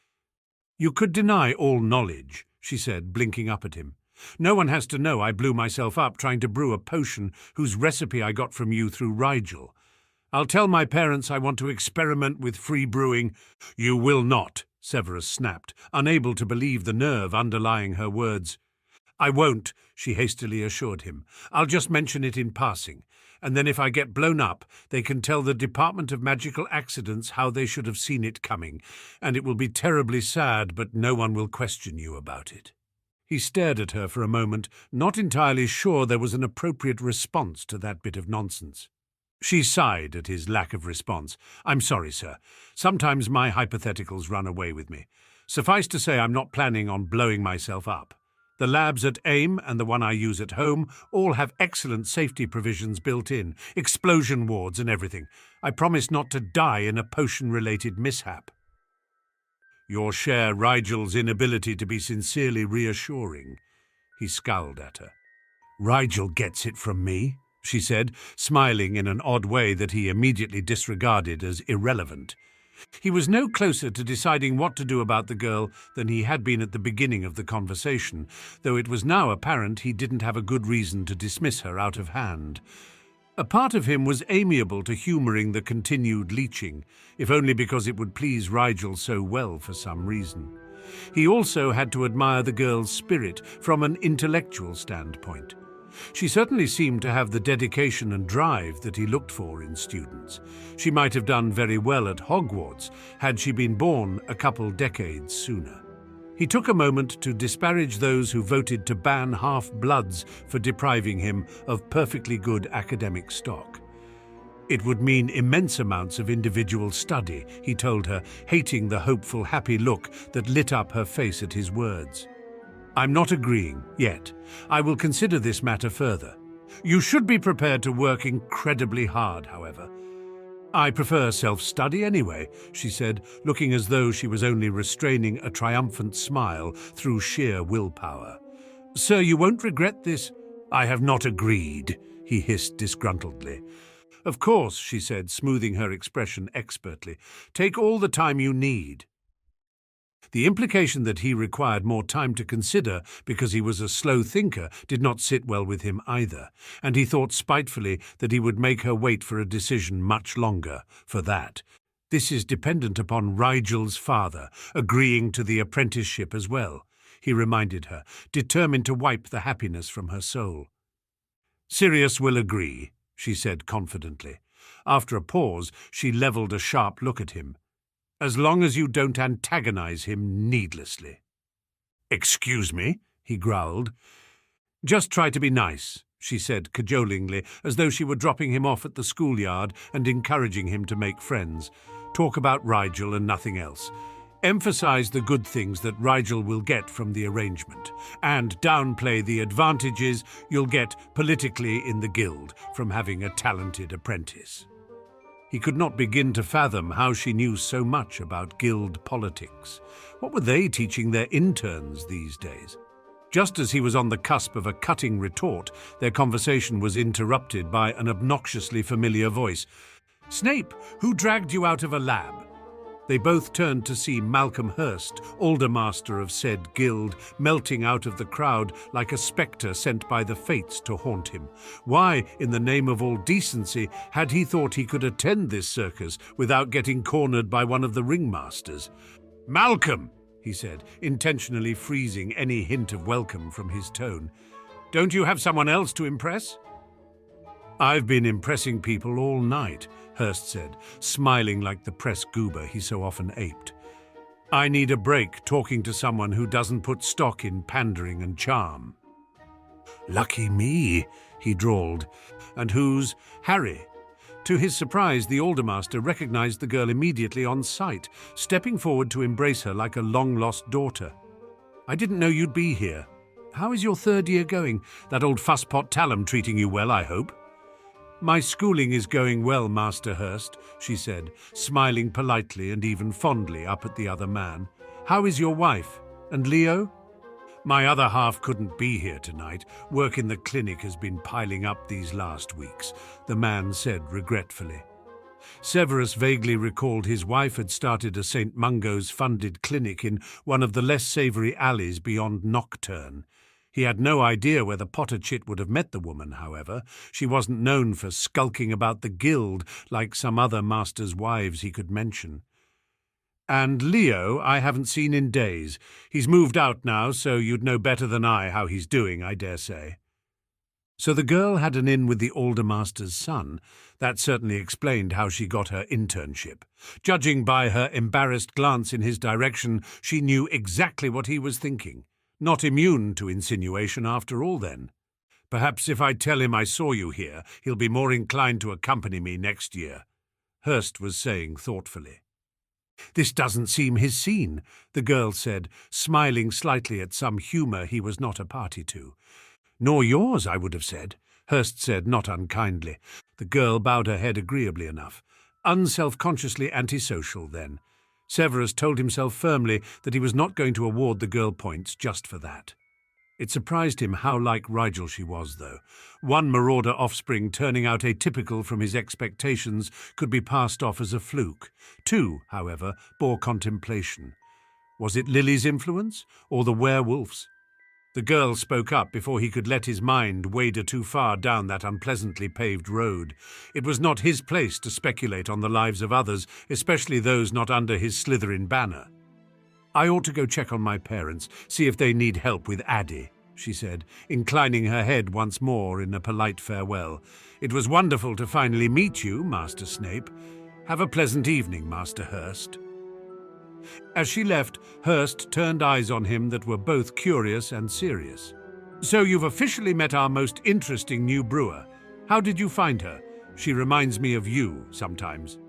"You could deny all knowledge," she said, blinking up at him. "No one has to know I blew myself up trying to brew a potion whose recipe I got from you through Rigel. I'll tell my parents I want to experiment with free brewing." "You will not," Severus snapped, unable to believe the nerve underlying her words. "I won't," she hastily assured him. "I'll just mention it in passing, and then if I get blown up, they can tell the Department of Magical Accidents how they should have seen it coming, and it will be terribly sad, but no one will question you about it." He stared at her for a moment, not entirely sure there was an appropriate response to that bit of nonsense. She sighed at his lack of response. "I'm sorry, sir. Sometimes my hypotheticals run away with me. Suffice to say, I'm not planning on blowing myself up. The labs at AIM and the one I use at home all have excellent safety provisions built in, explosion wards and everything. I promise not to die in a potion-related mishap." "You'll share Rigel's inability to be sincerely reassuring." He scowled at her. "Rigel gets it from me," she said, smiling in an odd way that he immediately disregarded as irrelevant. He was no closer to deciding what to do about the girl than he had been at the beginning of the conversation, though it was now apparent he didn't have a good reason to dismiss her out of hand. A part of him was amiable to humouring the continued leeching, if only because it would please Rigel so well for some reason. He also had to admire the girl's spirit from an intellectual standpoint. She certainly seemed to have the dedication and drive that he looked for in students. She might have done very well at Hogwarts had she been born a couple decades sooner. He took a moment to disparage those who voted to ban half-bloods for depriving him of perfectly good academic stock. It would mean immense amounts of individual study, he told her, hating the hopeful, happy look that lit up her face at his words. "I'm not agreeing, yet. I will consider this matter further. You should be prepared to work incredibly hard, however." "I prefer self-study anyway," she said, looking as though she was only restraining a triumphant smile through sheer willpower. "Sir, you won't regret this." "I have not agreed," he hissed disgruntledly. "Of course," she said, smoothing her expression expertly. "Take all the time you need." The implication that he required more time to consider because he was a slow thinker did not sit well with him either, and he thought spitefully that he would make her wait for a decision much longer for that. "This is dependent upon Rigel's father agreeing to the apprenticeship as well," he reminded her, determined to wipe the happiness from her soul. "Sirius will agree," she said confidently. After a pause, she levelled a sharp look at him. "As long as you don't antagonize him needlessly." "Excuse me," he growled. "Just try to be nice," she said cajolingly, as though she were dropping him off at the schoolyard and encouraging him to make friends. "Talk about Rigel and nothing else. Emphasize the good things that Rigel will get from the arrangement, and downplay the advantages you'll get politically in the guild from having a talented apprentice." He could not begin to fathom how she knew so much about guild politics. What were they teaching their interns these days? Just as he was on the cusp of a cutting retort, their conversation was interrupted by an obnoxiously familiar voice. "Snape, who dragged you out of a lab?" They both turned to see Malcolm Hurst, Aldermaster of said guild, melting out of the crowd like a spectre sent by the fates to haunt him. Why, in the name of all decency, had he thought he could attend this circus without getting cornered by one of the ringmasters? "Malcolm," he said, intentionally freezing any hint of welcome from his tone. "Don't you have someone else to impress?" "I've been impressing people all night," Hurst said, smiling like the press goober he so often aped. "I need a break talking to someone who doesn't put stock in pandering and charm." "Lucky me," he drawled. "And who's Harry?" To his surprise, the Aldermaster recognized the girl immediately on sight, stepping forward to embrace her like a long-lost daughter. "I didn't know you'd be here. How is your third year going? That old fusspot Talum treating you well, I hope?" "My schooling is going well, Master Hurst," she said, smiling politely and even fondly up at the other man. "How is your wife? And Leo?" "My other half couldn't be here tonight. Work in the clinic has been piling up these last weeks," the man said regretfully. Severus vaguely recalled his wife had started a St. Mungo's funded clinic in one of the less savoury alleys beyond Nocturne. He had no idea where the Potter chit would have met the woman, however. She wasn't known for skulking about the guild like some other masters' wives he could mention. And Leo I haven't seen in days. He's moved out now, so you'd know better than I how he's doing, I dare say. So the girl had an in with the older master's son. That certainly explained how she got her internship. Judging by her embarrassed glance in his direction, she knew exactly what he was thinking. Not immune to insinuation after all, then. Perhaps if I tell him I saw you here, he'll be more inclined to accompany me next year, Hurst was saying thoughtfully. This doesn't seem his scene, the girl said, smiling slightly at some humour he was not a party to. Nor yours, I would have said, Hurst said, not unkindly. The girl bowed her head agreeably enough. Unself-consciously antisocial, then. Severus told himself firmly that he was not going to award the girl points just for that. It surprised him how like Rigel she was, though. One marauder offspring turning out atypical from his expectations could be passed off as a fluke. Two, however, bore contemplation. Was it Lily's influence, or the werewolf's? The girl spoke up before he could let his mind wader too far down that unpleasantly paved road. It was not his place to speculate on the lives of others, especially those not under his Slytherin banner. I ought to go check on my parents, see if they need help with Addie, she said, inclining her head once more in a polite farewell. It was wonderful to finally meet you, Master Snape. Have a pleasant evening, Master Hurst. As she left, Hurst turned eyes on him that were both curious and serious. So you've officially met our most interesting new brewer. How did you find her? She reminds me of you sometimes.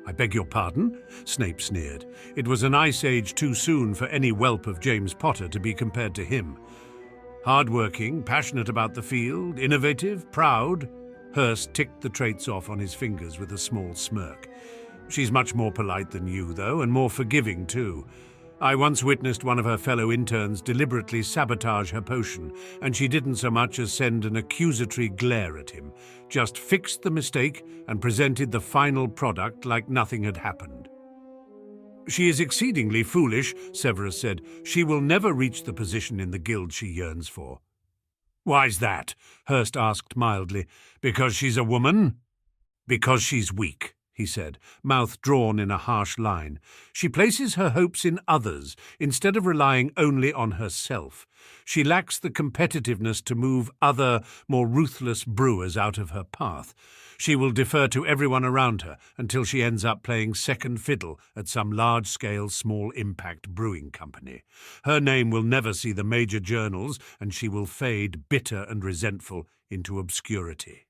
I beg your pardon? Snape sneered. It was an ice age too soon for any whelp of James Potter to be compared to him. Hard-working, passionate about the field, innovative, proud. Hurst ticked the traits off on his fingers with a small smirk. She's much more polite than you, though, and more forgiving, too. I once witnessed one of her fellow interns deliberately sabotage her potion, and she didn't so much as send an accusatory glare at him, just fixed the mistake and presented the final product like nothing had happened. She is exceedingly foolish, Severus said. She will never reach the position in the guild she yearns for. Why's that? Hurst asked mildly. Because she's a woman? Because she's weak, he said, mouth drawn in a harsh line. She places her hopes in others instead of relying only on herself. She lacks the competitiveness to move other, more ruthless brewers out of her path. She will defer to everyone around her until she ends up playing second fiddle at some large-scale, small-impact brewing company. Her name will never see the major journals, and she will fade, bitter and resentful, into obscurity.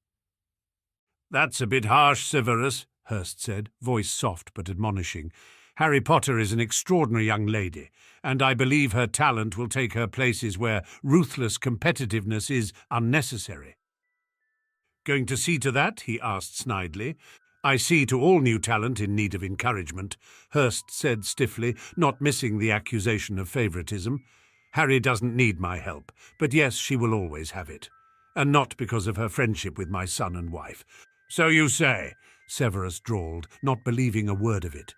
That's a bit harsh, Severus, Hurst said, voice soft but admonishing. Harry Potter is an extraordinary young lady, and I believe her talent will take her places where ruthless competitiveness is unnecessary. Going to see to that? He asked snidely. I see to all new talent in need of encouragement, Hurst said stiffly, not missing the accusation of favouritism. Harry doesn't need my help, but yes, she will always have it. And not because of her friendship with my son and wife. So you say, Severus drawled, not believing a word of it.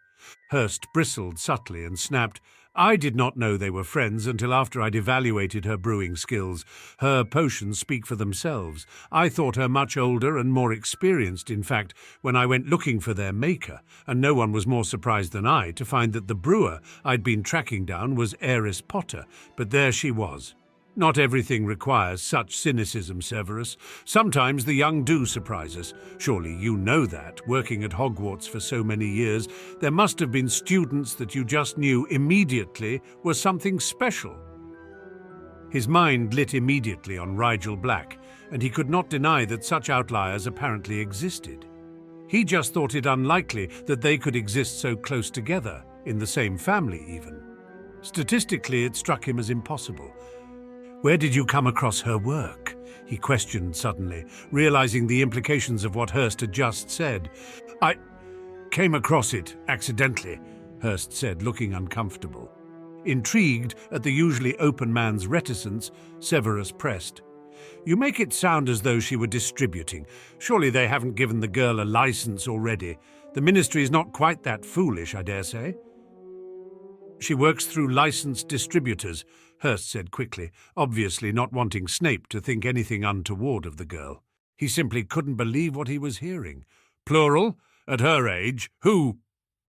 Hurst bristled subtly and snapped, I did not know they were friends until after I'd evaluated her brewing skills. Her potions speak for themselves. I thought her much older and more experienced, in fact, when I went looking for their maker, and no one was more surprised than I to find that the brewer I'd been tracking down was Heiress Potter, but there she was. Not everything requires such cynicism, Severus. Sometimes the young do surprise us. Surely you know that, working at Hogwarts for so many years. There must have been students that you just knew immediately were something special. His mind lit immediately on Rigel Black, and he could not deny that such outliers apparently existed. He just thought it unlikely that they could exist so close together, in the same family even. Statistically, it struck him as impossible. Where did you come across her work? He questioned suddenly, realizing the implications of what Hurst had just said. I came across it accidentally, Hurst said, looking uncomfortable. Intrigued at the usually open man's reticence, Severus pressed. You make it sound as though she were distributing. Surely they haven't given the girl a license already. The ministry is not quite that foolish, I dare say. She works through licensed distributors, Hurst said quickly, obviously not wanting Snape to think anything untoward of the girl. He simply couldn't believe what he was hearing. Plural? At her age? Who?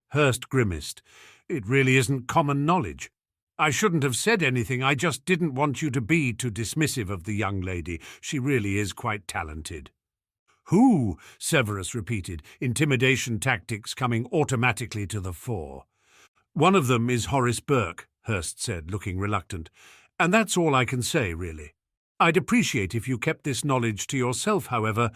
Hurst grimaced. It really isn't common knowledge. I shouldn't have said anything. I just didn't want you to be too dismissive of the young lady. She really is quite talented. Who? Severus repeated, intimidation tactics coming automatically to the fore. One of them is Horace Burke, Hurst said, looking reluctant. And that's all I can say, really. I'd appreciate if you kept this knowledge to yourself, however.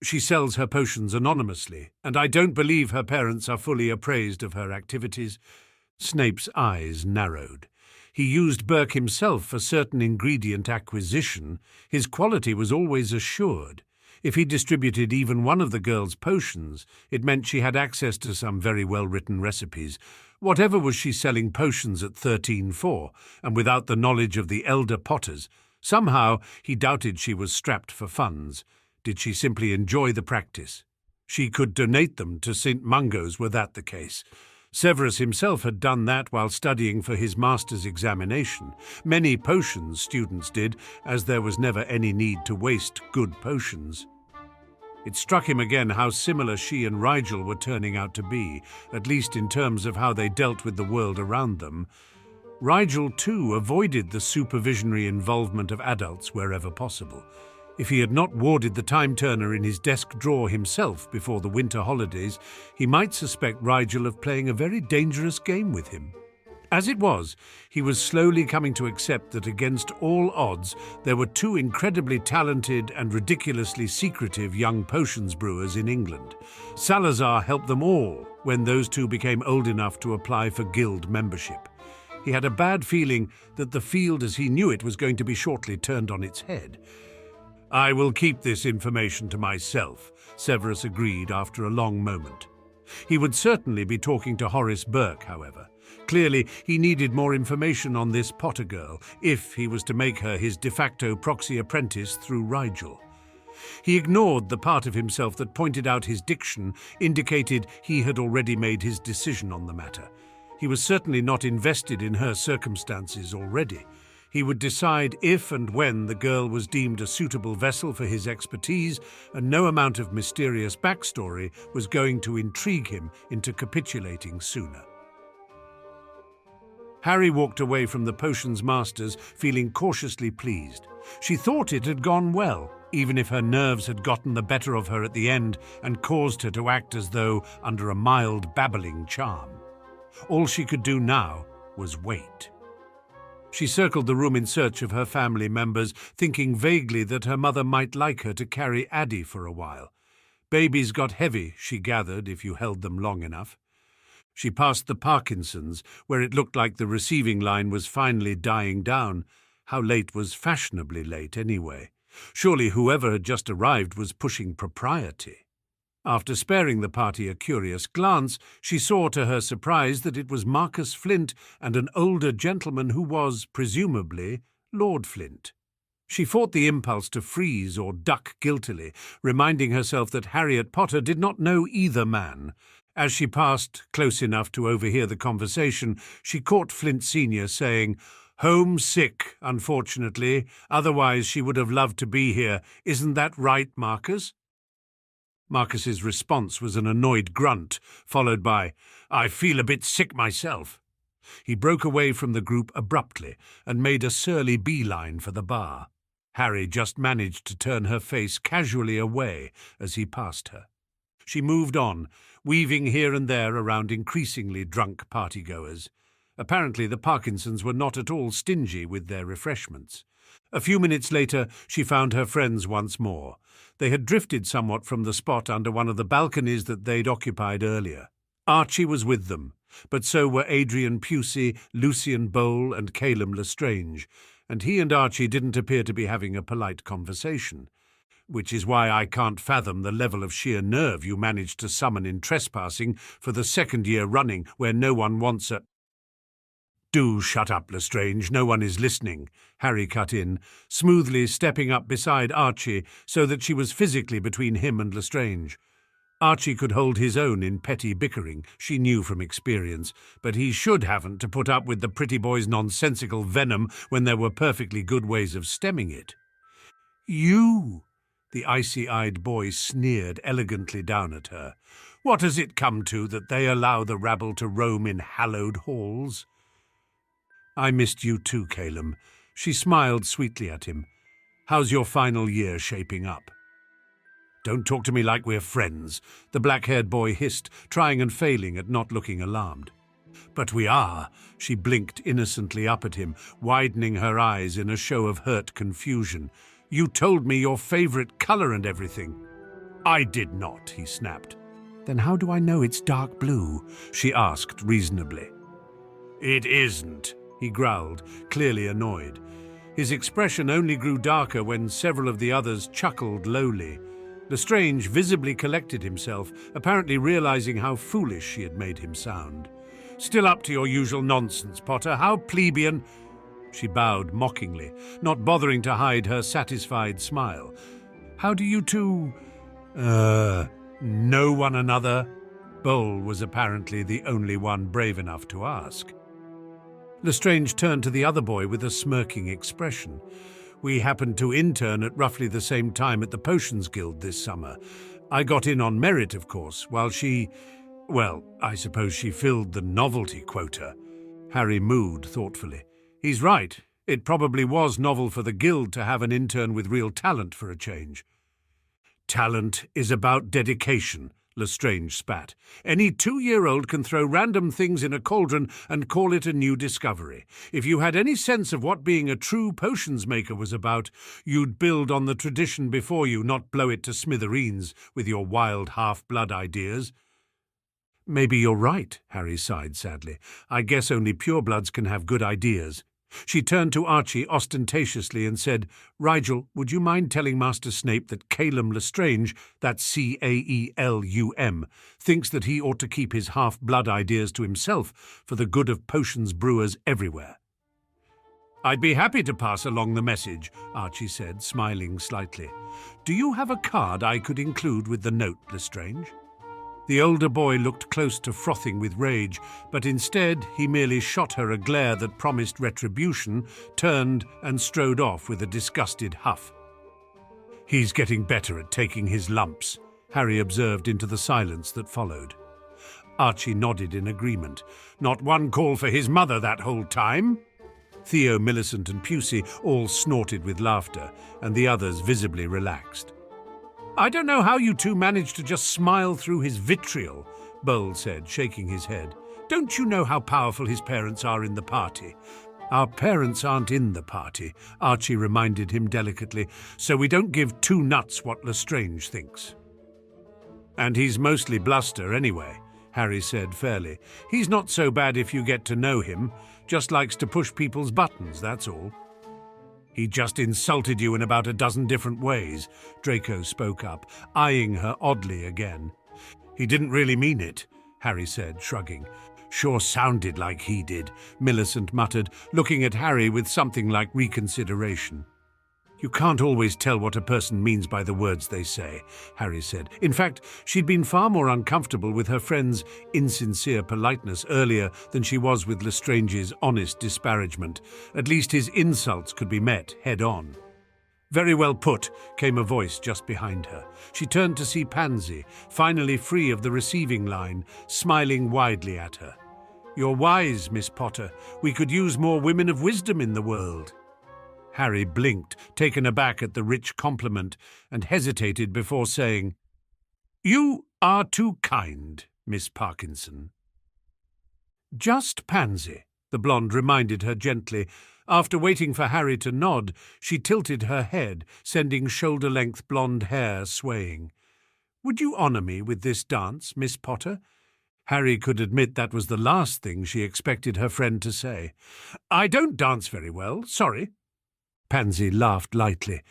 She sells her potions anonymously, and I don't believe her parents are fully appraised of her activities. Snape's eyes narrowed. He used Burke himself for certain ingredient acquisition. His quality was always assured. If he distributed even one of the girl's potions, it meant she had access to some very well-written recipes. Whatever was she selling potions at 13-4, and without the knowledge of the elder Potters? Somehow he doubted she was strapped for funds. Did she simply enjoy the practice? She could donate them to St. Mungo's were that the case. Severus himself had done that while studying for his master's examination. Many potions students did, as there was never any need to waste good potions. It struck him again how similar she and Rigel were turning out to be, at least in terms of how they dealt with the world around them. Rigel, too, avoided the supervisionary involvement of adults wherever possible. If he had not warded the time-turner in his desk drawer himself before the winter holidays, he might suspect Rigel of playing a very dangerous game with him. As it was, he was slowly coming to accept that against all odds there were two incredibly talented and ridiculously secretive young potions brewers in England. Salazar helped them all when those two became old enough to apply for guild membership. He had a bad feeling that the field as he knew it was going to be shortly turned on its head. I will keep this information to myself, Severus agreed after a long moment. He would certainly be talking to Horace Burke, however. Clearly, he needed more information on this Potter girl, if he was to make her his de facto proxy apprentice through Rigel. He ignored the part of himself that pointed out his diction indicated he had already made his decision on the matter. He was certainly not invested in her circumstances already. He would decide if and when the girl was deemed a suitable vessel for his expertise, and no amount of mysterious backstory was going to intrigue him into capitulating sooner. Harry walked away from the potions masters feeling cautiously pleased. She thought it had gone well, even if her nerves had gotten the better of her at the end and caused her to act as though under a mild babbling charm. All she could do now was wait. She circled the room in search of her family members, thinking vaguely that her mother might like her to carry Addie for a while. Babies got heavy, she gathered, if you held them long enough. She passed the Parkinsons, where it looked like the receiving line was finally dying down. How late was fashionably late, anyway? Surely whoever had just arrived was pushing propriety. After sparing the party a curious glance, she saw to her surprise that it was Marcus Flint and an older gentleman who was, presumably, Lord Flint. She fought the impulse to freeze or duck guiltily, reminding herself that Harriet Potter did not know either man. As she passed close enough to overhear the conversation, she caught Flint Sr. saying, "Homesick, unfortunately. Otherwise she would have loved to be here. Isn't that right, Marcus?" Marcus's response was an annoyed grunt, followed by, "I feel a bit sick myself." He broke away from the group abruptly and made a surly beeline for the bar. Harry just managed to turn her face casually away as he passed her. She moved on, weaving here and there around increasingly drunk partygoers. Apparently the Parkinsons were not at all stingy with their refreshments. A few minutes later, she found her friends once more. They had drifted somewhat from the spot under one of the balconies that they'd occupied earlier. Archie was with them, but so were Adrian Pusey, Lucian Bowl, and Calum Lestrange, and he and Archie didn't appear to be having a polite conversation, which is why I can't fathom the level of sheer nerve you managed to summon in trespassing for the second year running where no one wants a— "Do shut up, Lestrange, no one is listening," Harry cut in, smoothly stepping up beside Archie so that she was physically between him and Lestrange. Archie could hold his own in petty bickering, she knew from experience, but he should haven't to put up with the pretty boy's nonsensical venom when there were perfectly good ways of stemming it. "You!" The icy-eyed boy sneered elegantly down at her. "What has it come to that they allow the rabble to roam in hallowed halls?" "I missed you too, Calum." She smiled sweetly at him. "How's your final year shaping up?" "Don't talk to me like we're friends," the black-haired boy hissed, trying and failing at not looking alarmed. "But we are." She blinked innocently up at him, widening her eyes in a show of hurt confusion. "You told me your favorite color and everything." "I did not," he snapped. "Then how do I know it's dark blue?" she asked reasonably. "It isn't," he growled, clearly annoyed. His expression only grew darker when several of the others chuckled lowly. Lestrange visibly collected himself, apparently realizing how foolish she had made him sound. "Still up to your usual nonsense, Potter. How plebeian—" She bowed mockingly, not bothering to hide her satisfied smile. "How do you two, know one another?" Bowl was apparently the only one brave enough to ask. Lestrange turned to the other boy with a smirking expression. "We happened to intern at roughly the same time at the Potions Guild this summer. I got in on merit, of course, while well, I suppose she filled the novelty quota." Harry mooed thoughtfully. "He's right. It probably was novel for the guild to have an intern with real talent for a change." "Talent is about dedication," Lestrange spat. "Any 2-year-old can throw random things in a cauldron and call it a new discovery. If you had any sense of what being a true potions maker was about, you'd build on the tradition before you, not blow it to smithereens with your wild half-blood ideas." "Maybe you're right," Harry sighed sadly. "I guess only purebloods can have good ideas." She turned to Archie ostentatiously and said, "Rigel, would you mind telling Master Snape that Calum Lestrange, that's Caelum, thinks that he ought to keep his half-blood ideas to himself for the good of potions brewers everywhere?" "I'd be happy to pass along the message," Archie said, smiling slightly. "Do you have a card I could include with the note, Lestrange?" The older boy looked close to frothing with rage, but instead he merely shot her a glare that promised retribution, turned and strode off with a disgusted huff. "He's getting better at taking his lumps," Harry observed into the silence that followed. Archie nodded in agreement. "Not one call for his mother that whole time?" Theo, Millicent and Pusey all snorted with laughter, and the others visibly relaxed. "I don't know how you two managed to just smile through his vitriol," Bowl said, shaking his head. "Don't you know how powerful his parents are in the party?" "Our parents aren't in the party," Archie reminded him delicately, "so we don't give two nuts what Lestrange thinks." "And he's mostly bluster anyway," Harry said fairly. "He's not so bad if you get to know him, just likes to push people's buttons, that's all." "He just insulted you in about a dozen different ways," Draco spoke up, eyeing her oddly again. "He didn't really mean it," Harry said, shrugging. "Sure sounded like he did," Millicent muttered, looking at Harry with something like reconsideration. "You can't always tell what a person means by the words they say," Harry said. In fact, she'd been far more uncomfortable with her friend's insincere politeness earlier than she was with Lestrange's honest disparagement. At least his insults could be met head-on. "Very well put," came a voice just behind her. She turned to see Pansy, finally free of the receiving line, smiling widely at her. "You're wise, Miss Potter. We could use more women of wisdom in the world." Harry blinked, taken aback at the rich compliment, and hesitated before saying, "You are too kind, Miss Parkinson." "Just Pansy," the blonde reminded her gently. After waiting for Harry to nod, she tilted her head, sending shoulder-length blonde hair swaying. "Would you honour me with this dance, Miss Potter?" Harry could admit that was the last thing she expected her friend to say. "I don't dance very well, sorry." Pansy laughed lightly.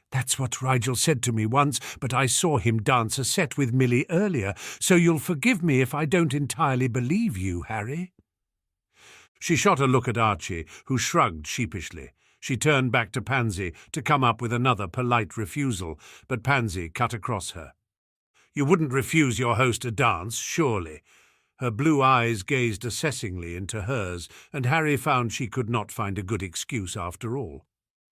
"That's what Rigel said to me once, but I saw him dance a set with Millie earlier, so you'll forgive me if I don't entirely believe you, Harry." She shot a look at Archie, who shrugged sheepishly. She turned back to Pansy to come up with another polite refusal, but Pansy cut across her. You wouldn't refuse your host a dance, surely?" Her blue eyes gazed assessingly into hers, and Harry found she could not find a good excuse after all.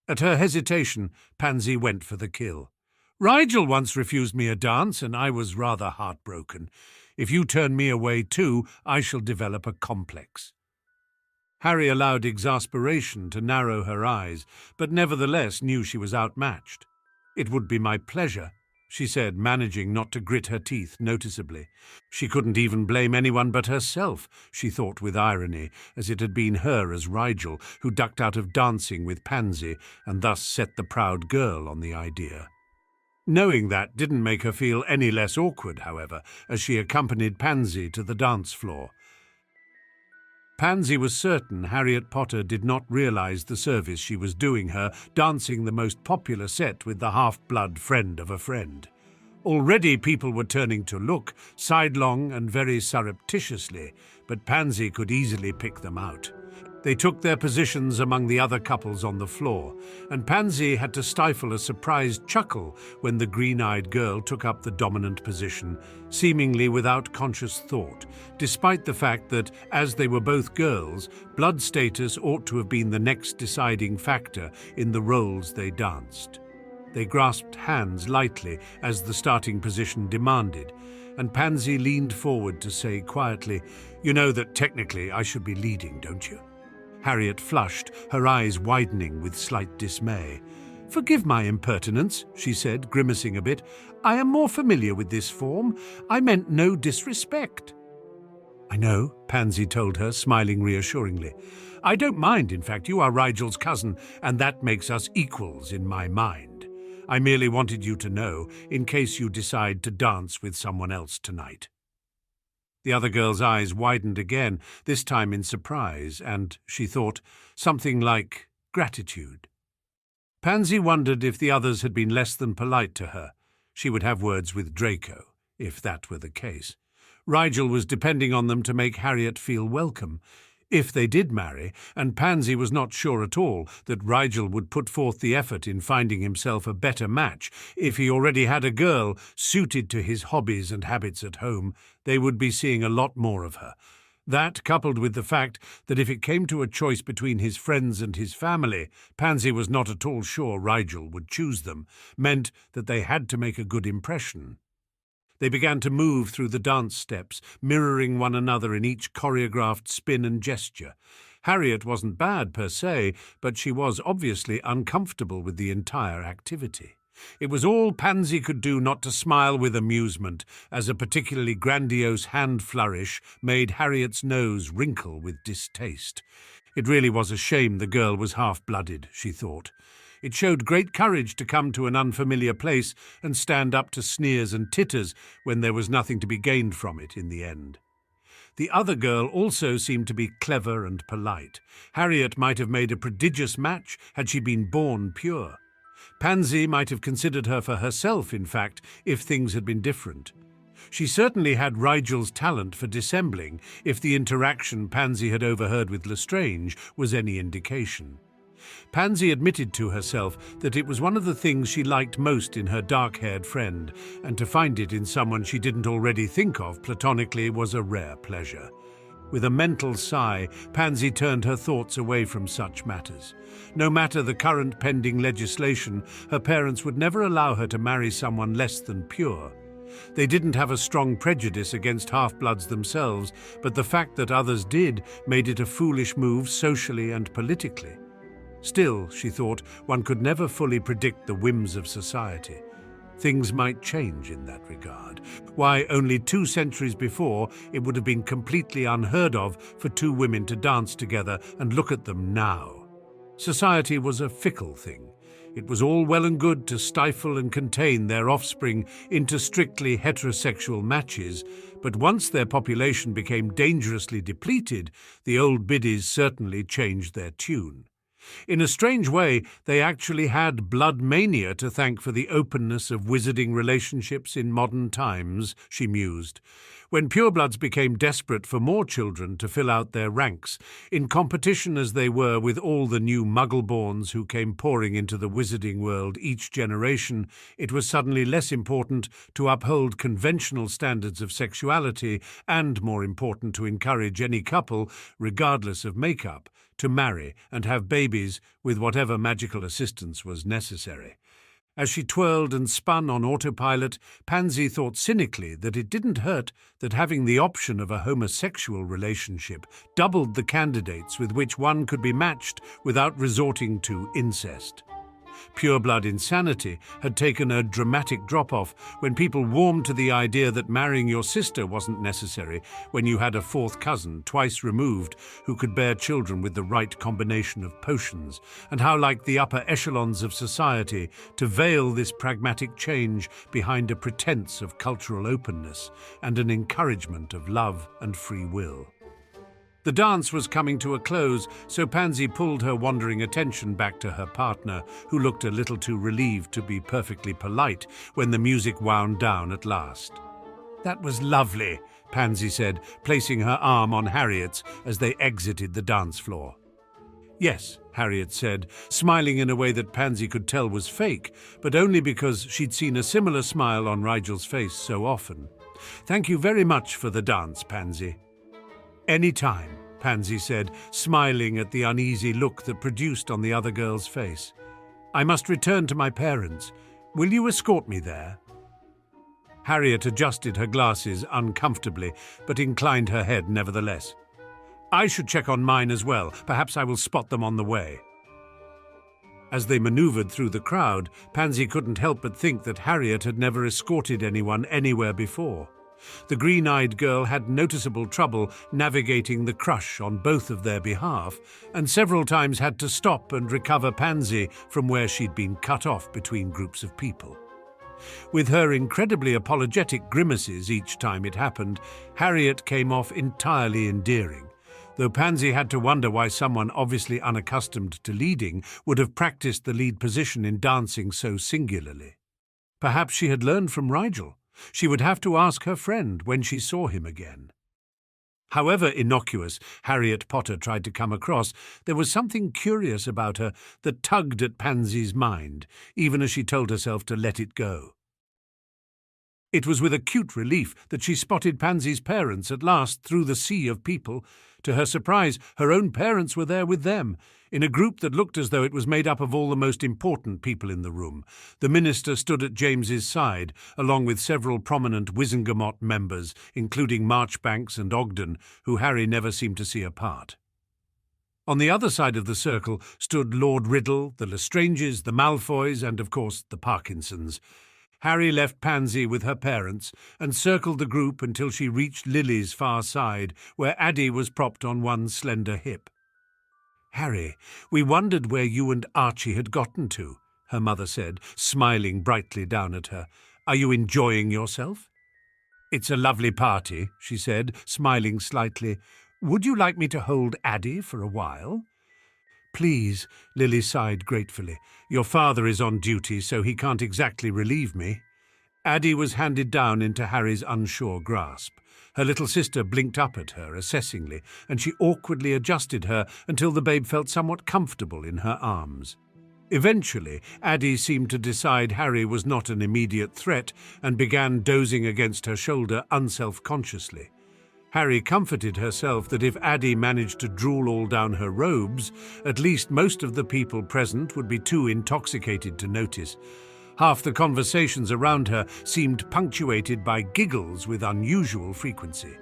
At her hesitation, Pansy went for the kill. "Rigel once refused me a dance, and I was rather heartbroken. If you turn me away too, I shall develop a complex." Harry allowed exasperation to narrow her eyes, but nevertheless knew she was outmatched. "It would be my pleasure," she said, managing not to grit her teeth noticeably. She couldn't even blame anyone but herself, she thought with irony, as it had been her as Rigel who ducked out of dancing with Pansy and thus set the proud girl on the idea. Knowing that didn't make her feel any less awkward, however, as she accompanied Pansy to the dance floor. Pansy was certain Harriet Potter did not realize the service she was doing her, dancing the most popular set with the half-blood friend of a friend. Already people were turning to look, sidelong and very surreptitiously, but Pansy could easily pick them out. They took their positions among the other couples on the floor, and Pansy had to stifle a surprised chuckle when the green-eyed girl took up the dominant position, seemingly without conscious thought, despite the fact that, as they were both girls, blood status ought to have been the next deciding factor in the roles they danced. They grasped hands lightly as the starting position demanded, and Pansy leaned forward to say quietly, "You know that technically I should be leading, don't you?" Harriet flushed, her eyes widening with slight dismay. "Forgive my impertinence," she said, grimacing a bit. "I am more familiar with this form. I meant no disrespect." "I know," Pansy told her, smiling reassuringly. "I don't mind, in fact. You are Rigel's cousin, and that makes us equals in my mind. I merely wanted you to know, in case you decide to dance with someone else tonight." The other girl's eyes widened again, this time in surprise and, she thought, something like gratitude. Pansy wondered if the others had been less than polite to her. She would have words with Draco, if that were the case. Rigel was depending on them to make Harriet feel welcome, if they did marry, and Pansy was not sure at all that Rigel would put forth the effort in finding himself a better match. If he already had a girl suited to his hobbies and habits at home, they would be seeing a lot more of her. That, coupled with the fact that if it came to a choice between his friends and his family, Pansy was not at all sure Rigel would choose them, meant that they had to make a good impression. They began to move through the dance steps, mirroring one another in each choreographed spin and gesture. Harriet wasn't bad per se, but she was obviously uncomfortable with the entire activity. It was all Pansy could do not to smile with amusement, as a particularly grandiose hand flourish made Harriet's nose wrinkle with distaste. It really was a shame the girl was half-blooded, she thought. It showed great courage to come to an unfamiliar place and stand up to sneers and titters when there was nothing to be gained from it in the end. The other girl also seemed to be clever and polite. Harriet might have made a prodigious match had she been born pure. Pansy might have considered her for herself, in fact, if things had been different. She certainly had Rigel's talent for dissembling, if the interaction Pansy had overheard with Lestrange was any indication. Pansy admitted to herself that it was one of the things she liked most in her dark-haired friend, and to find it in someone she didn't already think of platonically was a rare pleasure. With a mental sigh, Pansy turned her thoughts away from such matters. No matter the current pending legislation, her parents would never allow her to marry someone less than pure. They didn't have a strong prejudice against half-bloods themselves, but the fact that others did made it a foolish move socially and politically. Still, she thought, one could never fully predict the whims of society. Things might change in that regard. Why, only 2 centuries before, it would have been completely unheard of for 2 women to dance together, and look at them now. Society was a fickle thing. It was all well and good to stifle and contain their offspring into strictly heterosexual matches, but once their population became dangerously depleted, the old biddies certainly changed their tune. In a strange way, they actually had blood mania to thank for the openness of wizarding relationships in modern times, she mused. When purebloods became desperate for more children to fill out their ranks, in competition as they were with all the new muggleborns who came pouring into the wizarding world each generation, it was suddenly less important to uphold conventional standards of sexuality and more important to encourage any couple, regardless of makeup, to marry and have babies with whatever magical assistance was necessary. As she twirled and spun on autopilot, Pansy thought cynically that it didn't hurt that having the option of a homosexual relationship doubled the candidates with which one could be matched without resorting to incest. Pureblood insanity had taken a dramatic drop-off when people warmed to the idea that marrying your sister wasn't necessary when you had a fourth cousin, twice removed, who could bear children with the right combination of potions, and how like the upper echelons of society to veil this pragmatic change behind a pretense of cultural openness and an encouragement of love and free will. The dance was coming to a close, so Pansy pulled her wandering attention back to her partner, who looked a little too relieved to be perfectly polite when the music wound down at last. "That was lovely," Pansy said, placing her arm on Harriet's as they exited the dance floor. "Yes," Harriet said, smiling in a way that Pansy could tell was fake, but only because she'd seen a similar smile on Rigel's face so often. "Thank you very much for the dance, Pansy." "Any time," Pansy said, smiling at the uneasy look that produced on the other girl's face. "I must return to my parents. Will you escort me there?" Harriet adjusted her glasses uncomfortably, but inclined her head nevertheless. "I should check on mine as well. Perhaps I will spot them on the way." As they maneuvered through the crowd, Pansy couldn't help but think that Harriet had never escorted anyone anywhere before. The green-eyed girl had noticeable trouble navigating the crush on both of their behalf, and several times had to stop and recover Pansy from where she'd been cut off between groups of people. With her incredibly apologetic grimaces each time it happened, Harriet came off entirely endearing, though Pansy had to wonder why someone obviously unaccustomed to leading would have practiced the lead position in dancing so singularly. Perhaps she had learned from Rigel. She would have to ask her friend when she saw him again. However innocuous Harriet Potter tried to come across, there was something curious about her that tugged at Pansy's mind, even as she told herself to let it go. It was with acute relief that she spotted Pansy's parents at last through the sea of people. To her surprise, her own parents were there with them, in a group that looked as though it was made up of all the most important people in the room. The minister stood at James's side, along with several prominent Wizengamot members, including Marchbanks and Ogden, who Harry never seemed to see apart. On the other side of the circle stood Lord Riddle, the Lestranges, the Malfoys, and, of course, the Parkinsons. Harry left Pansy with her parents and circled the group until she reached Lily's far side, where Addie was propped on one slender hip. "Harry, we wondered where you and Archie had gotten to," her mother said, smiling brightly down at her. "Are you enjoying yourself?" "It's a lovely party," she said, smiling slightly. "Would you like me to hold Addie for a while?" "Please," Lily sighed gratefully. "Your father is on duty, so he can't exactly relieve me." Addie was handed down into Harry's unsure grasp. Her little sister blinked up at her assessingly, and she awkwardly adjusted her until the babe felt somewhat comfortable in her arms. Eventually, Addie seemed to decide Harry was not an immediate threat and began dozing against her shoulder unself-consciously. Harry comforted herself that if Addie managed to drool all down her robes, at least most of the people present would be too intoxicated to notice. Half the conversations around her seemed punctuated by giggles with unusual frequency.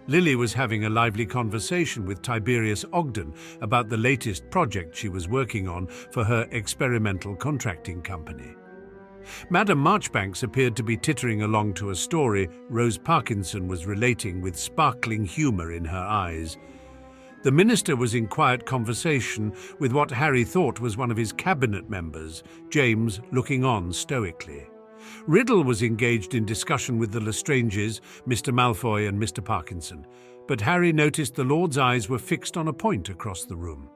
Lily was having a lively conversation with Tiberius Ogden about the latest project she was working on for her experimental contracting company. Madame Marchbanks appeared to be tittering along to a story Rose Parkinson was relating with sparkling humour in her eyes. The minister was in quiet conversation with what Harry thought was one of his cabinet members, James, looking on stoically. Riddle was engaged in discussion with the Lestranges, Mr. Malfoy and Mr. Parkinson, but Harry noticed the Lord's eyes were fixed on a point across the room.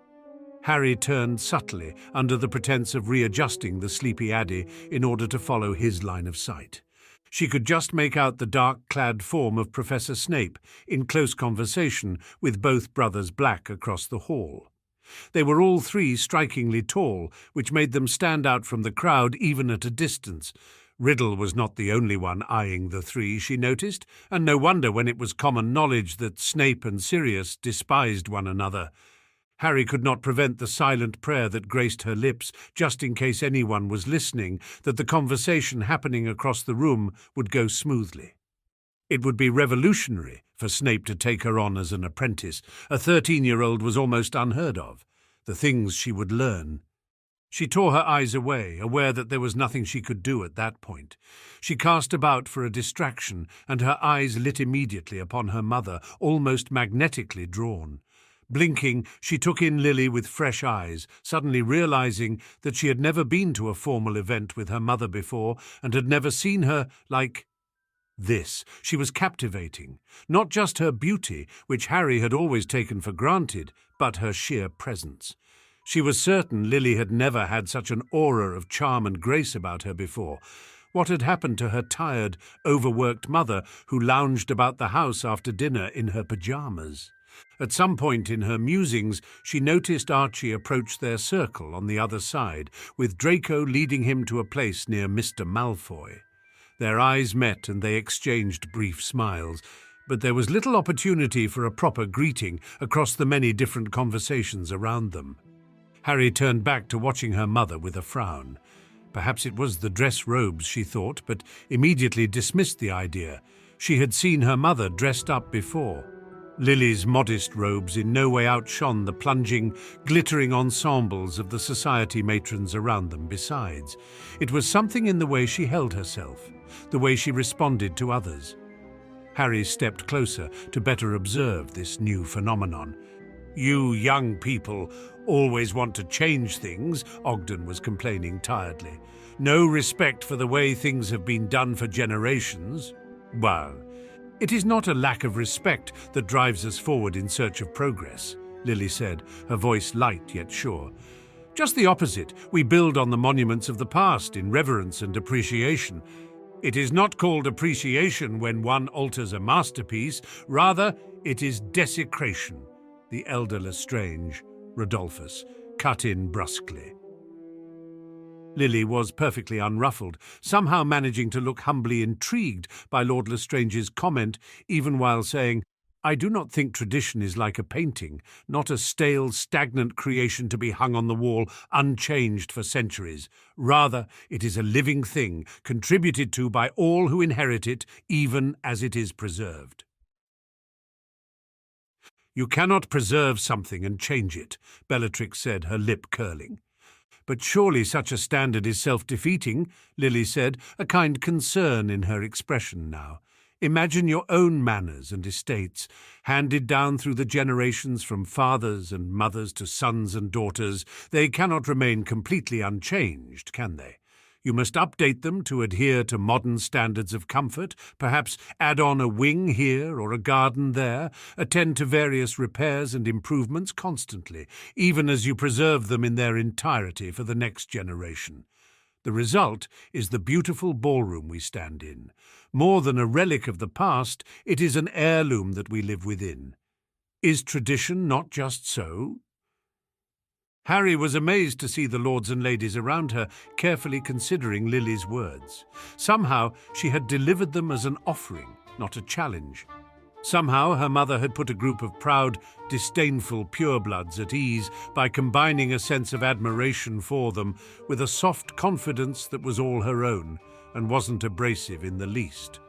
Harry turned subtly under the pretense of readjusting the sleepy Addie in order to follow his line of sight. She could just make out the dark-clad form of Professor Snape in close conversation with both brothers Black across the hall. They were all three strikingly tall, which made them stand out from the crowd even at a distance. Riddle was not the only one eyeing the three, she noticed, and no wonder when it was common knowledge that Snape and Sirius despised one another. Harry could not prevent the silent prayer that graced her lips, just in case anyone was listening, that the conversation happening across the room would go smoothly. It would be revolutionary for Snape to take her on as an apprentice. A 13-year-old was almost unheard of. The things she would learn. She tore her eyes away, aware that there was nothing she could do at that point. She cast about for a distraction, and her eyes lit immediately upon her mother, almost magnetically drawn. Blinking, she took in Lily with fresh eyes, suddenly realizing that she had never been to a formal event with her mother before and had never seen her like this. She was captivating. Not just her beauty, which Harry had always taken for granted, but her sheer presence. She was certain Lily had never had such an aura of charm and grace about her before. What had happened to her tired, overworked mother who lounged about the house after dinner in her pajamas? At some point in her musings, she noticed Archie approach their circle on the other side, with Draco leading him to a place near Mr. Malfoy. Their eyes met and they exchanged brief smiles, but there was little opportunity for a proper greeting across the many different conversations around them. Harry turned back to watching her mother with a frown. Perhaps it was the dress robes, she thought, but immediately dismissed the idea. She had seen her mother dressed up before. Lily's modest robes in no way outshone the plunging, glittering ensembles of the society matrons around them besides. It was something in the way she held herself, the way she responded to others. Harry stepped closer to better observe this new phenomenon. "You young people always want to change things," Ogden was complaining tiredly. "No respect for the way things have been done for generations." "Well, it is not a lack of respect that drives us forward in search of progress," Lily said, her voice light yet sure. "Just the opposite. We build on the monuments of the past in reverence and appreciation. It is not called appreciation when one alters a masterpiece. Rather, it is desecration," the elder Lestrange, Rodolphus, cut in brusquely. Lily was perfectly unruffled, somehow managing to look humbly intrigued by Lord Lestrange's comment, even while saying, "I do not think tradition is like a painting, not a stale, stagnant creation to be hung on the wall, unchanged for centuries. Rather, it is a living thing, contributed to by all who inherit it, even as it is preserved." "You cannot preserve something and change it," Bellatrix said, her lip curling. "But surely such a standard is self-defeating," Lily said, a kind concern in her expression now. "Imagine your own manors and estates, handed down through the generations from fathers and mothers to sons and daughters. They cannot remain completely unchanged, can they? You must update them to adhere to modern standards of comfort, perhaps add on a wing here or a garden there, attend to various repairs and improvements constantly, even as you preserve them in their entirety for the next generation. The result is the beautiful ballroom we stand in. More than a relic of the past, it is an heirloom that we live within. Is tradition not just so?" Harry was amazed to see the lords and ladies around her carefully considering Lily's words. Somehow she had delivered them as an offering, not a challenge. Somehow her mother had put a group of proud, disdainful purebloods at ease by combining a sense of admiration for them with a soft confidence that was all her own and wasn't abrasive in the least.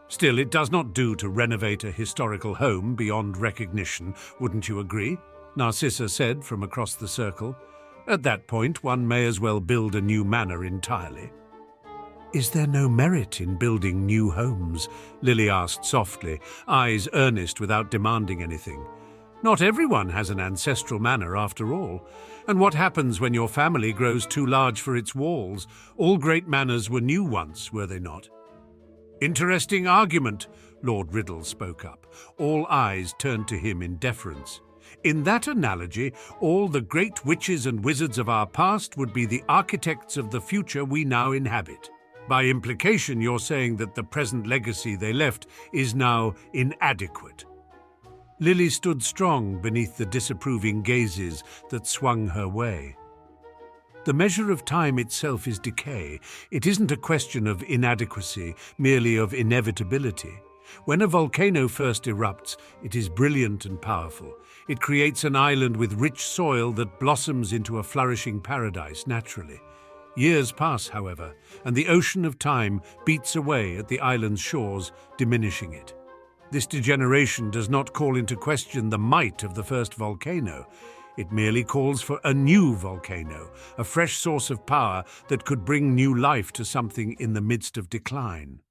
Still, it does not do to renovate a historical home beyond recognition, wouldn't you agree? Narcissa said from across the circle. At that point, one may as well build a new manor entirely. "Is there no merit in building new homes?" Lily asked softly, eyes earnest without demanding anything. "Not everyone has an ancestral manor after all. And what happens when your family grows too large for its walls? All great manors were new once, were they not?" "Interesting argument," Lord Riddle spoke up. All eyes turned to him in deference. In that analogy, all the great witches and wizards of our past would be the architects of the future we now inhabit. By implication, you're saying that the present legacy they left is now inadequate. Lily stood strong beneath the disapproving gazes that swung her way. The measure of time itself is decay. It isn't a question of inadequacy, merely of inevitability. When a volcano first erupts, it is brilliant and powerful. It creates an island with rich soil that blossoms into a flourishing paradise naturally. Years pass, however, and the ocean of time beats away at the island's shores, diminishing it. This degeneration does not call into question the might of the first volcano. It merely calls for a new volcano, a fresh source of power that could bring new life to something in the midst of decline.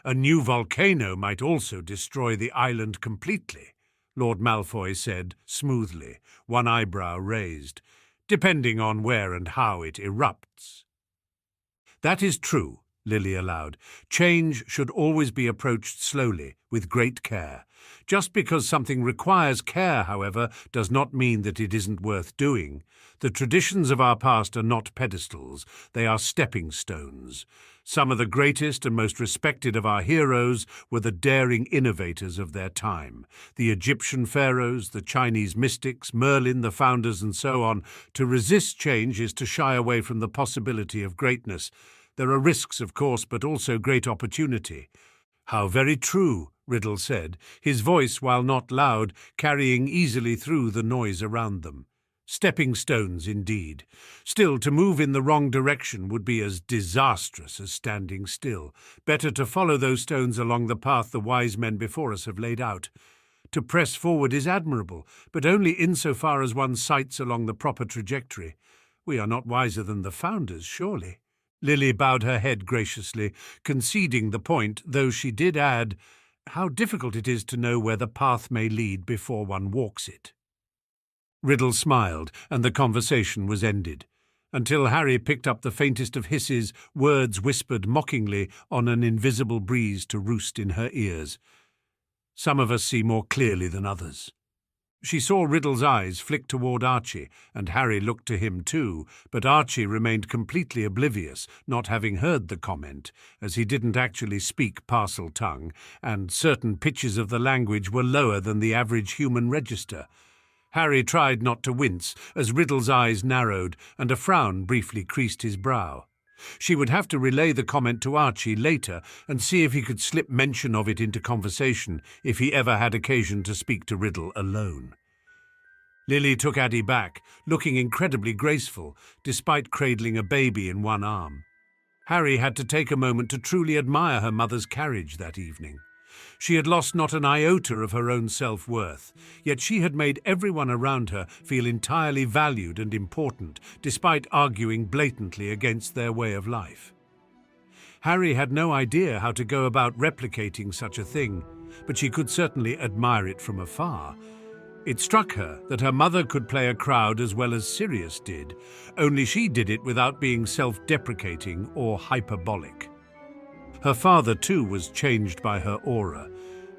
A new volcano might also destroy the island completely, Lord Malfoy said smoothly, one eyebrow raised, depending on where and how it erupts. That is true, Lily allowed. Change should always be approached slowly, with great care. Just because something requires care, however, does not mean that it isn't worth doing. The traditions of our past are not pedestals, they are stepping stones. Some of the greatest and most respected of our heroes were the daring innovators of their time. The Egyptian pharaohs, the Chinese mystics, Merlin, the founders, and so on. To resist change is to shy away from the possibility of greatness. There are risks, of course, but also great opportunity. How very true, Riddle said, his voice, while not loud, carrying easily through the noise around them. Stepping stones, indeed. Still, to move in the wrong direction would be as disastrous as standing still. Better to follow those stones along the path the wise men before us have laid out. To press forward is admirable, but only insofar as one sights along the proper trajectory. We are not wiser than the founders, surely. Lily bowed her head graciously, conceding the point, though she did add, how difficult it is to know where the path may lead before one walks it. Riddle smiled, and the conversation was ended, until Harry picked up the faintest of hisses, words whispered mockingly on an invisible breeze to roost in her ears. Some of us see more clearly than others. She saw Riddle's eyes flick toward Archie, and Harry looked to him too, but Archie remained completely oblivious, not having heard the comment, as he didn't actually speak parcel tongue, and certain pitches of the language were lower than the average human register. Harry tried not to wince as Riddle's eyes narrowed and a frown briefly creased his brow. She would have to relay the comment to Archie later and see if he could slip mention of it into conversation if he ever had occasion to speak to Riddle alone. Lily took Addie back, looking incredibly graceful, despite cradling a baby in one arm. Harry had to take a moment to truly admire her mother's carriage that evening. She had lost not an iota of her own self-worth, yet she had made everyone around her feel entirely valued and important, despite arguing blatantly against their way of life. Harry had no idea how to go about replicating such a thing, but she could certainly admire it from afar. It struck her that her mother could play a crowd as well as Sirius did, only she did it without being self-deprecating or hyperbolic. Her father, too, was changed by her aura.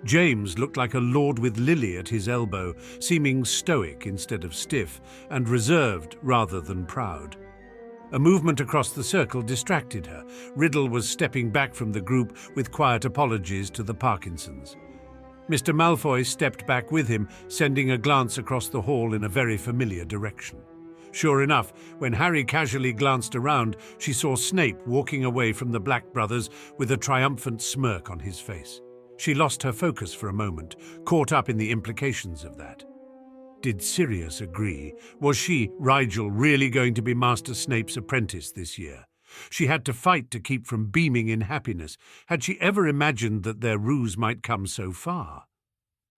James looked like a lord with Lily at his elbow, seeming stoic instead of stiff, and reserved rather than proud. A movement across the circle distracted her. Riddle was stepping back from the group with quiet apologies to the Parkinsons. Mr. Malfoy stepped back with him, sending a glance across the hall in a very familiar direction. Sure enough, when Harry casually glanced around, she saw Snape walking away from the Black brothers with a triumphant smirk on his face. She lost her focus for a moment, caught up in the implications of that. Did Sirius agree? Was she, Rigel, really going to be Master Snape's apprentice this year? She had to fight to keep from beaming in happiness. Had she ever imagined that their ruse might come so far?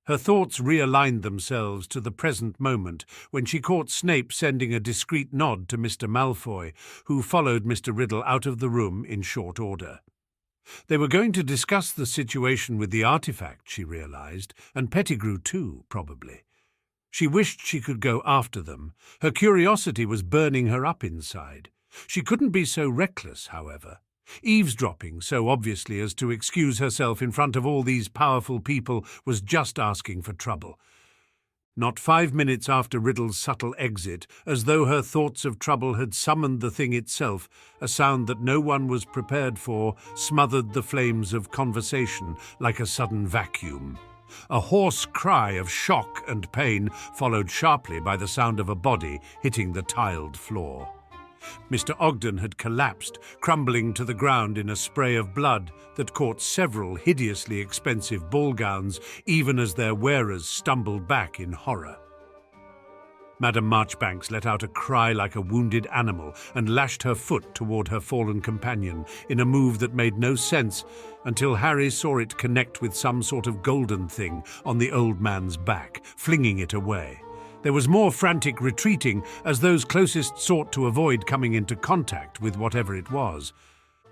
Her thoughts realigned themselves to the present moment when she caught Snape sending a discreet nod to Mr. Malfoy, who followed Mr. Riddle out of the room in short order. They were going to discuss the situation with the artifact, she realized, and Pettigrew too, probably. She wished she could go after them. Her curiosity was burning her up inside. She couldn't be so reckless, however. Eavesdropping so obviously as to excuse herself in front of all these powerful people was just asking for trouble. Not 5 minutes after Riddle's subtle exit, as though her thoughts of trouble had summoned the thing itself, a sound that no one was prepared for smothered the flames of conversation like a sudden vacuum. A hoarse cry of shock and pain followed sharply by the sound of a body hitting the tiled floor. Mr. Ogden had collapsed, crumbling to the ground in a spray of blood that caught several hideously expensive ball gowns, even as their wearers stumbled back in horror. Madame Marchbanks let out a cry like a wounded animal and lashed her foot toward her fallen companion in a move that made no sense until Harry saw it connect with some sort of golden thing on the old man's back, flinging it away. There was more frantic retreating as those closest sought to avoid coming into contact with whatever it was.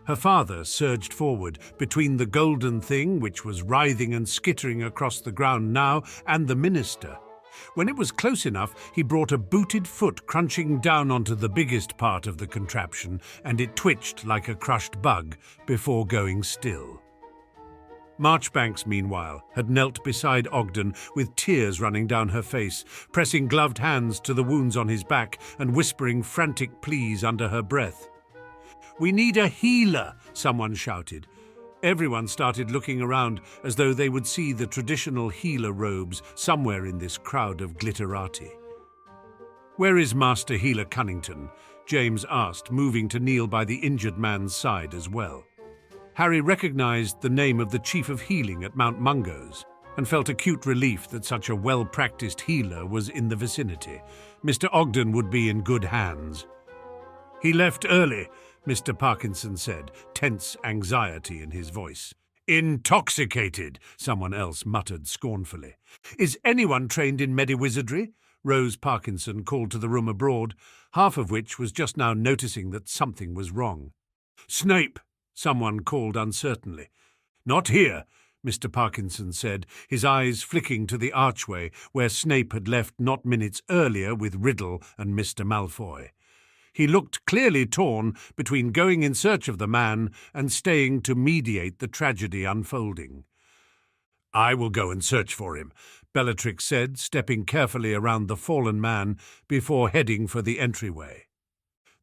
Her father surged forward between the golden thing, which was writhing and skittering across the ground now, and the minister. When it was close enough, he brought a booted foot crunching down onto the biggest part of the contraption, and it twitched like a crushed bug before going still. Marchbanks, meanwhile, had knelt beside Ogden with tears running down her face, pressing gloved hands to the wounds on his back and whispering frantic pleas under her breath. "We need a healer," someone shouted. Everyone started looking around as though they would see the traditional healer robes somewhere in this crowd of glitterati. "Where is Master Healer Cunnington?" James asked, moving to kneel by the injured man's side as well. Harry recognized the name of the Chief of Healing at Mount Mungo's and felt acute relief that such a well-practiced healer was in the vicinity. Mr. Ogden would be in good hands. "He left early," Mr. Parkinson said, tense anxiety in his voice. "Intoxicated," someone else muttered scornfully. "Is anyone trained in mediwizardry?" Rose Parkinson called to the room abroad, half of which was just now noticing that something was wrong. "Snape," someone called uncertainly. "Not here," Mr. Parkinson said, his eyes flicking to the archway where Snape had left not minutes earlier with Riddle and Mr. Malfoy. He looked clearly torn between going in search of the man and staying to mediate the tragedy unfolding. "I will go and search for him," Bellatrix said, stepping carefully around the fallen man before heading for the entryway.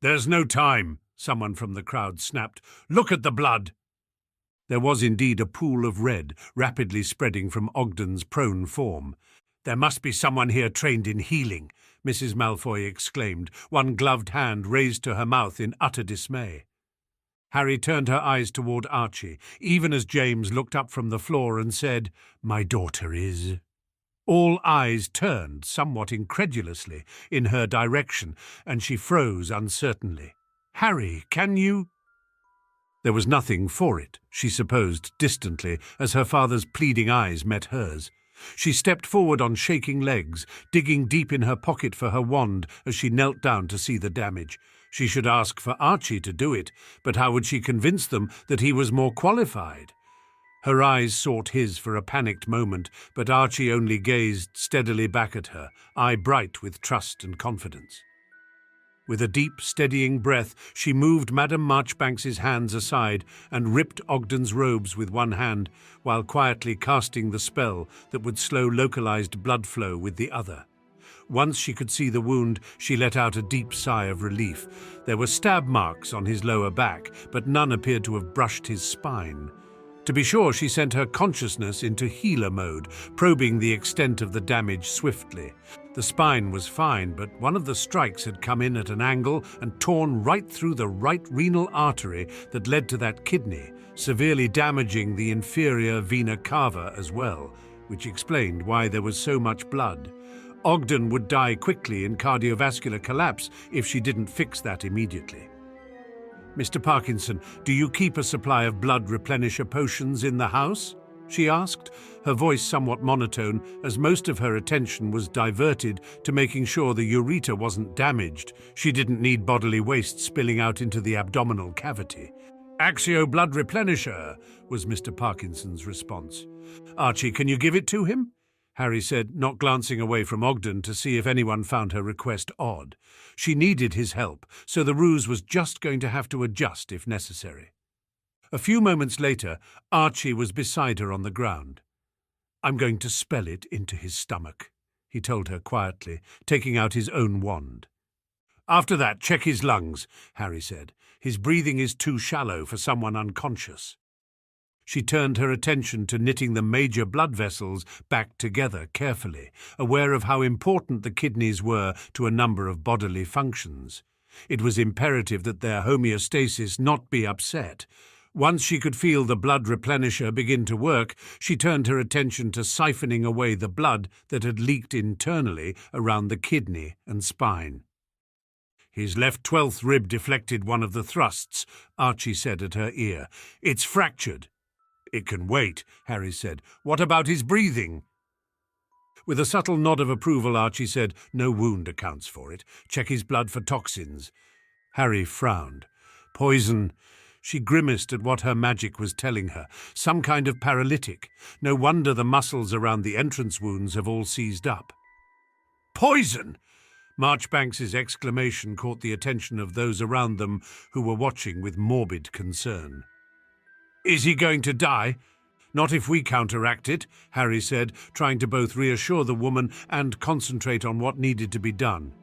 "There's no time," someone from the crowd snapped. "Look at the blood!" There was indeed a pool of red rapidly spreading from Ogden's prone form. "There must be someone here trained in healing," Mrs. Malfoy exclaimed, one gloved hand raised to her mouth in utter dismay. Harry turned her eyes toward Archie, even as James looked up from the floor and said, "My daughter is." All eyes turned, somewhat incredulously, in her direction, and she froze uncertainly. "Harry, can you—" There was nothing for it, she supposed distantly, as her father's pleading eyes met hers. She stepped forward on shaking legs, digging deep in her pocket for her wand as she knelt down to see the damage. She should ask for Archie to do it, but how would she convince them that he was more qualified? Her eyes sought his for a panicked moment, but Archie only gazed steadily back at her, eye bright with trust and confidence. With a deep, steadying breath, she moved Madame Marchbanks's hands aside and ripped Ogden's robes with one hand, while quietly casting the spell that would slow localized blood flow with the other. Once she could see the wound, she let out a deep sigh of relief. There were stab marks on his lower back, but none appeared to have brushed his spine. To be sure, she sent her consciousness into healer mode, probing the extent of the damage swiftly. The spine was fine, but one of the strikes had come in at an angle and torn right through the right renal artery that led to that kidney, severely damaging the inferior vena cava as well, which explained why there was so much blood. Ogden would die quickly in cardiovascular collapse if she didn't fix that immediately. "Mr. Parkinson, do you keep a supply of blood replenisher potions in the house?" she asked, her voice somewhat monotone as most of her attention was diverted to making sure the ureter wasn't damaged. She didn't need bodily waste spilling out into the abdominal cavity. "Axio blood replenisher," was Mr. Parkinson's response. "Archie, can you give it to him?" Harry said, not glancing away from Ogden to see if anyone found her request odd. She needed his help, so the ruse was just going to have to adjust if necessary. A few moments later, Archie was beside her on the ground. "I'm going to spell it into his stomach," he told her quietly, taking out his own wand. "After that, check his lungs," Harry said. "His breathing is too shallow for someone unconscious." She turned her attention to knitting the major blood vessels back together carefully, aware of how important the kidneys were to a number of bodily functions. It was imperative that their homeostasis not be upset. Once she could feel the blood replenisher begin to work, she turned her attention to siphoning away the blood that had leaked internally around the kidney and spine. "His left 12th rib deflected one of the thrusts," Archie said at her ear. "It's fractured." "It can wait," Harry said. "What about his breathing?" With a subtle nod of approval, Archie said, "No wound accounts for it. Check his blood for toxins." Harry frowned. "Poison." She grimaced at what her magic was telling her. Some kind of paralytic. No wonder the muscles around the entrance wounds have all seized up. "Poison!" Marchbanks's exclamation caught the attention of those around them who were watching with morbid concern. "Is he going to die?" "Not if we counteract it," Harry said, trying to both reassure the woman and concentrate on what needed to be done.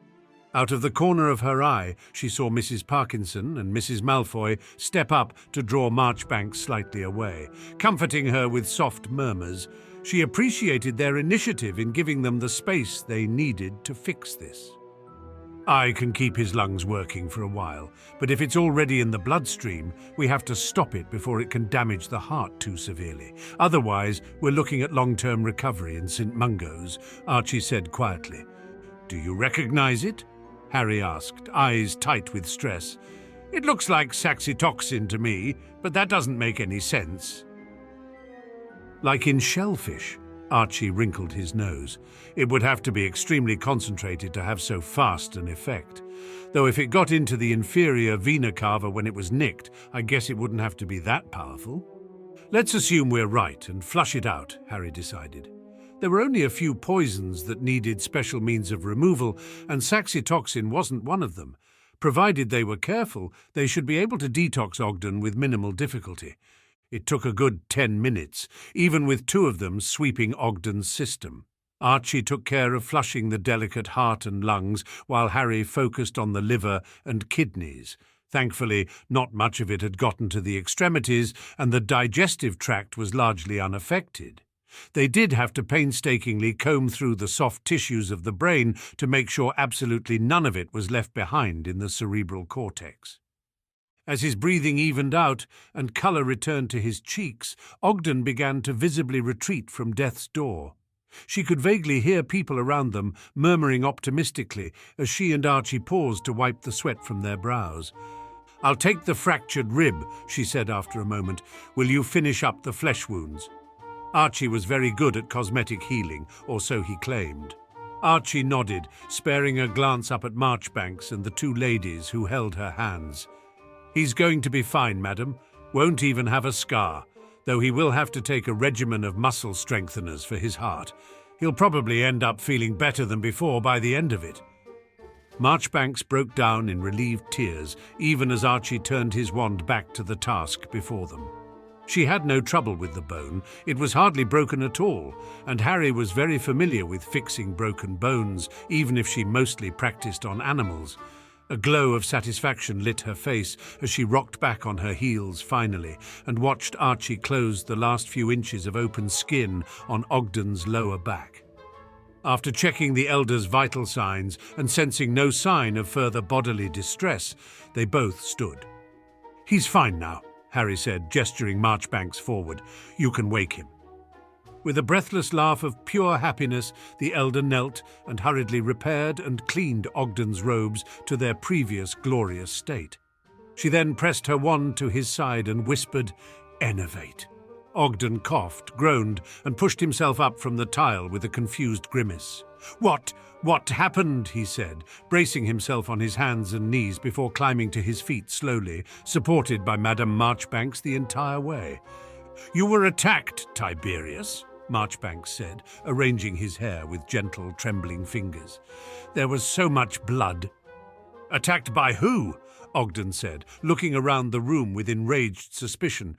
Out of the corner of her eye, she saw Mrs. Parkinson and Mrs. Malfoy step up to draw Marchbanks slightly away, comforting her with soft murmurs. She appreciated their initiative in giving them the space they needed to fix this. "I can keep his lungs working for a while, but if it's already in the bloodstream, we have to stop it before it can damage the heart too severely. Otherwise, we're looking at long-term recovery in St. Mungo's," Archie said quietly. "Do you recognize it?" Harry asked, eyes tight with stress. "It looks like saxitoxin to me, but that doesn't make any sense." "Like in shellfish?" Archie wrinkled his nose. "It would have to be extremely concentrated to have so fast an effect. Though if it got into the inferior vena cava when it was nicked, I guess it wouldn't have to be that powerful." "Let's assume we're right and flush it out," Harry decided. There were only a few poisons that needed special means of removal, and saxitoxin wasn't one of them. Provided they were careful, they should be able to detox Ogden with minimal difficulty. It took a good 10 minutes, even with 2 of them sweeping Ogden's system. Archie took care of flushing the delicate heart and lungs, while Harry focused on the liver and kidneys. Thankfully, not much of it had gotten to the extremities, and the digestive tract was largely unaffected. They did have to painstakingly comb through the soft tissues of the brain to make sure absolutely none of it was left behind in the cerebral cortex. As his breathing evened out and colour returned to his cheeks, Ogden began to visibly retreat from death's door. She could vaguely hear people around them murmuring optimistically as she and Archie paused to wipe the sweat from their brows. "I'll take the fractured rib," she said after a moment. "Will you finish up the flesh wounds?" Archie was very good at cosmetic healing, or so he claimed. Archie nodded, sparing a glance up at Marchbanks and the 2 ladies who held her hands. "He's going to be fine, madam. Won't even have a scar, though he will have to take a regimen of muscle strengtheners for his heart. He'll probably end up feeling better than before by the end of it." Marchbanks broke down in relieved tears, even as Archie turned his wand back to the task before them. She had no trouble with the bone. It was hardly broken at all, and Harry was very familiar with fixing broken bones, even if she mostly practiced on animals. A glow of satisfaction lit her face as she rocked back on her heels finally and watched Archie close the last few inches of open skin on Ogden's lower back. After checking the elder's vital signs and sensing no sign of further bodily distress, they both stood. "He's fine now," Harry said, gesturing Marchbanks forward. "You can wake him." With a breathless laugh of pure happiness, the elder knelt and hurriedly repaired and cleaned Ogden's robes to their previous glorious state. She then pressed her wand to his side and whispered, "Enervate." Ogden coughed, groaned, and pushed himself up from the tile with a confused grimace. What happened?" he said, bracing himself on his hands and knees before climbing to his feet slowly, supported by Madame Marchbanks the entire way. "You were attacked, Tiberius," Marchbanks said, arranging his hair with gentle, trembling fingers. "There was so much blood." "Attacked by who?" Ogden said, looking around the room with enraged suspicion.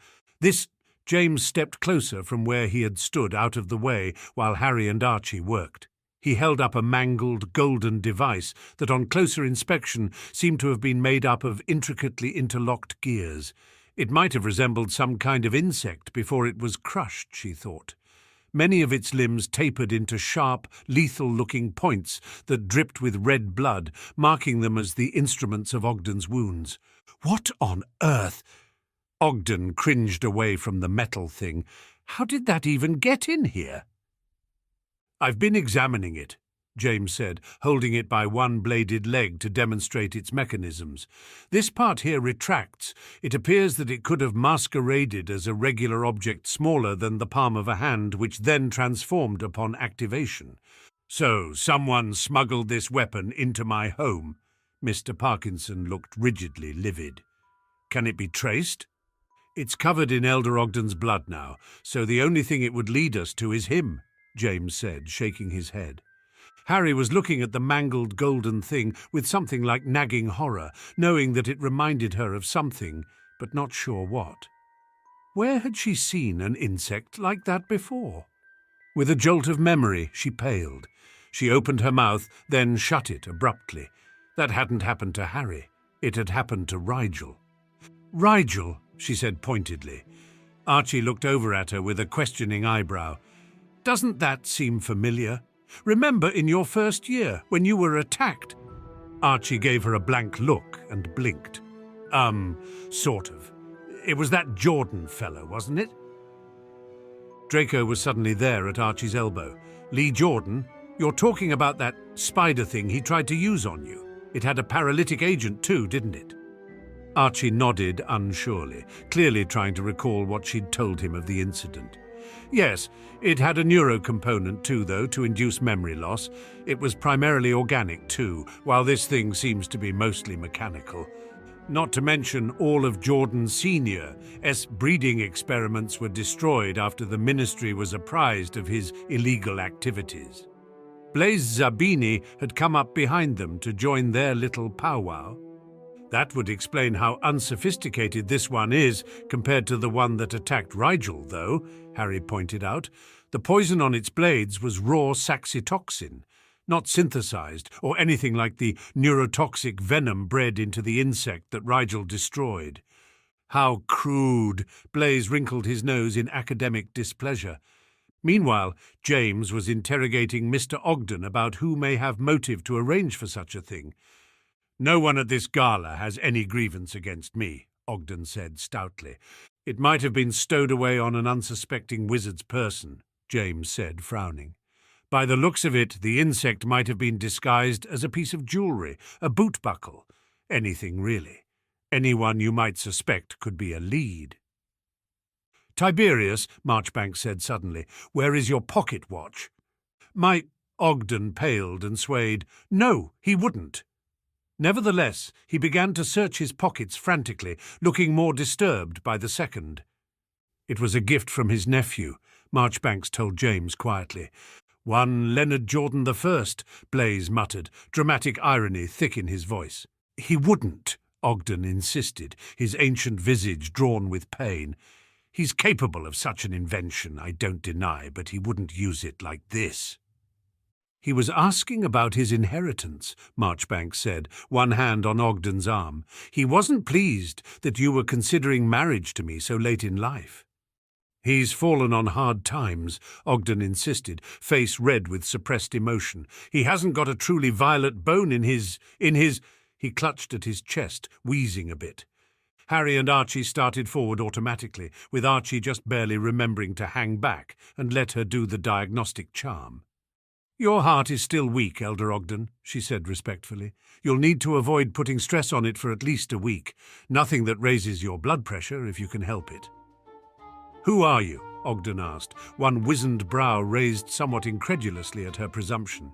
James stepped closer from where he had stood out of the way while Harry and Archie worked. He held up a mangled golden device that on closer inspection seemed to have been made up of intricately interlocked gears. It might have resembled some kind of insect before it was crushed, she thought. Many of its limbs tapered into sharp, lethal-looking points that dripped with red blood, marking them as the instruments of Ogden's wounds. What on earth? Ogden cringed away from the metal thing. How did that even get in here? I've been examining it, James said, holding it by one bladed leg to demonstrate its mechanisms. This part here retracts. It appears that it could have masqueraded as a regular object smaller than the palm of a hand, which then transformed upon activation. So, someone smuggled this weapon into my home. Mr. Parkinson looked rigidly livid. Can it be traced? It's covered in Elder Ogden's blood now, so the only thing it would lead us to is him, James said, shaking his head. Harry was looking at the mangled golden thing with something like nagging horror, knowing that it reminded her of something, but not sure what. Where had she seen an insect like that before? With a jolt of memory, she paled. She opened her mouth, then shut it abruptly. That hadn't happened to Harry. It had happened to Rigel. Rigel, she said pointedly. Archie looked over at her with a questioning eyebrow. Doesn't that seem familiar? Remember in your first year, when you were attacked? Archie gave her a blank look and blinked. Sort of. It was that Jordan fellow, wasn't it? Draco was suddenly there at Archie's elbow. Lee Jordan, you're talking about that spider thing he tried to use on you. It had a paralytic agent too, didn't it? Archie nodded unsurely, clearly trying to recall what she'd told him of the incident. Yes, it had a neuro component too, though, to induce memory loss. It was primarily organic too, while this thing seems to be mostly mechanical. Not to mention all of Jordan Sr.'s breeding experiments were destroyed after the Ministry was apprised of his illegal activities. Blaise Zabini had come up behind them to join their little powwow. That would explain how unsophisticated this one is compared to the one that attacked Rigel, though, Harry pointed out. The poison on its blades was raw saxitoxin, not synthesized or anything like the neurotoxic venom bred into the insect that Rigel destroyed. How crude! Blaise wrinkled his nose in academic displeasure. Meanwhile, James was interrogating Mr. Ogden about who may have motive to arrange for such a thing. No one at this gala has any grievance against me, Ogden said stoutly. It might have been stowed away on an unsuspecting wizard's person, James said, frowning. By the looks of it, the insect might have been disguised as a piece of jewelry, a boot buckle. Anything, really. Anyone you might suspect could be a lead. Tiberius, Marchbank said suddenly, where is your pocket watch? Ogden paled and swayed. No, he wouldn't. Nevertheless, he began to search his pockets frantically, looking more disturbed by the second. It was a gift from his nephew, Marchbanks told James quietly. One Leonard Jordan I, Blaise muttered, dramatic irony thick in his voice. He wouldn't, Ogden insisted, his ancient visage drawn with pain. He's capable of such an invention, I don't deny, but he wouldn't use it like this. He was asking about his inheritance, Marchbanks said, one hand on Ogden's arm. He wasn't pleased that you were considering marriage to me so late in life. He's fallen on hard times, Ogden insisted, face red with suppressed emotion. He hasn't got a truly violet bone in his... He clutched at his chest, wheezing a bit. Harry and Archie started forward automatically, with Archie just barely remembering to hang back and let her do the diagnostic charm. Your heart is still weak, Elder Ogden, she said respectfully. You'll need to avoid putting stress on it for at least a week. Nothing that raises your blood pressure, if you can help it. Who are you? Ogden asked, one wizened brow raised somewhat incredulously at her presumption.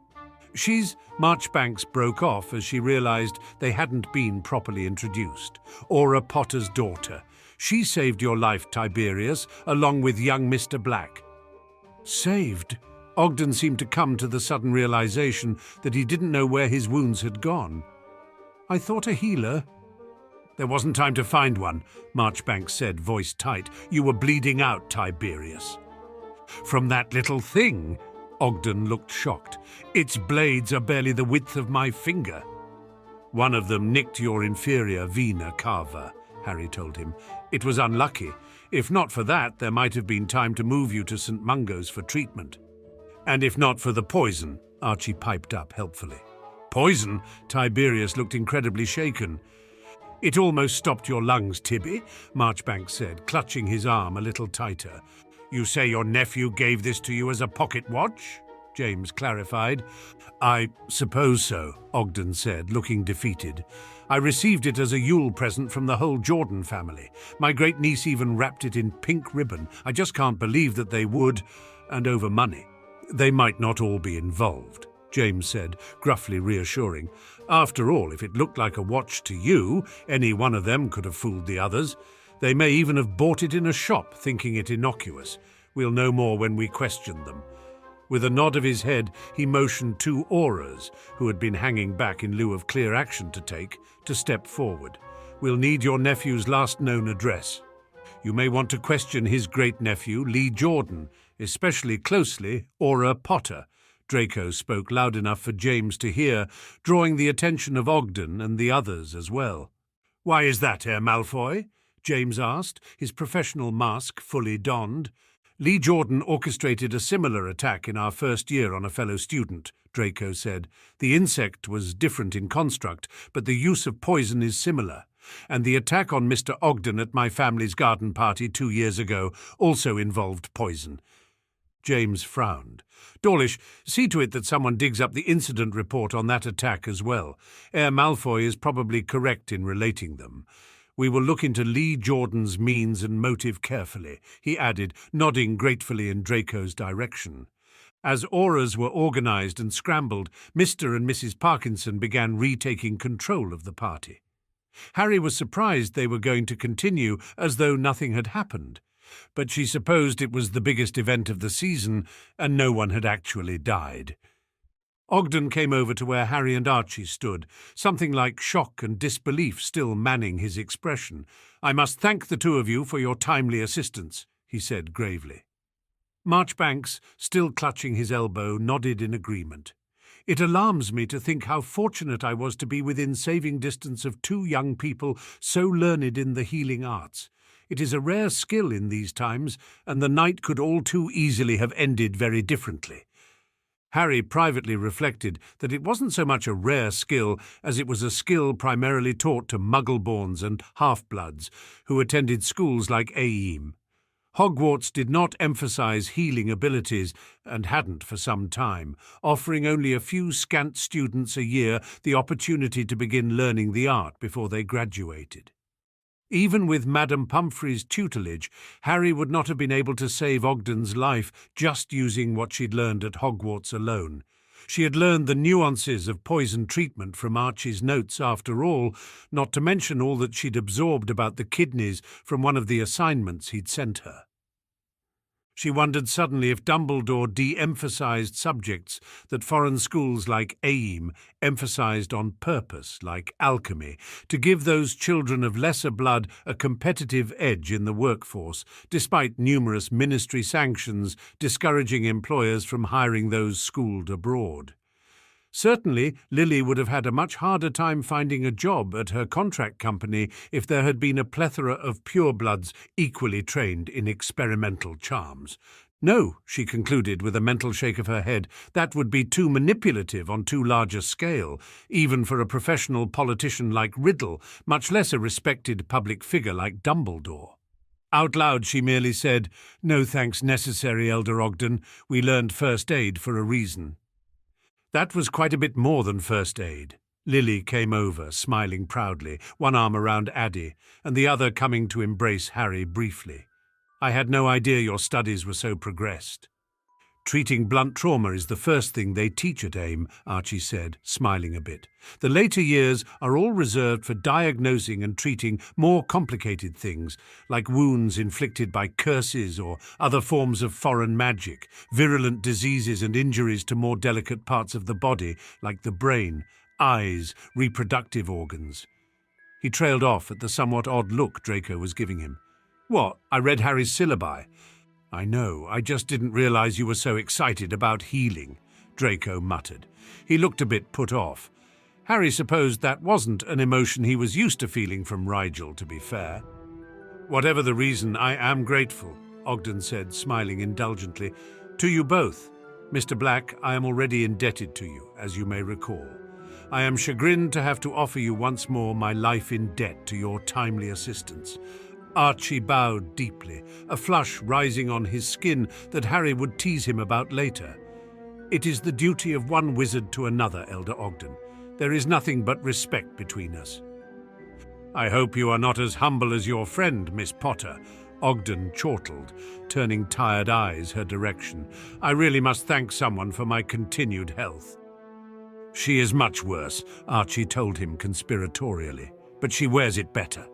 Marchbanks broke off as she realized they hadn't been properly introduced. Aura Potter's daughter. She saved your life, Tiberius, along with young Mr. Black. Saved? Ogden seemed to come to the sudden realization that he didn't know where his wounds had gone. I thought a healer. There wasn't time to find one, Marchbanks said, voice tight. You were bleeding out, Tiberius. From that little thing? Ogden looked shocked. "Its blades are barely the width of my finger." "One of them nicked your inferior vena cava," Harry told him. "It was unlucky. If not for that, there might have been time to move you to St. Mungo's for treatment." "And if not for the poison," Archie piped up helpfully. "Poison?" Tiberius looked incredibly shaken. "It almost stopped your lungs, Tibby," Marchbanks said, clutching his arm a little tighter. "You say your nephew gave this to you as a pocket watch?" James clarified. "I suppose so," Ogden said, looking defeated. "I received it as a Yule present from the whole Jordan family. My great-niece even wrapped it in pink ribbon. I just can't believe that they would, and over money." "They might not all be involved," James said, gruffly reassuring. "After all, if it looked like a watch to you, any one of them could have fooled the others. They may even have bought it in a shop, thinking it innocuous. We'll know more when we question them." With a nod of his head, he motioned two auras, who had been hanging back in lieu of clear action to take, to step forward. "We'll need your nephew's last known address. You may want to question his great-nephew, Lee Jordan, especially closely Aura Potter." Draco spoke loud enough for James to hear, drawing the attention of Ogden and the others as well. "Why is that, Herr Malfoy?" James asked, his professional mask fully donned. "Lee Jordan orchestrated a similar attack in our first year on a fellow student," Draco said. "The insect was different in construct, but the use of poison is similar. And the attack on Mr. Ogden at my family's garden party 2 years ago also involved poison." James frowned. "Dawlish, see to it that someone digs up the incident report on that attack as well. Herr Malfoy is probably correct in relating them. We will look into Lee Jordan's means and motive carefully," he added, nodding gratefully in Draco's direction. As auras were organized and scrambled, Mr. and Mrs. Parkinson began retaking control of the party. Harry was surprised they were going to continue as though nothing had happened, but she supposed it was the biggest event of the season and no one had actually died. Ogden came over to where Harry and Archie stood, something like shock and disbelief still manning his expression. "I must thank the two of you for your timely assistance," he said gravely. Marchbanks, still clutching his elbow, nodded in agreement. "It alarms me to think how fortunate I was to be within saving distance of 2 young people so learned in the healing arts. It is a rare skill in these times, and the night could all too easily have ended very differently." Harry privately reflected that it wasn't so much a rare skill as it was a skill primarily taught to Muggleborns and half-bloods who attended schools like Aim. Hogwarts did not emphasize healing abilities and hadn't for some time, offering only a few scant students a year the opportunity to begin learning the art before they graduated. Even with Madame Pumphrey's tutelage, Harry would not have been able to save Ogden's life just using what she'd learned at Hogwarts alone. She had learned the nuances of poison treatment from Archie's notes after all, not to mention all that she'd absorbed about the kidneys from one of the assignments he'd sent her. She wondered suddenly if Dumbledore de-emphasized subjects that foreign schools like AIM emphasized on purpose, like alchemy, to give those children of lesser blood a competitive edge in the workforce, despite numerous ministry sanctions discouraging employers from hiring those schooled abroad. Certainly, Lily would have had a much harder time finding a job at her contract company if there had been a plethora of purebloods equally trained in experimental charms. No, she concluded with a mental shake of her head, that would be too manipulative on too large a scale, even for a professional politician like Riddle, much less a respected public figure like Dumbledore. Out loud she merely said, "No thanks necessary, Elder Ogden. We learned first aid for a reason." That was quite a bit more than first aid. Lily came over, smiling proudly, one arm around Addie, and the other coming to embrace Harry briefly. "I had no idea your studies were so progressed." "Treating blunt trauma is the first thing they teach at AIM," Archie said, smiling a bit. "The later years are all reserved for diagnosing and treating more complicated things, like wounds inflicted by curses or other forms of foreign magic, virulent diseases and injuries to more delicate parts of the body, like the brain, eyes, reproductive organs." He trailed off at the somewhat odd look Draco was giving him. "What, I read Harry's syllabi. "I know, I just didn't realize you were so excited about healing," Draco muttered. He looked a bit put off. Harry supposed that wasn't an emotion he was used to feeling from Rigel, to be fair. "Whatever the reason, I am grateful," Ogden said, smiling indulgently. "To you both. Mr. Black, I am already indebted to you, as you may recall. I am chagrined to have to offer you once more my life in debt to your timely assistance." Archie bowed deeply, a flush rising on his skin that Harry would tease him about later. "It is the duty of one wizard to another, Elder Ogden. There is nothing but respect between us." "I hope you are not as humble as your friend, Miss Potter," Ogden chortled, turning tired eyes her direction. "I really must thank someone for my continued health." "She is much worse," Archie told him conspiratorially, "but she wears it better."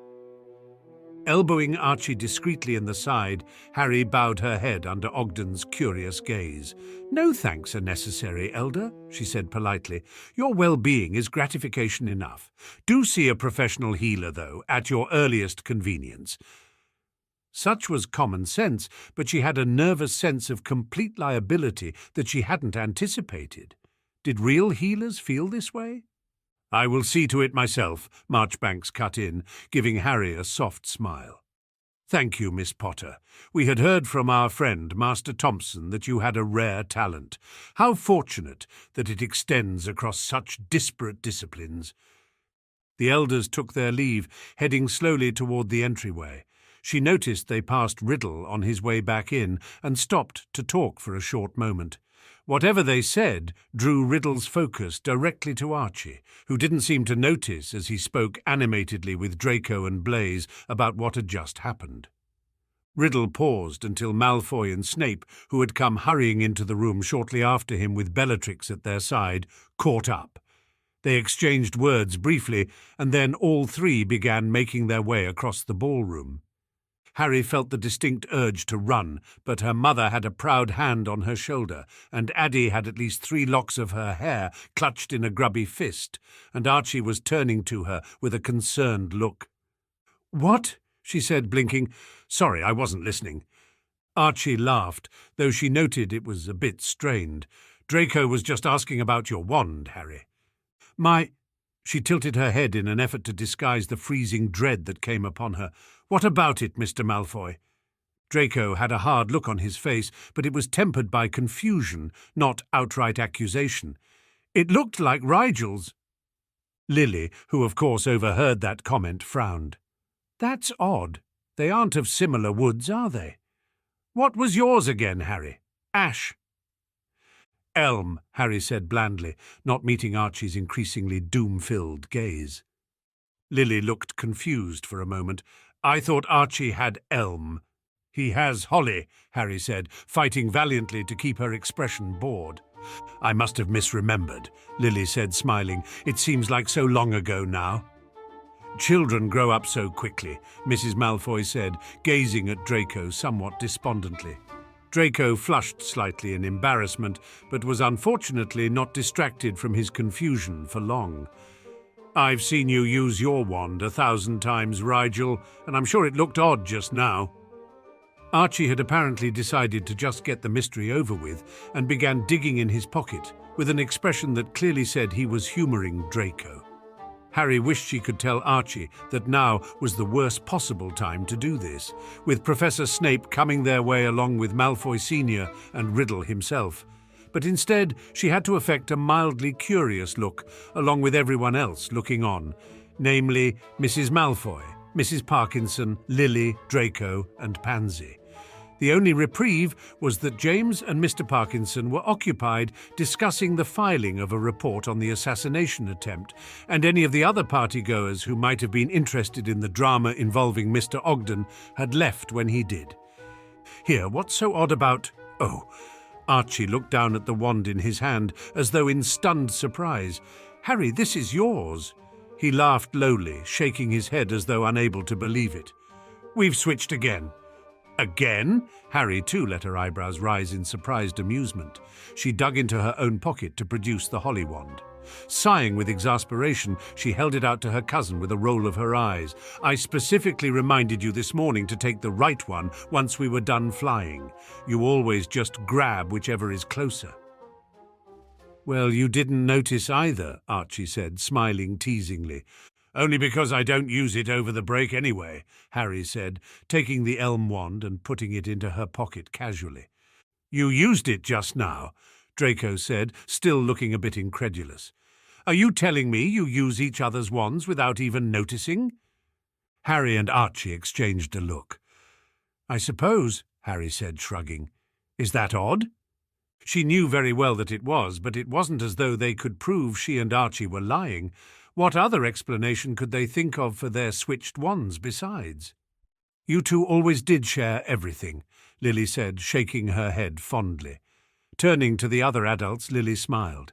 Elbowing Archie discreetly in the side, Harry bowed her head under Ogden's curious gaze. "No thanks are necessary, Elder," she said politely. "Your well-being is gratification enough. Do see a professional healer, though, at your earliest convenience." Such was common sense, but she had a nervous sense of complete liability that she hadn't anticipated. Did real healers feel this way? "I will see to it myself," Marchbanks cut in, giving Harry a soft smile. "Thank you, Miss Potter. We had heard from our friend, Master Thompson, that you had a rare talent. How fortunate that it extends across such disparate disciplines." The elders took their leave, heading slowly toward the entryway. She noticed they passed Riddle on his way back in and stopped to talk for a short moment. Whatever they said drew Riddle's focus directly to Archie, who didn't seem to notice as he spoke animatedly with Draco and Blaze about what had just happened. Riddle paused until Malfoy and Snape, who had come hurrying into the room shortly after him with Bellatrix at their side, caught up. They exchanged words briefly, and then all three began making their way across the ballroom. Harry felt the distinct urge to run, but her mother had a proud hand on her shoulder, and Addie had at least 3 locks of her hair clutched in a grubby fist, and Archie was turning to her with a concerned look. "What?" she said, blinking. "Sorry, I wasn't listening." Archie laughed, though she noted it was a bit strained. "Draco was just asking about your wand, Harry." She tilted her head in an effort to disguise the freezing dread that came upon her. "What about it, Mr. Malfoy?" Draco had a hard look on his face, but it was tempered by confusion, not outright accusation. "It looked like Rigel's." Lily, who of course overheard that comment, frowned. "That's odd. They aren't of similar woods, are they? What was yours again, Harry? Ash?" "Elm," Harry said blandly, not meeting Archie's increasingly doom-filled gaze. Lily looked confused for a moment. "I thought Archie had elm." "He has holly," Harry said, fighting valiantly to keep her expression bored. "I must have misremembered," Lily said, smiling. "It seems like so long ago now." "Children grow up so quickly," Mrs. Malfoy said, gazing at Draco somewhat despondently. Draco flushed slightly in embarrassment, but was unfortunately not distracted from his confusion for long. "I've seen you use your wand 1,000 times, Rigel, and I'm sure it looked odd just now." Archie had apparently decided to just get the mystery over with and began digging in his pocket, with an expression that clearly said he was humouring Draco. Harry wished she could tell Archie that now was the worst possible time to do this, with Professor Snape coming their way along with Malfoy Sr. and Riddle himself. But instead she had to affect a mildly curious look, along with everyone else looking on, namely Mrs. Malfoy, Mrs. Parkinson, Lily, Draco, and Pansy. The only reprieve was that James and Mr. Parkinson were occupied discussing the filing of a report on the assassination attempt, and any of the other partygoers who might have been interested in the drama involving Mr. Ogden had left when he did. "Here, what's so odd about—" "Oh." Archie looked down at the wand in his hand, as though in stunned surprise. "Harry, this is yours." He laughed lowly, shaking his head as though unable to believe it. "We've switched again." "Again?" Harry too let her eyebrows rise in surprised amusement. She dug into her own pocket to produce the holly wand. Sighing with exasperation, she held it out to her cousin with a roll of her eyes. "I specifically reminded you this morning to take the right one once we were done flying. You always just grab whichever is closer." "Well, you didn't notice either," Archie said, smiling teasingly. "Only because I don't use it over the break anyway," Harry said, taking the elm wand and putting it into her pocket casually. "You used it just now," Draco said, still looking a bit incredulous. "Are you telling me you use each other's wands without even noticing?" Harry and Archie exchanged a look. "I suppose," Harry said, shrugging. "Is that odd?" She knew very well that it was, but it wasn't as though they could prove she and Archie were lying. What other explanation could they think of for their switched wands besides? "You two always did share everything," Lily said, shaking her head fondly. Turning to the other adults, Lily smiled.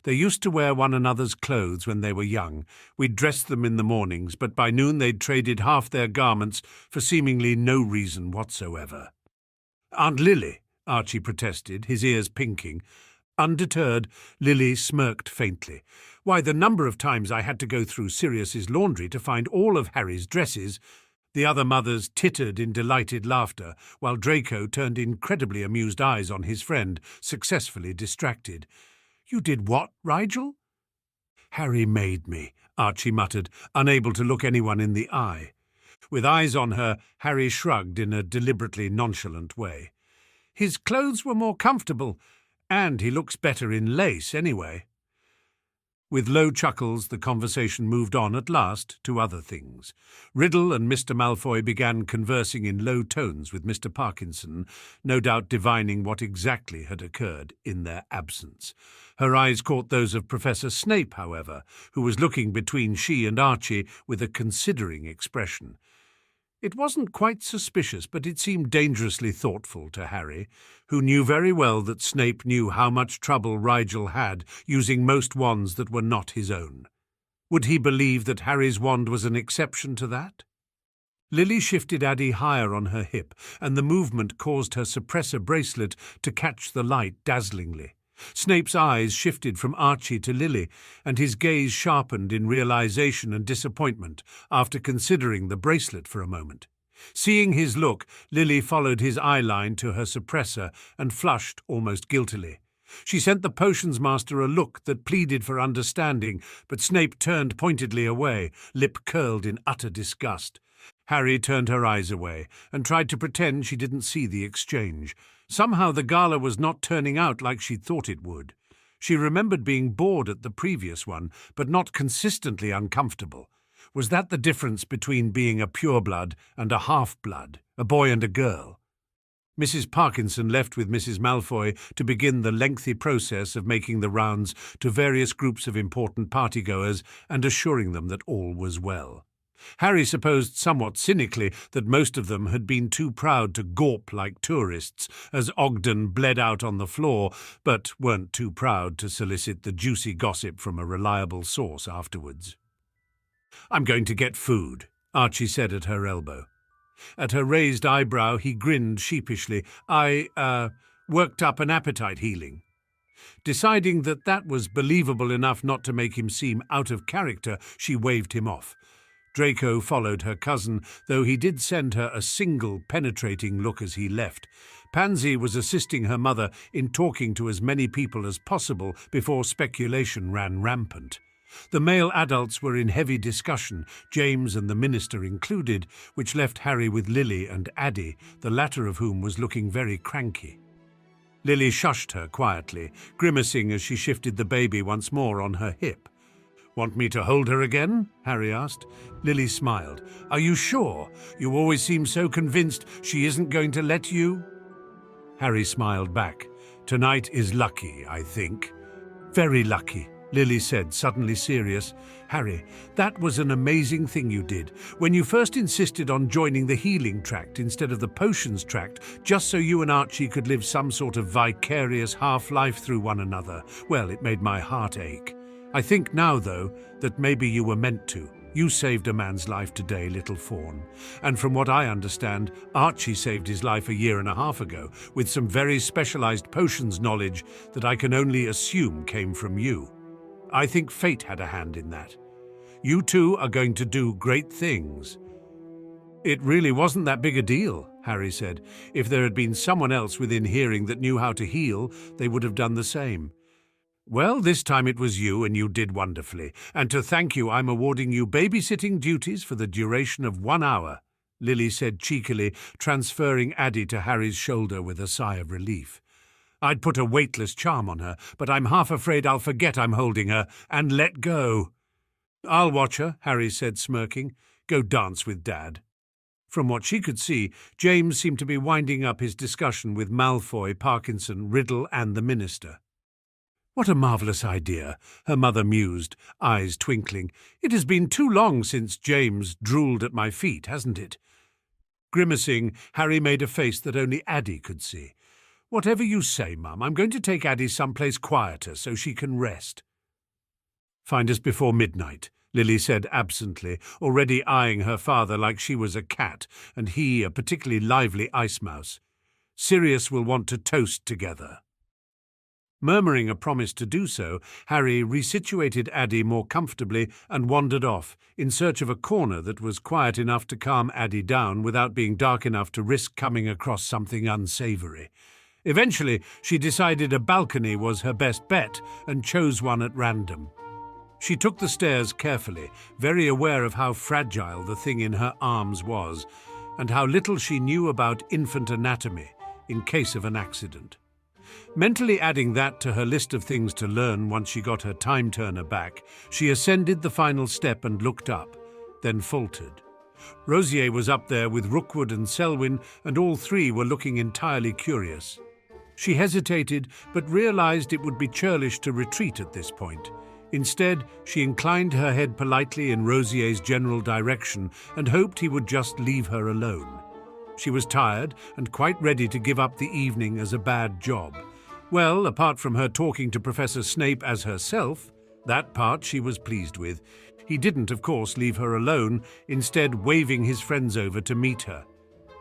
"They used to wear one another's clothes when they were young. We'd dressed them in the mornings, but by noon they'd traded half their garments for seemingly no reason whatsoever." "Aunt Lily," Archie protested, his ears pinking. Undeterred, Lily smirked faintly. "Why, the number of times I had to go through Sirius's laundry to find all of Harry's dresses." The other mothers tittered in delighted laughter, while Draco turned incredibly amused eyes on his friend, successfully distracted. "You did what, Rigel?" "Harry made me," Archie muttered, unable to look anyone in the eye. With eyes on her, Harry shrugged in a deliberately nonchalant way. "His clothes were more comfortable, and he looks better in lace anyway." With low chuckles, the conversation moved on at last to other things. Riddle and Mr. Malfoy began conversing in low tones with Mr. Parkinson, no doubt divining what exactly had occurred in their absence. Her eyes caught those of Professor Snape, however, who was looking between she and Archie with a considering expression. It wasn't quite suspicious, but it seemed dangerously thoughtful to Harry, who knew very well that Snape knew how much trouble Rigel had using most wands that were not his own. Would he believe that Harry's wand was an exception to that? Lily shifted Addie higher on her hip, and the movement caused her suppressor bracelet to catch the light dazzlingly. Snape's eyes shifted from Archie to Lily, and his gaze sharpened in realization and disappointment after considering the bracelet for a moment. Seeing his look, Lily followed his eye-line to her suppressor and flushed almost guiltily. She sent the potions master a look that pleaded for understanding, but Snape turned pointedly away, lip curled in utter disgust. Harry turned her eyes away and tried to pretend she didn't see the exchange. Somehow the gala was not turning out like she'd thought it would. She remembered being bored at the previous one, but not consistently uncomfortable. Was that the difference between being a pureblood and a half-blood, a boy and a girl? Mrs. Parkinson left with Mrs. Malfoy to begin the lengthy process of making the rounds to various groups of important partygoers and assuring them that all was well. Harry supposed somewhat cynically that most of them had been too proud to gawp like tourists as Ogden bled out on the floor, but weren't too proud to solicit the juicy gossip from a reliable source afterwards. "I'm going to get food," Archie said at her elbow. At her raised eyebrow he grinned sheepishly. I worked up an appetite healing." Deciding that that was believable enough not to make him seem out of character, she waved him off. Draco followed her cousin, though he did send her a single penetrating look as he left. Pansy was assisting her mother in talking to as many people as possible before speculation ran rampant. The male adults were in heavy discussion, James and the minister included, which left Harry with Lily and Addie, the latter of whom was looking very cranky. Lily shushed her quietly, grimacing as she shifted the baby once more on her hip. "Want me to hold her again?" Harry asked. Lily smiled. "Are you sure? You always seem so convinced she isn't going to let you." Harry smiled back. "Tonight is lucky, I think." "Very lucky," Lily said, suddenly serious. "Harry, that was an amazing thing you did. When you first insisted on joining the healing tract instead of the potions tract, just so you and Archie could live some sort of vicarious half-life through one another, well, it made my heart ache. I think now, though, that maybe you were meant to. You saved a man's life today, little fawn. And from what I understand, Archie saved his life a year and a half ago, with some very specialized potions knowledge that I can only assume came from you." I think fate had a hand in that. You two are going to do great things." "It really wasn't that big a deal," Harry said. "If there had been someone else within hearing that knew how to heal, they would have done the same." "Well, this time it was you, and you did wonderfully. And to thank you, I'm awarding you babysitting duties for the duration of 1 hour," Lily said cheekily, transferring Addie to Harry's shoulder with a sigh of relief. "I'd put a weightless charm on her, but I'm half afraid I'll forget I'm holding her and let go." "I'll watch her," Harry said, smirking. "Go dance with Dad." From what she could see, James seemed to be winding up his discussion with Malfoy, Parkinson, Riddle, and the Minister. "What a marvellous idea," her mother mused, eyes twinkling. "It has been too long since James drooled at my feet, hasn't it?" Grimacing, Harry made a face that only Addie could see. "Whatever you say, Mum, I'm going to take Addie someplace quieter so she can rest." "Find us before midnight," Lily said absently, already eyeing her father like she was a cat and he a particularly lively ice mouse. "Sirius will want to toast together." Murmuring a promise to do so, Harry resituated Addie more comfortably and wandered off, in search of a corner that was quiet enough to calm Addie down without being dark enough to risk coming across something unsavoury. Eventually, she decided a balcony was her best bet and chose one at random. She took the stairs carefully, very aware of how fragile the thing in her arms was, and how little she knew about infant anatomy in case of an accident. Mentally adding that to her list of things to learn once she got her time-turner back, she ascended the final step and looked up, then faltered. Rosier was up there with Rookwood and Selwyn, and all three were looking entirely curious. She hesitated, but realized it would be churlish to retreat at this point. Instead, she inclined her head politely in Rosier's general direction and hoped he would just leave her alone. She was tired and quite ready to give up the evening as a bad job. Well, apart from her talking to Professor Snape as herself, that part she was pleased with. He didn't, of course, leave her alone, instead waving his friends over to meet her.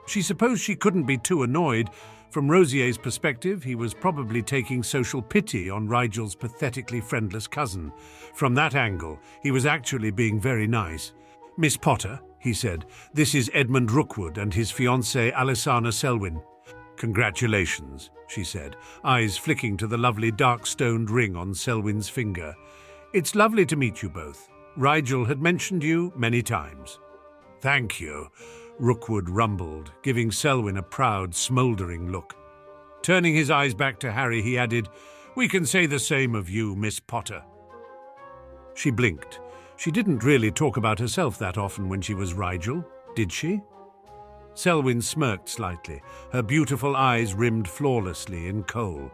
She supposed she couldn't be too annoyed. From Rosier's perspective, he was probably taking social pity on Rigel's pathetically friendless cousin. From that angle, he was actually being very nice. "Miss Potter," he said, "this is Edmund Rookwood and his fiancée Alyssana Selwyn." "Congratulations," she said, eyes flicking to the lovely dark-stoned ring on Selwyn's finger. "It's lovely to meet you both. Rigel had mentioned you many times." "Thank you," Rookwood rumbled, giving Selwyn a proud, smouldering look. Turning his eyes back to Harry, he added, "We can say the same of you, Miss Potter." She blinked. She didn't really talk about herself that often when she was Rigel, did she? Selwyn smirked slightly, her beautiful eyes rimmed flawlessly in kohl.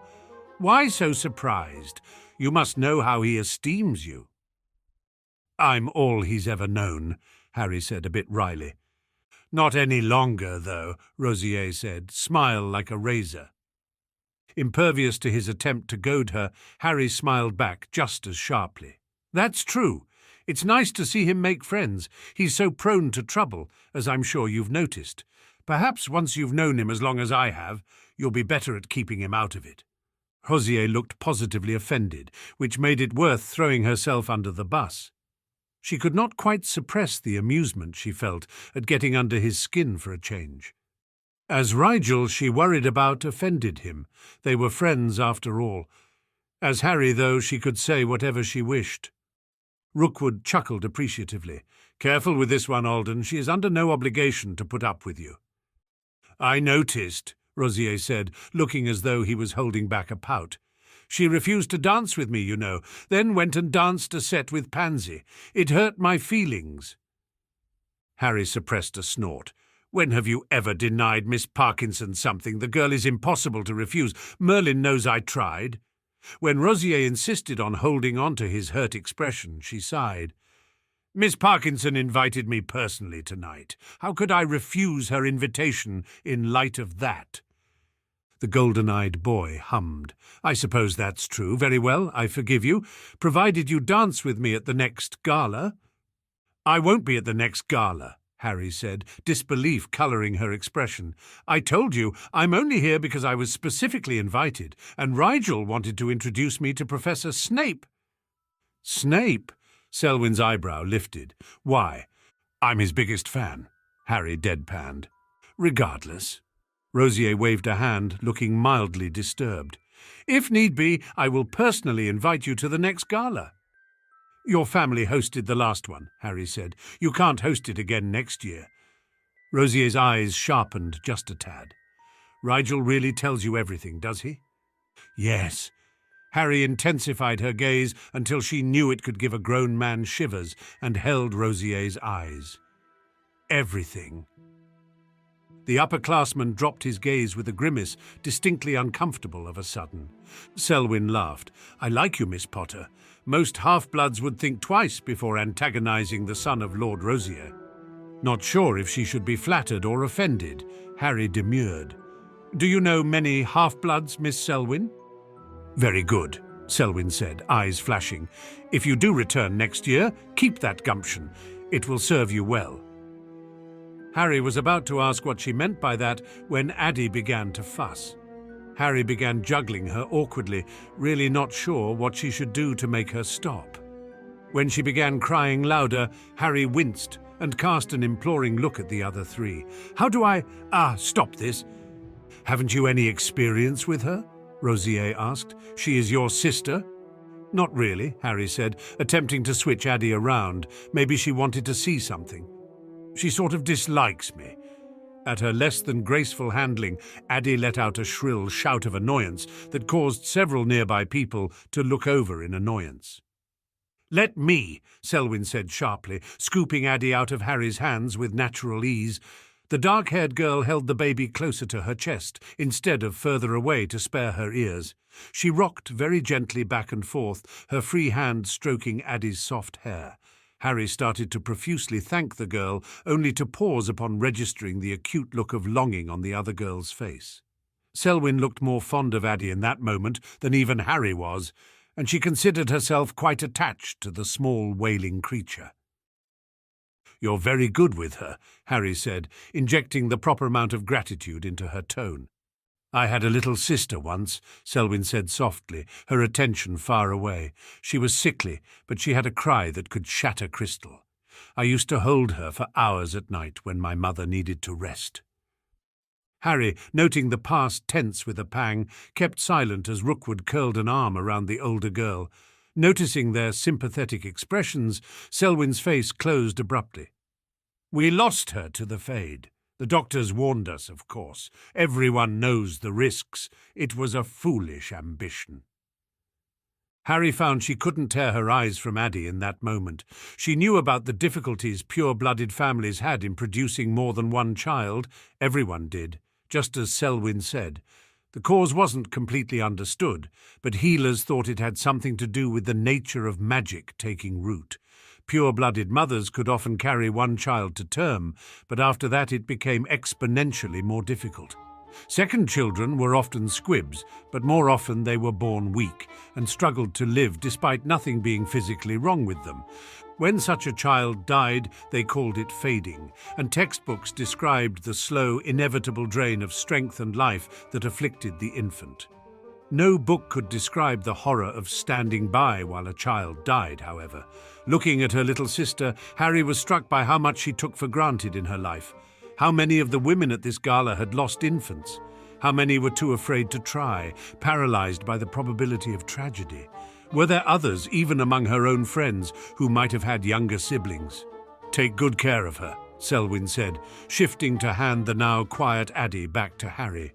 "Why so surprised? You must know how he esteems you." "I'm all he's ever known," Harry said a bit wryly. "Not any longer, though," Rosier said, smile like a razor. Impervious to his attempt to goad her, Harry smiled back just as sharply. "That's true. It's nice to see him make friends. He's so prone to trouble, as I'm sure you've noticed. Perhaps once you've known him as long as I have, you'll be better at keeping him out of it." Rosier looked positively offended, which made it worth throwing herself under the bus. She could not quite suppress the amusement she felt at getting under his skin for a change. As Rigel, she worried about offended him. They were friends after all. As Harry, though, she could say whatever she wished. Rookwood chuckled appreciatively. "Careful with this one, Alden. She is under no obligation to put up with you." "I noticed," Rosier said, looking as though he was holding back a pout. "She refused to dance with me, you know, then went and danced a set with Pansy. It hurt my feelings." Harry suppressed a snort. "When have you ever denied Miss Parkinson something? The girl is impossible to refuse. Merlin knows I tried." When Rosier insisted on holding on to his hurt expression, she sighed. "Miss Parkinson invited me personally tonight. How could I refuse her invitation in light of that?" The golden-eyed boy hummed. "I suppose that's true. Very well, I forgive you, provided you dance with me at the next gala." "I won't be at the next gala," Harry said, disbelief colouring her expression. "I told you, I'm only here because I was specifically invited, and Rigel wanted to introduce me to Professor Snape." Snape? Selwyn's eyebrow lifted. Why? I'm his biggest fan, Harry deadpanned. Regardless. Rosier waved a hand, looking mildly disturbed. If need be, I will personally invite you to the next gala. Your family hosted the last one, Harry said. You can't host it again next year. Rosier's eyes sharpened just a tad. Rigel really tells you everything, does he? Yes. Harry intensified her gaze until she knew it could give a grown man shivers and held Rosier's eyes. Everything. The upperclassman dropped his gaze with a grimace, distinctly uncomfortable of a sudden. Selwyn laughed. I like you, Miss Potter. Most half-bloods would think twice before antagonizing the son of Lord Rosier. Not sure if she should be flattered or offended, Harry demurred. Do you know many half-bloods, Miss Selwyn? Very good, Selwyn said, eyes flashing. If you do return next year, keep that gumption. It will serve you well. Harry was about to ask what she meant by that when Addie began to fuss. Harry began juggling her awkwardly, really not sure what she should do to make her stop. When she began crying louder, Harry winced and cast an imploring look at the other three. How do I... stop this. Haven't you any experience with her? Rosier asked. She is your sister? Not really, Harry said, attempting to switch Addie around. Maybe she wanted to see something. She sort of dislikes me. At her less than graceful handling, Addie let out a shrill shout of annoyance that caused several nearby people to look over in annoyance. Let me, Selwyn said sharply, scooping Addie out of Harry's hands with natural ease. The dark-haired girl held the baby closer to her chest, instead of further away to spare her ears. She rocked very gently back and forth, her free hand stroking Addie's soft hair. Harry started to profusely thank the girl, only to pause upon registering the acute look of longing on the other girl's face. Selwyn looked more fond of Addie in that moment than even Harry was, and she considered herself quite attached to the small, wailing creature. You're very good with her, Harry said, injecting the proper amount of gratitude into her tone. I had a little sister once, Selwyn said softly, her attention far away. She was sickly, but she had a cry that could shatter crystal. I used to hold her for hours at night when my mother needed to rest. Harry, noting the past tense with a pang, kept silent as Rookwood curled an arm around the older girl. Noticing their sympathetic expressions, Selwyn's face closed abruptly. We lost her to the Fade. The doctors warned us, of course. Everyone knows the risks. It was a foolish ambition. Harry found she couldn't tear her eyes from Addie in that moment. She knew about the difficulties pure-blooded families had in producing more than one child. Everyone did, just as Selwyn said. The cause wasn't completely understood, but healers thought it had something to do with the nature of magic taking root. Pure-blooded mothers could often carry one child to term, but after that it became exponentially more difficult. Second children were often squibs, but more often they were born weak and struggled to live despite nothing being physically wrong with them. When such a child died, they called it fading, and textbooks described the slow, inevitable drain of strength and life that afflicted the infant. No book could describe the horror of standing by while a child died, however. Looking at her little sister, Harry was struck by how much she took for granted in her life. How many of the women at this gala had lost infants? How many were too afraid to try, paralyzed by the probability of tragedy? Were there others, even among her own friends, who might have had younger siblings? Take good care of her, Selwyn said, shifting to hand the now quiet Addie back to Harry.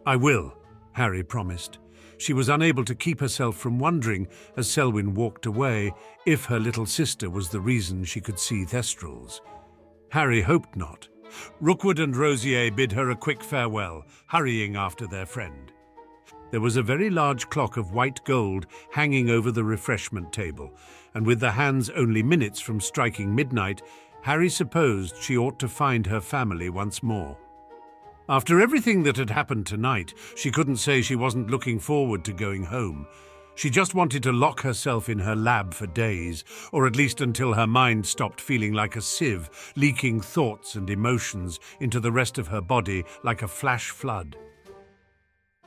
I will, Harry promised. She was unable to keep herself from wondering, as Selwyn walked away, if her little sister was the reason she could see Thestrals. Harry hoped not. Rookwood and Rosier bid her a quick farewell, hurrying after their friend. There was a very large clock of white gold hanging over the refreshment table, and with the hands only minutes from striking midnight, Harry supposed she ought to find her family once more. After everything that had happened tonight, she couldn't say she wasn't looking forward to going home. She just wanted to lock herself in her lab for days, or at least until her mind stopped feeling like a sieve, leaking thoughts and emotions into the rest of her body like a flash flood.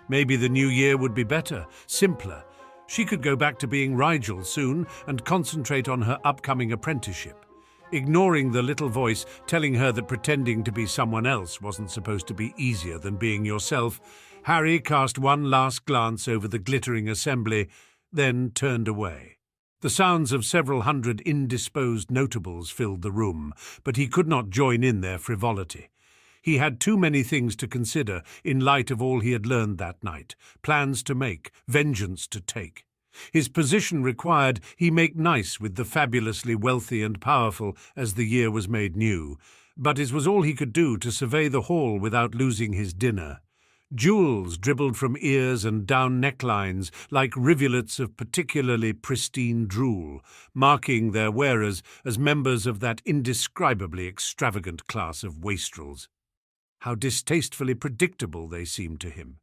Maybe the new year would be better, simpler, She could go back to being Rigel soon and concentrate on her upcoming apprenticeship. Ignoring the little voice telling her that pretending to be someone else wasn't supposed to be easier than being yourself, Harry cast one last glance over the glittering assembly, then turned away. The sounds of several hundred indisposed notables filled the room, but he could not join in their frivolity. He had too many things to consider in light of all he had learned that night, plans to make, vengeance to take. His position required he make nice with the fabulously wealthy and powerful as the year was made new, but it was all he could do to survey the hall without losing his dinner. Jewels dribbled from ears and down necklines like rivulets of particularly pristine drool, marking their wearers as members of that indescribably extravagant class of wastrels. How distastefully predictable they seemed to him.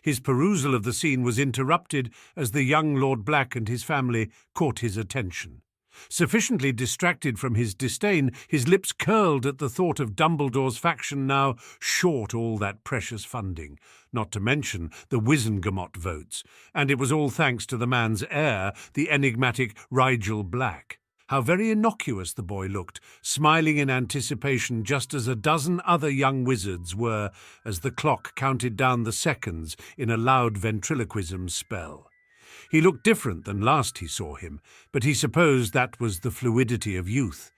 His perusal of the scene was interrupted as the young Lord Black and his family caught his attention. Sufficiently distracted from his disdain, his lips curled at the thought of Dumbledore's faction now short all that precious funding, not to mention the Wizengamot votes, and it was all thanks to the man's heir, the enigmatic Rigel Black. How very innocuous the boy looked, smiling in anticipation just as a dozen other young wizards were as the clock counted down the seconds in a loud ventriloquism spell. He looked different than last he saw him, but he supposed that was the fluidity of youth.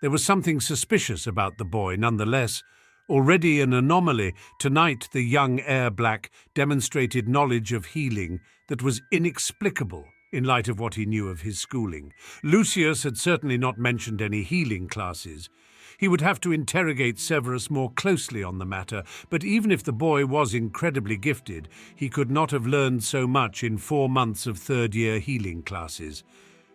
There was something suspicious about the boy nonetheless. Already an anomaly, tonight the young heir Black demonstrated knowledge of healing that was inexplicable in light of what he knew of his schooling. Lucius had certainly not mentioned any healing classes. He would have to interrogate Severus more closely on the matter, but even if the boy was incredibly gifted, he could not have learned so much in 4 months of third-year healing classes.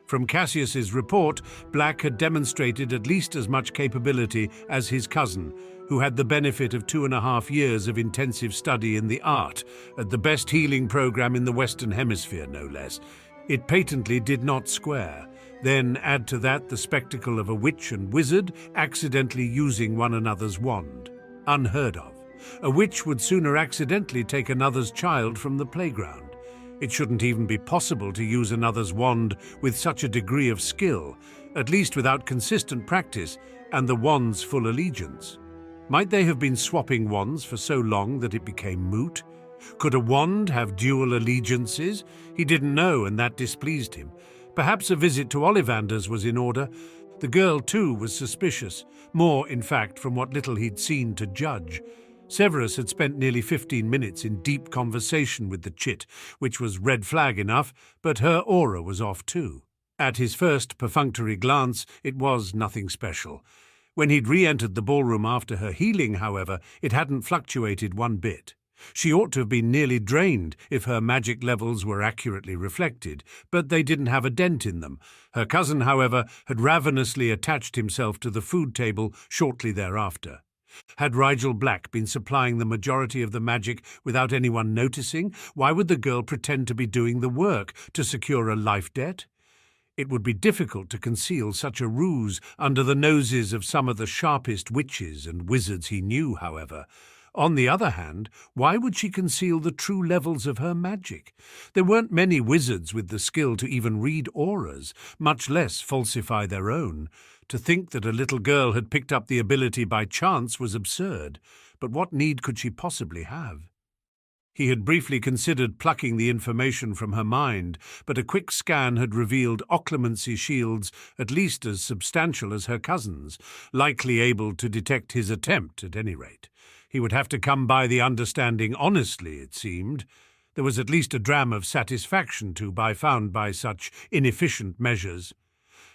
From Cassius's report, Black had demonstrated at least as much capability as his cousin, who had the benefit of 2.5 years of intensive study in the art, at the best healing program in the Western Hemisphere, no less. It patently did not square. Then add to that the spectacle of a witch and wizard accidentally using one another's wand. Unheard of. A witch would sooner accidentally take another's child from the playground. It shouldn't even be possible to use another's wand with such a degree of skill, at least without consistent practice and the wand's full allegiance. Might they have been swapping wands for so long that it became moot? Could a wand have dual allegiances? He didn't know, and that displeased him. Perhaps a visit to Ollivander's was in order. The girl, too, was suspicious, more, in fact, from what little he'd seen to judge. Severus had spent nearly 15 minutes in deep conversation with the chit, which was red flag enough, but her aura was off too. At his first perfunctory glance, it was nothing special. When he'd re-entered the ballroom after her healing, however, it hadn't fluctuated one bit. She ought to have been nearly drained if her magic levels were accurately reflected, but they didn't have a dent in them. Her cousin, however, had ravenously attached himself to the food table shortly thereafter. Had Rigel Black been supplying the majority of the magic without anyone noticing? Why would the girl pretend to be doing the work to secure a life debt? It would be difficult to conceal such a ruse under the noses of some of the sharpest witches and wizards he knew, however. On the other hand, why would she conceal the true levels of her magic? There weren't many wizards with the skill to even read auras, much less falsify their own. To think that a little girl had picked up the ability by chance was absurd, but what need could she possibly have? He had briefly considered plucking the information from her mind, but a quick scan had revealed occlumency shields at least as substantial as her cousin's, likely able to detect his attempt at any rate. He would have to come by the understanding honestly, it seemed. There was at least a dram of satisfaction to be found by such inefficient measures.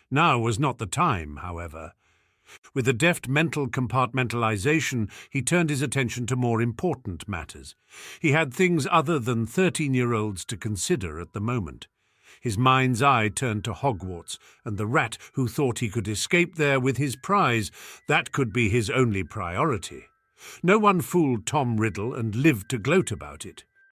Now was not the time, however. With a deft mental compartmentalization, he turned his attention to more important matters. He had things other than 13-year-olds to consider at the moment. His mind's eye turned to Hogwarts, and the rat who thought he could escape there with his prize. That could be his only priority. No one fooled Tom Riddle and lived to gloat about it.